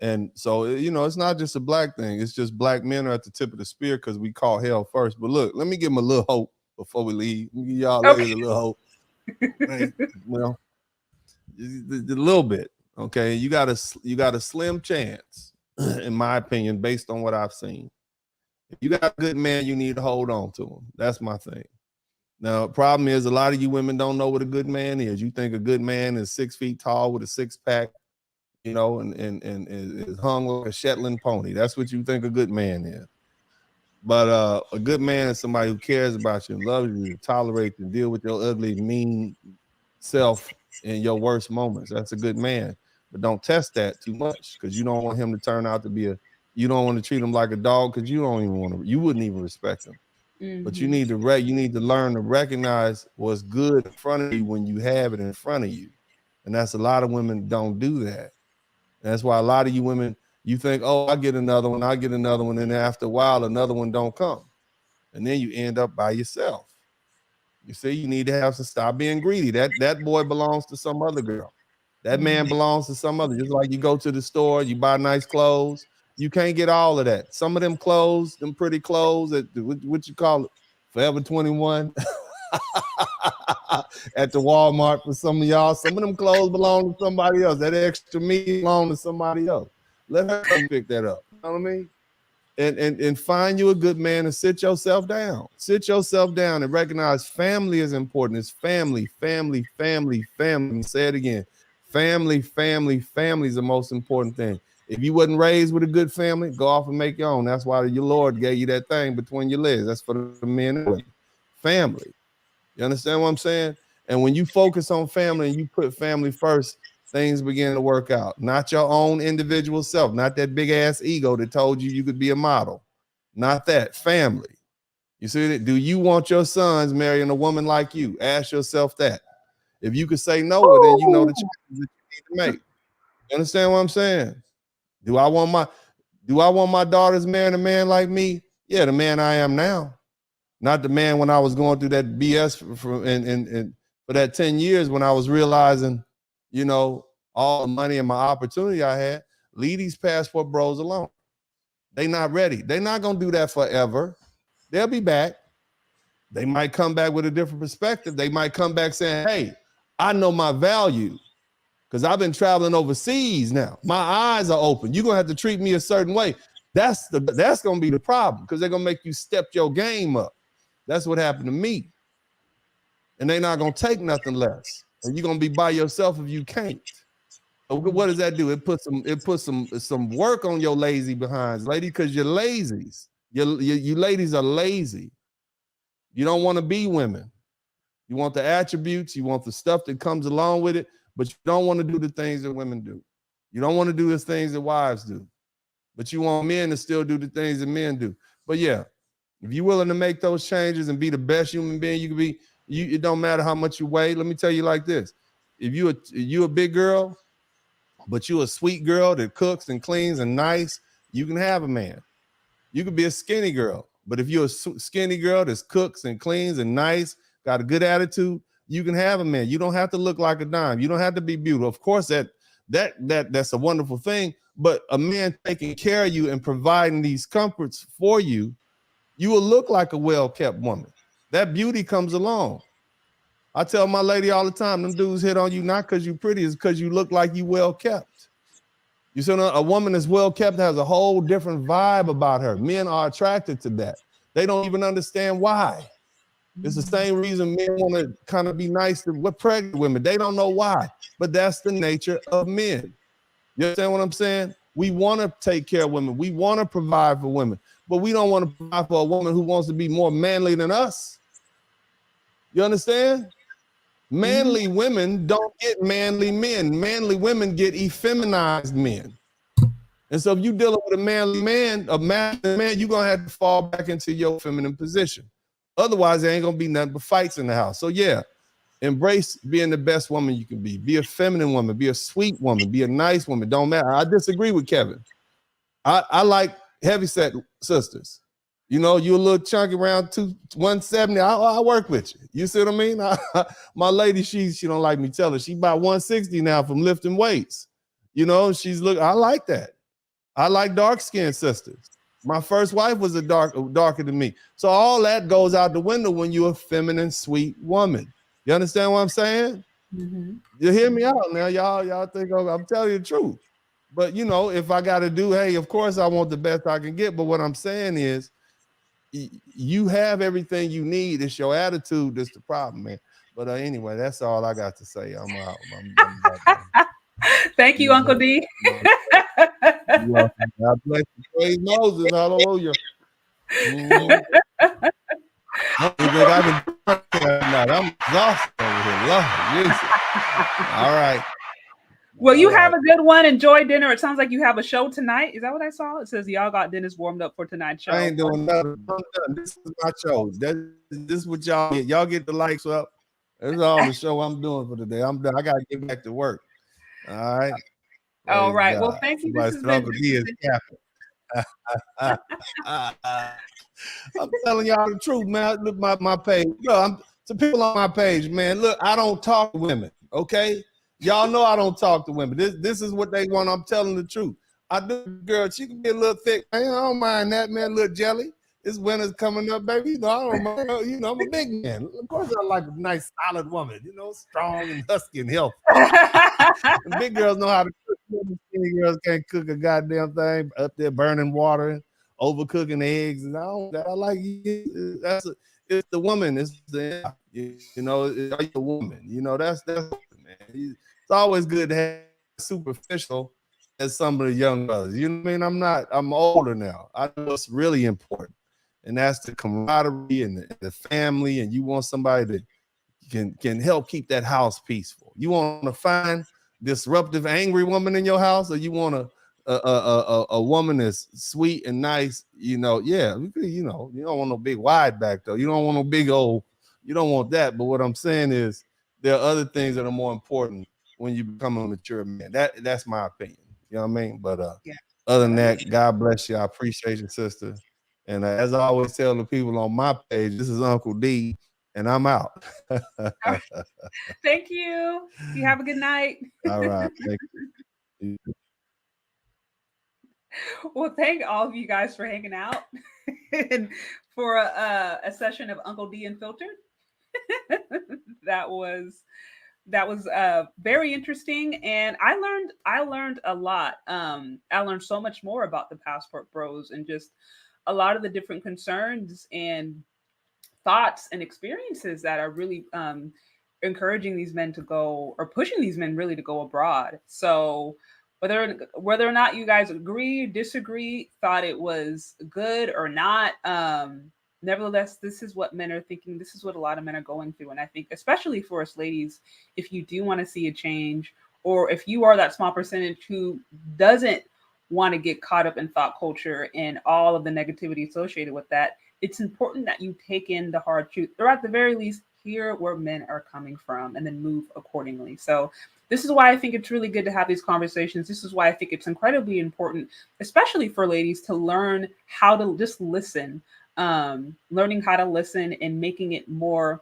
And so, it's not just a black thing. It's just black men are at the tip of the spear because we call hell first. But look, let me give them a little hope before we leave. Let me give y'all ladies a little hope. Right? Well, a little bit. Okay, you got a slim chance, in my opinion, based on what I've seen. If you got a good man, you need to hold on to him. That's my thing. Now, the problem is a lot of you women don't know what a good man is. You think a good man is 6 feet tall with a six-pack, and is hung like a Shetland pony. That's what you think a good man is. But a good man is somebody who cares about you and loves you, tolerates and deal with your ugly, mean self in your worst moments. That's a good man. But don't test that too much because you don't want him to turn out to be you don't want to treat him like a dog because you wouldn't even respect him. Mm-hmm. But you need to learn to recognize what's good in front of you when you have it in front of you. And that's a lot of women don't do that. And that's why a lot of you women, you think, oh, I get another one. And after a while, another one don't come. And then you end up by yourself. You see, you need to stop being greedy. That boy belongs to some other girl. That man belongs to some other. Just like you go to the store, you buy nice clothes. You can't get all of that. Some of them clothes, them pretty clothes, what you call it, Forever 21 at the Walmart for some of y'all. Some of them clothes belong to somebody else. That extra meat belong to somebody else. Let her come pick that up. You know what I mean? And find you a good man and sit yourself down. Sit yourself down and recognize family is important. It's family. Let me say it again. Family is the most important thing. If you wasn't raised with a good family, go off and make your own. That's why your Lord gave you that thing between your legs. That's for the men. Family. You understand what I'm saying? And when you focus on family and you put family first, things begin to work out. Not your own individual self, not that big ass ego that told you could be a model. Not that. Family. You see that? Do you want your sons marrying a woman like you? Ask yourself that. If you could say no, well, then you know the choices that you need to make. You understand what I'm saying? Do I want my daughters marrying a man like me? Yeah, the man I am now. Not the man when I was going through that BS for that 10 years when I was realizing, all the money and my opportunity I had. Leave these passport bros alone. They not ready. They're not going to do that forever. They'll be back. They might come back with a different perspective. They might come back saying, hey, I know my value because I've been traveling overseas now. My eyes are open. You're going to have to treat me a certain way. That's going to be the problem because they're going to make you step your game up. That's what happened to me. And they're not going to take nothing less. And you're going to be by yourself if you can't. So what does that do? It puts some work on your lazy behinds, lady, because you're lazies. You ladies are lazy. You don't want to be women. You want the attributes. You want the stuff that comes along with it, but you don't want to do the things that women do. You don't want to do the things that wives do, but you want men to still do the things that men do. But yeah, if you're willing to make those changes and be the best human being you can be, it don't matter how much you weigh. Let me tell you like this. If you a big girl, but you a sweet girl that cooks and cleans and nice, you can have a man. You could be a skinny girl, but if you're a skinny girl that cooks and cleans and nice, got a good attitude, you can have a man. You don't have to look like a dime. You don't have to be beautiful. Of course, that's a wonderful thing, but a man taking care of you and providing these comforts for you, you will look like a well-kept woman. That beauty comes along. I tell my lady all the time, them dudes hit on you not because you're pretty, it's because you look like you well-kept. You see, a woman that's well-kept has a whole different vibe about her. Men are attracted to that. They don't even understand why. It's the same reason men want to kind of be nice to pregnant women. They don't know why, but that's the nature of men. You understand what I'm saying? We want to take care of women. We want to provide for women, but we don't want to provide for a woman who wants to be more manly than us. You understand? Manly women don't get manly men. Manly women get effeminized men. And so if you're dealing with a manly man, you're going to have to fall back into your feminine position. Otherwise, there ain't going to be nothing but fights in the house. So yeah, Embrace being the best woman you can be. Be a feminine woman. Be a sweet woman. Be a nice woman. Don't matter. I disagree with Kevin. I like heavyset sisters. You know, you're a little chunky, around 170. I work with you. You see what I mean? My lady, she don't like me telling her. She about 160 now from lifting weights. You know, I like that. I like dark-skinned sisters. My first wife was darker than me. So all that goes out the window when you're a feminine, sweet woman. You understand what I'm saying? Mm-hmm. You hear me out now. Y'all think I'm telling you the truth. But, you know, if I got to do, hey, of course I want the best I can get. But what I'm saying is, you have everything you need. It's your attitude that's the problem, man. But anyway, that's all I got to say. I'm out. Thank you, Uncle D. You're welcome. God bless you. Praise Moses. Hallelujah. I'm exhausted over here. Lord Jesus. All right. Well, you have a good one. Enjoy dinner. It sounds like you have a show tonight. Is that what I saw? It says y'all got dinners warmed up for tonight's show. I ain't doing nothing. This is my show. This is what y'all get. Y'all get the likes up. That's all the show I'm doing for today. I'm done. I got to get back to work. All right. All right. God. Well, thank you. I'm telling y'all the truth, man. Look, my page. Look, some people on my page, man. Look, I don't talk to women. Okay. Y'all know I don't talk to women. This is what they want. I'm telling the truth. I do, girl. She can be a little thick. Man, I don't mind that, man. A little jelly. This winter's coming up, baby. You know, I don't mind. You know, I'm a big man. Of course, I like a nice, solid woman. You know, strong and husky and healthy. And big girls know how to cook. Skinny girls can't cook a goddamn thing. Up there burning water, overcooking eggs. And I like it. It's the woman. It's the you know. Are you a woman? You know, that's man. It's always good to have superficial as some of the young brothers. You know what I mean? I'm older now. I know what's really important. And that's the camaraderie and the family. And you want somebody that can help keep that house peaceful. You want to find disruptive, angry woman in your house, or you want a woman that's sweet and nice, you know, yeah, you know, you don't want no big wide back though. You don't want no big old, you don't want that. But what I'm saying is there are other things that are more important when you become a mature man. That's my opinion. You know what I mean? But other than that, God bless you. I appreciate you, sister. And as I always tell the people on my page, this is Uncle D, and I'm out. Thank you. You have a good night. All right. Thank you. Well, thank all of you guys for hanging out and for a session of Uncle D Unfiltered. That was very interesting, and I learned a lot. I learned so much more about the Passport Bros and just a lot of the different concerns and thoughts and experiences that are really encouraging these men to go, or pushing these men really to go abroad. So whether or not you guys agree, disagree, thought it was good or not, nevertheless, this is what men are thinking. This is what a lot of men are going through. And I think, especially for us ladies, if you do want to see a change, or if you are that small percentage who doesn't want to get caught up in thought culture and all of the negativity associated with that, it's important that you take in the hard truth, or at the very least, hear where men are coming from and then move accordingly. So this is why I think it's really good to have these conversations. This is why I think it's incredibly important, especially for ladies, to learn how to just listen, learning how to listen and making it more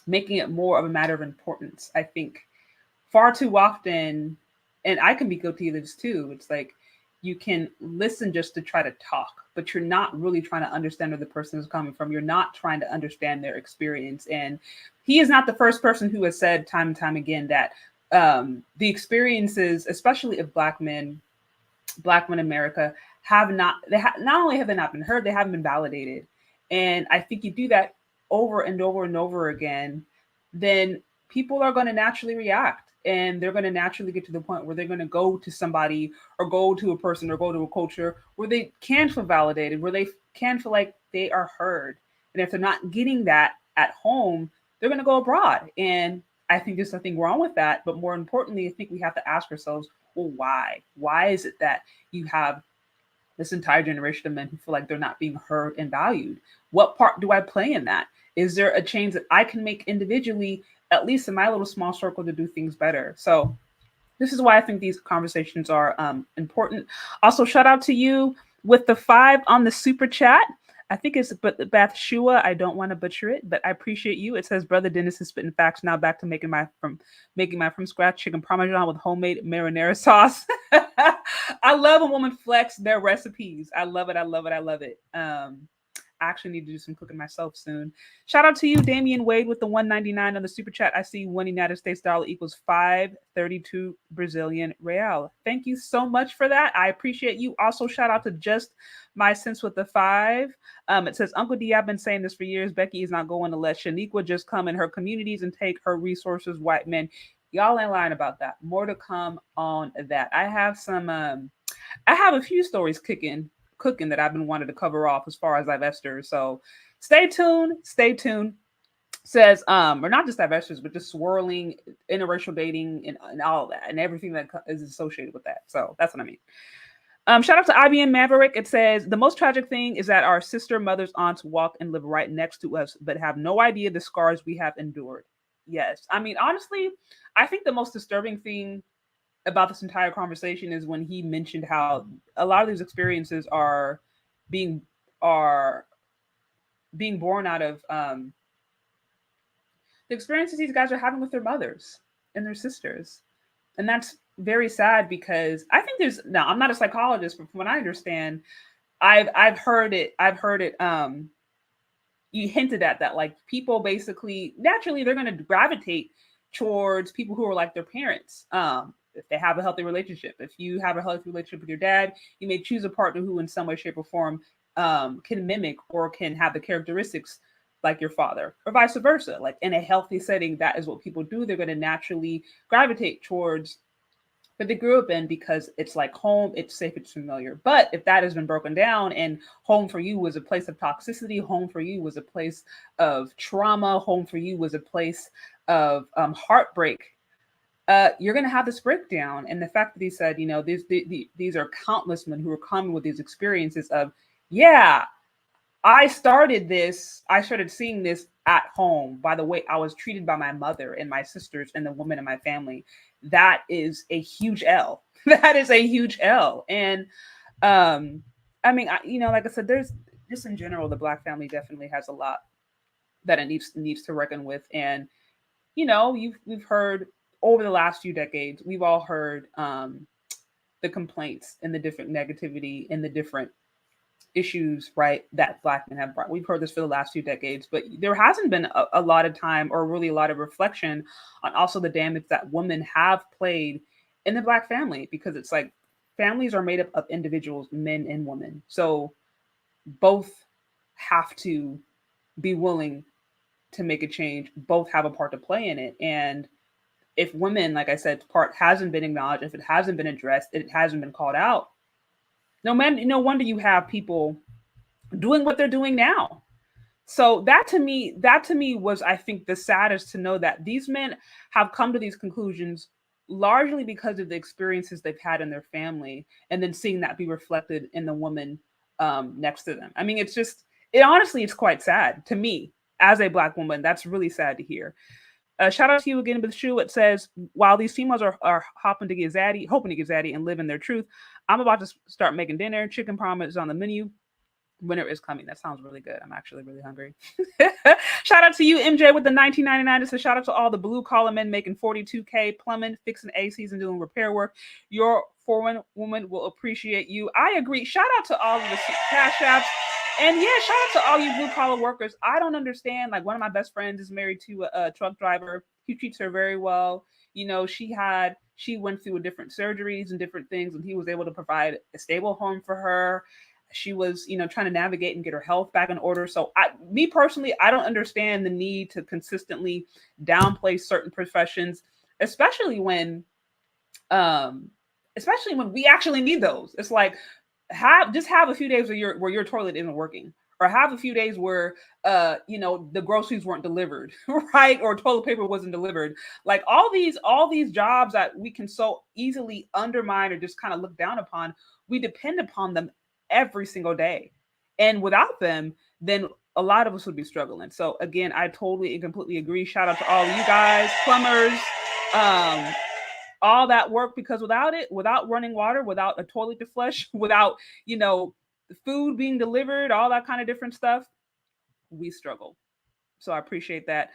of a matter of importance. I think far too often, and I can be guilty of this too, it's like you can listen just to try to talk, but you're not really trying to understand where the person is coming from. You're not trying to understand their experience. And he is not the first person who has said time and time again that the experiences, especially of Black men in America, not only have they not been heard, they haven't been validated. And I think you do that over and over and over again, then people are going to naturally react. And they're going to naturally get to the point where they're going to go to somebody or go to a person or go to a culture where they can feel validated, where they can feel like they are heard. And if they're not getting that at home, they're going to go abroad. And I think there's nothing wrong with that. But more importantly, I think we have to ask ourselves, well, why? Why is it that you have this entire generation of men who feel like they're not being heard and valued? What part do I play in that? Is there a change that I can make individually at least in my little small circle, to do things better. So this is why I think these conversations are important. Also, shout out to you with the 5 on the super chat. I think it's Bathshua. I don't want to butcher it, but I appreciate you. It says, "Brother Dennis is spitting facts. Now back to making my from scratch chicken parmesan with homemade marinara sauce." I love when women flex their recipes. I love it. I love it. I love it. I actually need to do some cooking myself soon. Shout out to you, Damian Wade, with the 199 on the super chat. I see one United States dollar equals 532 Brazilian real. Thank you so much for that. I appreciate you. Also, shout out to Just My Sense with the 5. It says, Uncle D, I've been saying this for years. Becky is not going to let Shaniqua just come in her communities and take her resources, white men. Y'all ain't lying about that. More to come on that. I have a few stories cooking that I've been wanting to cover off as far as divestors. So stay tuned. Says, or not just divestors, but just swirling, interracial dating, and all of that, and everything that is associated with that. So that's what I mean. Shout out to IBM Maverick. It says, the most tragic thing is that our sister, mothers, aunts walk and live right next to us, but have no idea the scars we have endured. Yes. I mean, honestly, I think the most disturbing thing about this entire conversation is when he mentioned how a lot of these experiences are being born out of the experiences these guys are having with their mothers and their sisters. And that's very sad, because I think now I'm not a psychologist, but from what I understand, I've heard it you hinted at that, like, people basically naturally they're going to gravitate towards people who are like their parents. If they have a healthy relationship, if you have a healthy relationship with your dad, you may choose a partner who in some way, shape, or form can mimic or can have the characteristics like your father, or vice versa. Like, in a healthy setting, that is what people do. They're going to naturally gravitate towards what they grew up in, because it's like home, it's safe, it's familiar. But if that has been broken down, and home for you was a place of toxicity, home for you was a place of trauma, home for you was a place of heartbreak, you're going to have this breakdown. And the fact that he said, these are countless men who are coming with these experiences of, yeah, I started seeing this at home by the way I was treated by my mother and my sisters and the women in my family. That is a huge L. That is a huge L. And I mean, like I said, there's just in general, the Black family definitely has a lot that it needs to reckon with. And we've heard over the last few decades, we've all heard the complaints and the different negativity and the different issues, right, that Black men have brought. We've heard this for the last few decades, but there hasn't been a lot of time or really a lot of reflection on also the damage that women have played in the Black family, because it's like families are made up of individuals, men and women. So both have to be willing to make a change. Both have a part to play in it. And if women, like I said, part hasn't been acknowledged, if it hasn't been addressed, it hasn't been called out, no wonder you have people doing what they're doing now. So that to me was, I think, the saddest, to know that these men have come to these conclusions largely because of the experiences they've had in their family, and then seeing that be reflected in the woman next to them. I mean, honestly, it's quite sad to me as a Black woman. That's really sad to hear. Shout out to you again with the shoe. It says, while these females are hoping to get zaddy and live in their truth, I'm about to start making dinner. Chicken parm is on the menu. Winter is coming. That sounds really good. I'm actually really hungry. Shout out to you, MJ, with the 1999. It says, shout out to all the blue collar men making $42K, plumbing, fixing ACs, and doing repair work. Your foreign woman will appreciate you. I agree. Shout out to all of the cash apps. And yeah, shout out to all you blue collar workers. I don't understand. Like, one of my best friends is married to a truck driver. He treats her very well. She went through different surgeries and different things, and he was able to provide a stable home for her. She was, trying to navigate and get her health back in order. So me personally, I don't understand the need to consistently downplay certain professions, especially when we actually need those. It's like, have a few days where your toilet isn't working, or have a few days where the groceries weren't delivered, right, or toilet paper wasn't delivered. Like, all these jobs that we can so easily undermine or just kind of look down upon, we depend upon them every single day. And without them, then a lot of us would be struggling. So again, I totally and completely agree. Shout out to all of you guys, plumbers, all that work, because without it, without running water, without a toilet to flush, without, you know, the food being delivered, all that kind of different stuff, we struggle. So I appreciate that.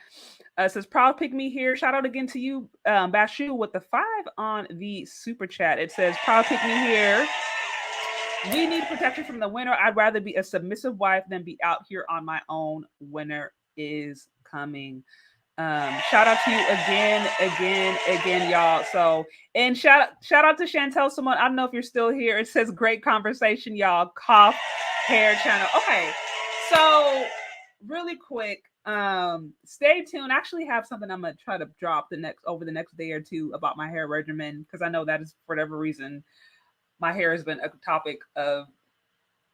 It says proud pick me here. Shout out again to you, Bashu, with the 5 on the super chat. It says proud pick me here. We need protection from the winter. I'd rather be a submissive wife than be out here on my own. Winter is coming. Shout out to you again, y'all. So, and shout out to Chantel Simone. I don't know if you're still here. It says great conversation, y'all. Cough hair channel. Okay, so really quick, stay tuned. I actually have something I'm gonna try to drop over the next day or two about my hair regimen, because I know that is, for whatever reason, my hair has been a topic of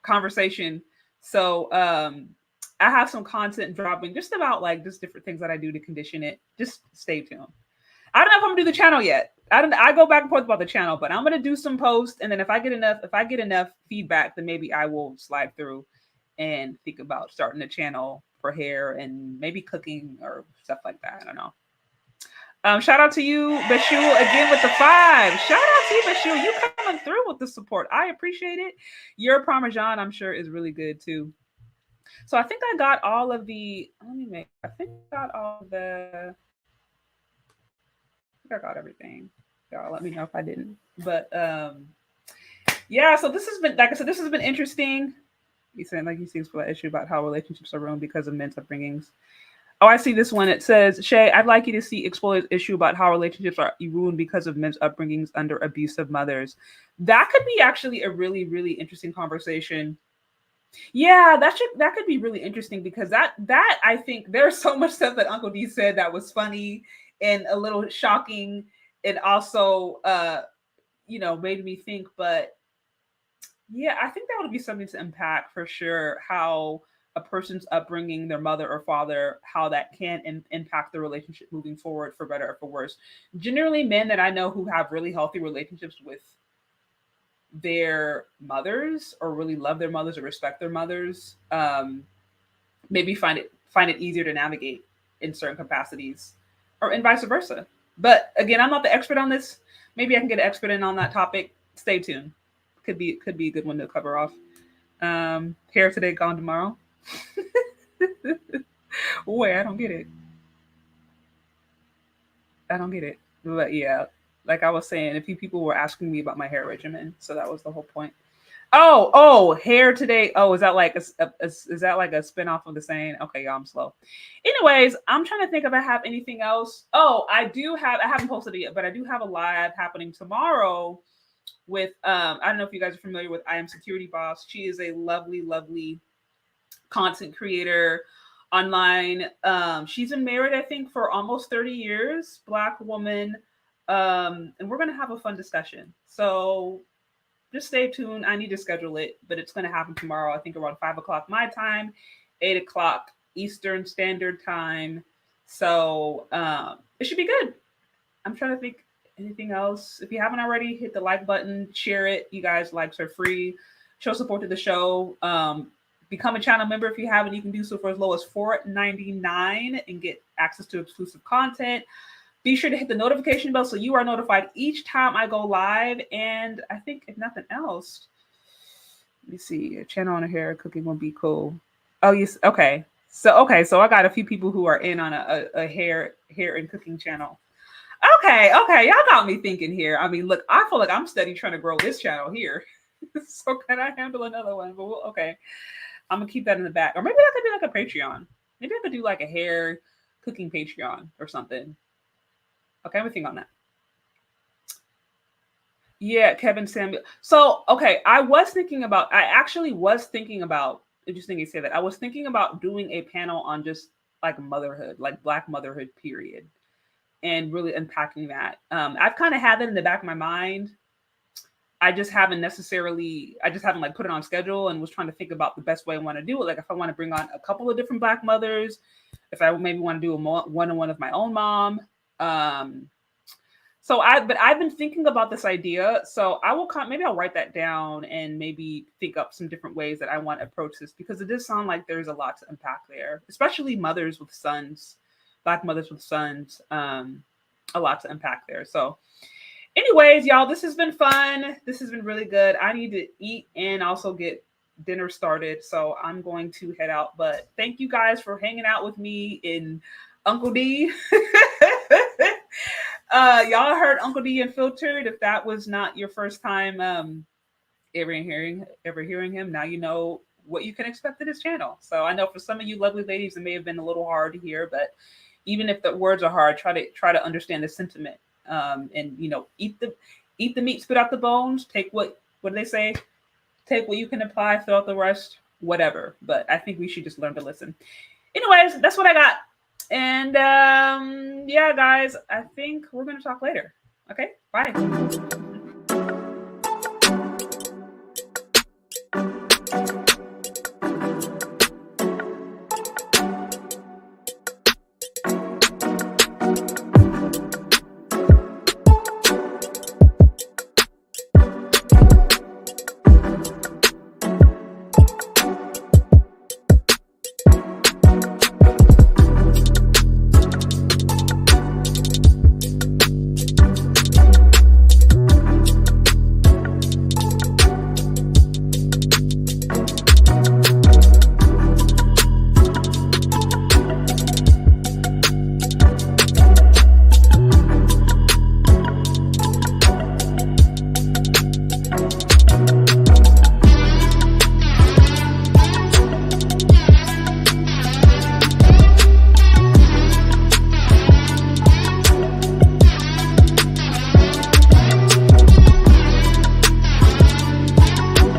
conversation. So I have some content dropping just about like just different things that I do to condition it. Just stay tuned. I don't know if I'm gonna do the channel yet. I go back and forth about the channel, but I'm gonna do some posts, and then if I get enough feedback, then maybe I will slide through and think about starting a channel for hair and maybe cooking or stuff like that. I don't know. Shout out to you, Bashu, again with the 5. Shout out to you, Bashu. You coming through with the support. I appreciate it. Your Parmesan, I'm sure, is really good too. So I think I got all of the. I think I got all of the. I got everything. Y'all let me know if I didn't. But yeah. So this has been, like I said, this has been interesting. You saying like you see for that issue about how relationships are ruined because of men's upbringings. Oh, I see this one. It says, Shay, I'd like you to see explore this issue about how relationships are ruined because of men's upbringings under abusive mothers. That could be actually a really, really interesting conversation. Yeah, that could be really interesting, because that I think there's so much stuff that Uncle D said that was funny and a little shocking, and also made me think. But yeah, I think that would be something to unpack for sure, how a person's upbringing, their mother or father, how that can impact the relationship moving forward, for better or for worse. Generally, men that I know who have really healthy relationships with their mothers, or really love their mothers or respect their mothers, maybe find it easier to navigate in certain capacities, and vice versa. But again, I'm not the expert on this. Maybe I can get an expert in on that topic. Stay tuned. Could be a good one to cover off. Hair today, gone tomorrow. Wait, I don't get it. But yeah, like I was saying, a few people were asking me about my hair regimen, so that was the whole point. Oh, hair today. Oh, is that like is that like a spinoff of the saying? Okay, y'all, I'm slow. Anyways, I'm trying to think if I have anything else. Oh, I haven't posted it yet, but I do have a live happening tomorrow with I don't know if you guys are familiar with I Am Security Boss. She is a lovely content creator online. She's been married, I think, for almost 30 years, Black woman. And we're gonna have a fun discussion. So just stay tuned. I need to schedule it, but it's gonna happen tomorrow, I think around 5:00 my time, 8:00 Eastern Standard Time. So it should be good. I'm trying to think anything else. If you haven't already, hit the like button, share it. You guys, likes are free. Show support to the show. Become a channel member if you haven't. You can do so for as low as $4.99 and get access to exclusive content. Be sure to hit the notification bell so you are notified each time I go live. And I think if nothing else, let me see, a channel on a hair cooking will be cool. Oh yes, okay. So I got a few people who are in on a hair and cooking channel. Okay, y'all got me thinking here. I mean, look, I feel like I'm steady trying to grow this channel here. So can I handle another one? But okay. I'm gonna keep that in the back. Or maybe I could do like a Patreon. Maybe I could do like a hair cooking Patreon or something. Okay, I'm gonna think on that. Yeah, Kevin Samuel. So, okay, I actually was thinking about, interesting you say that. I was thinking about doing a panel on just like motherhood, like Black motherhood, period, and really unpacking that. I've kind of had that in the back of my mind. I just haven't like put it on schedule, and was trying to think about the best way I want to do it. Like if I want to bring on a couple of different Black mothers, if I maybe want to do a one-on-one of my own mom. So I've been thinking about this idea. So I will maybe I'll write that down and maybe think up some different ways that I want to approach this, because it does sound like there's a lot to unpack there, especially mothers with sons, Black mothers with sons. A lot to unpack there. So anyways, y'all, this has been fun. This has been really good. I need to eat and also get dinner started. So I'm going to head out. But thank you guys for hanging out with me in Uncle D. Y'all heard Uncle D Unfiltered. If that was not your first time ever hearing him, now you know what you can expect to this channel. So I know for some of you lovely ladies, it may have been a little hard to hear, but even if the words are hard, try to understand the sentiment. And eat the meat, spit out the bones. Take what do they say? Take what you can apply, throw out the rest, whatever. But I think we should just learn to listen. Anyways, that's what I got. And yeah, guys, I think we're gonna talk later. Okay, bye.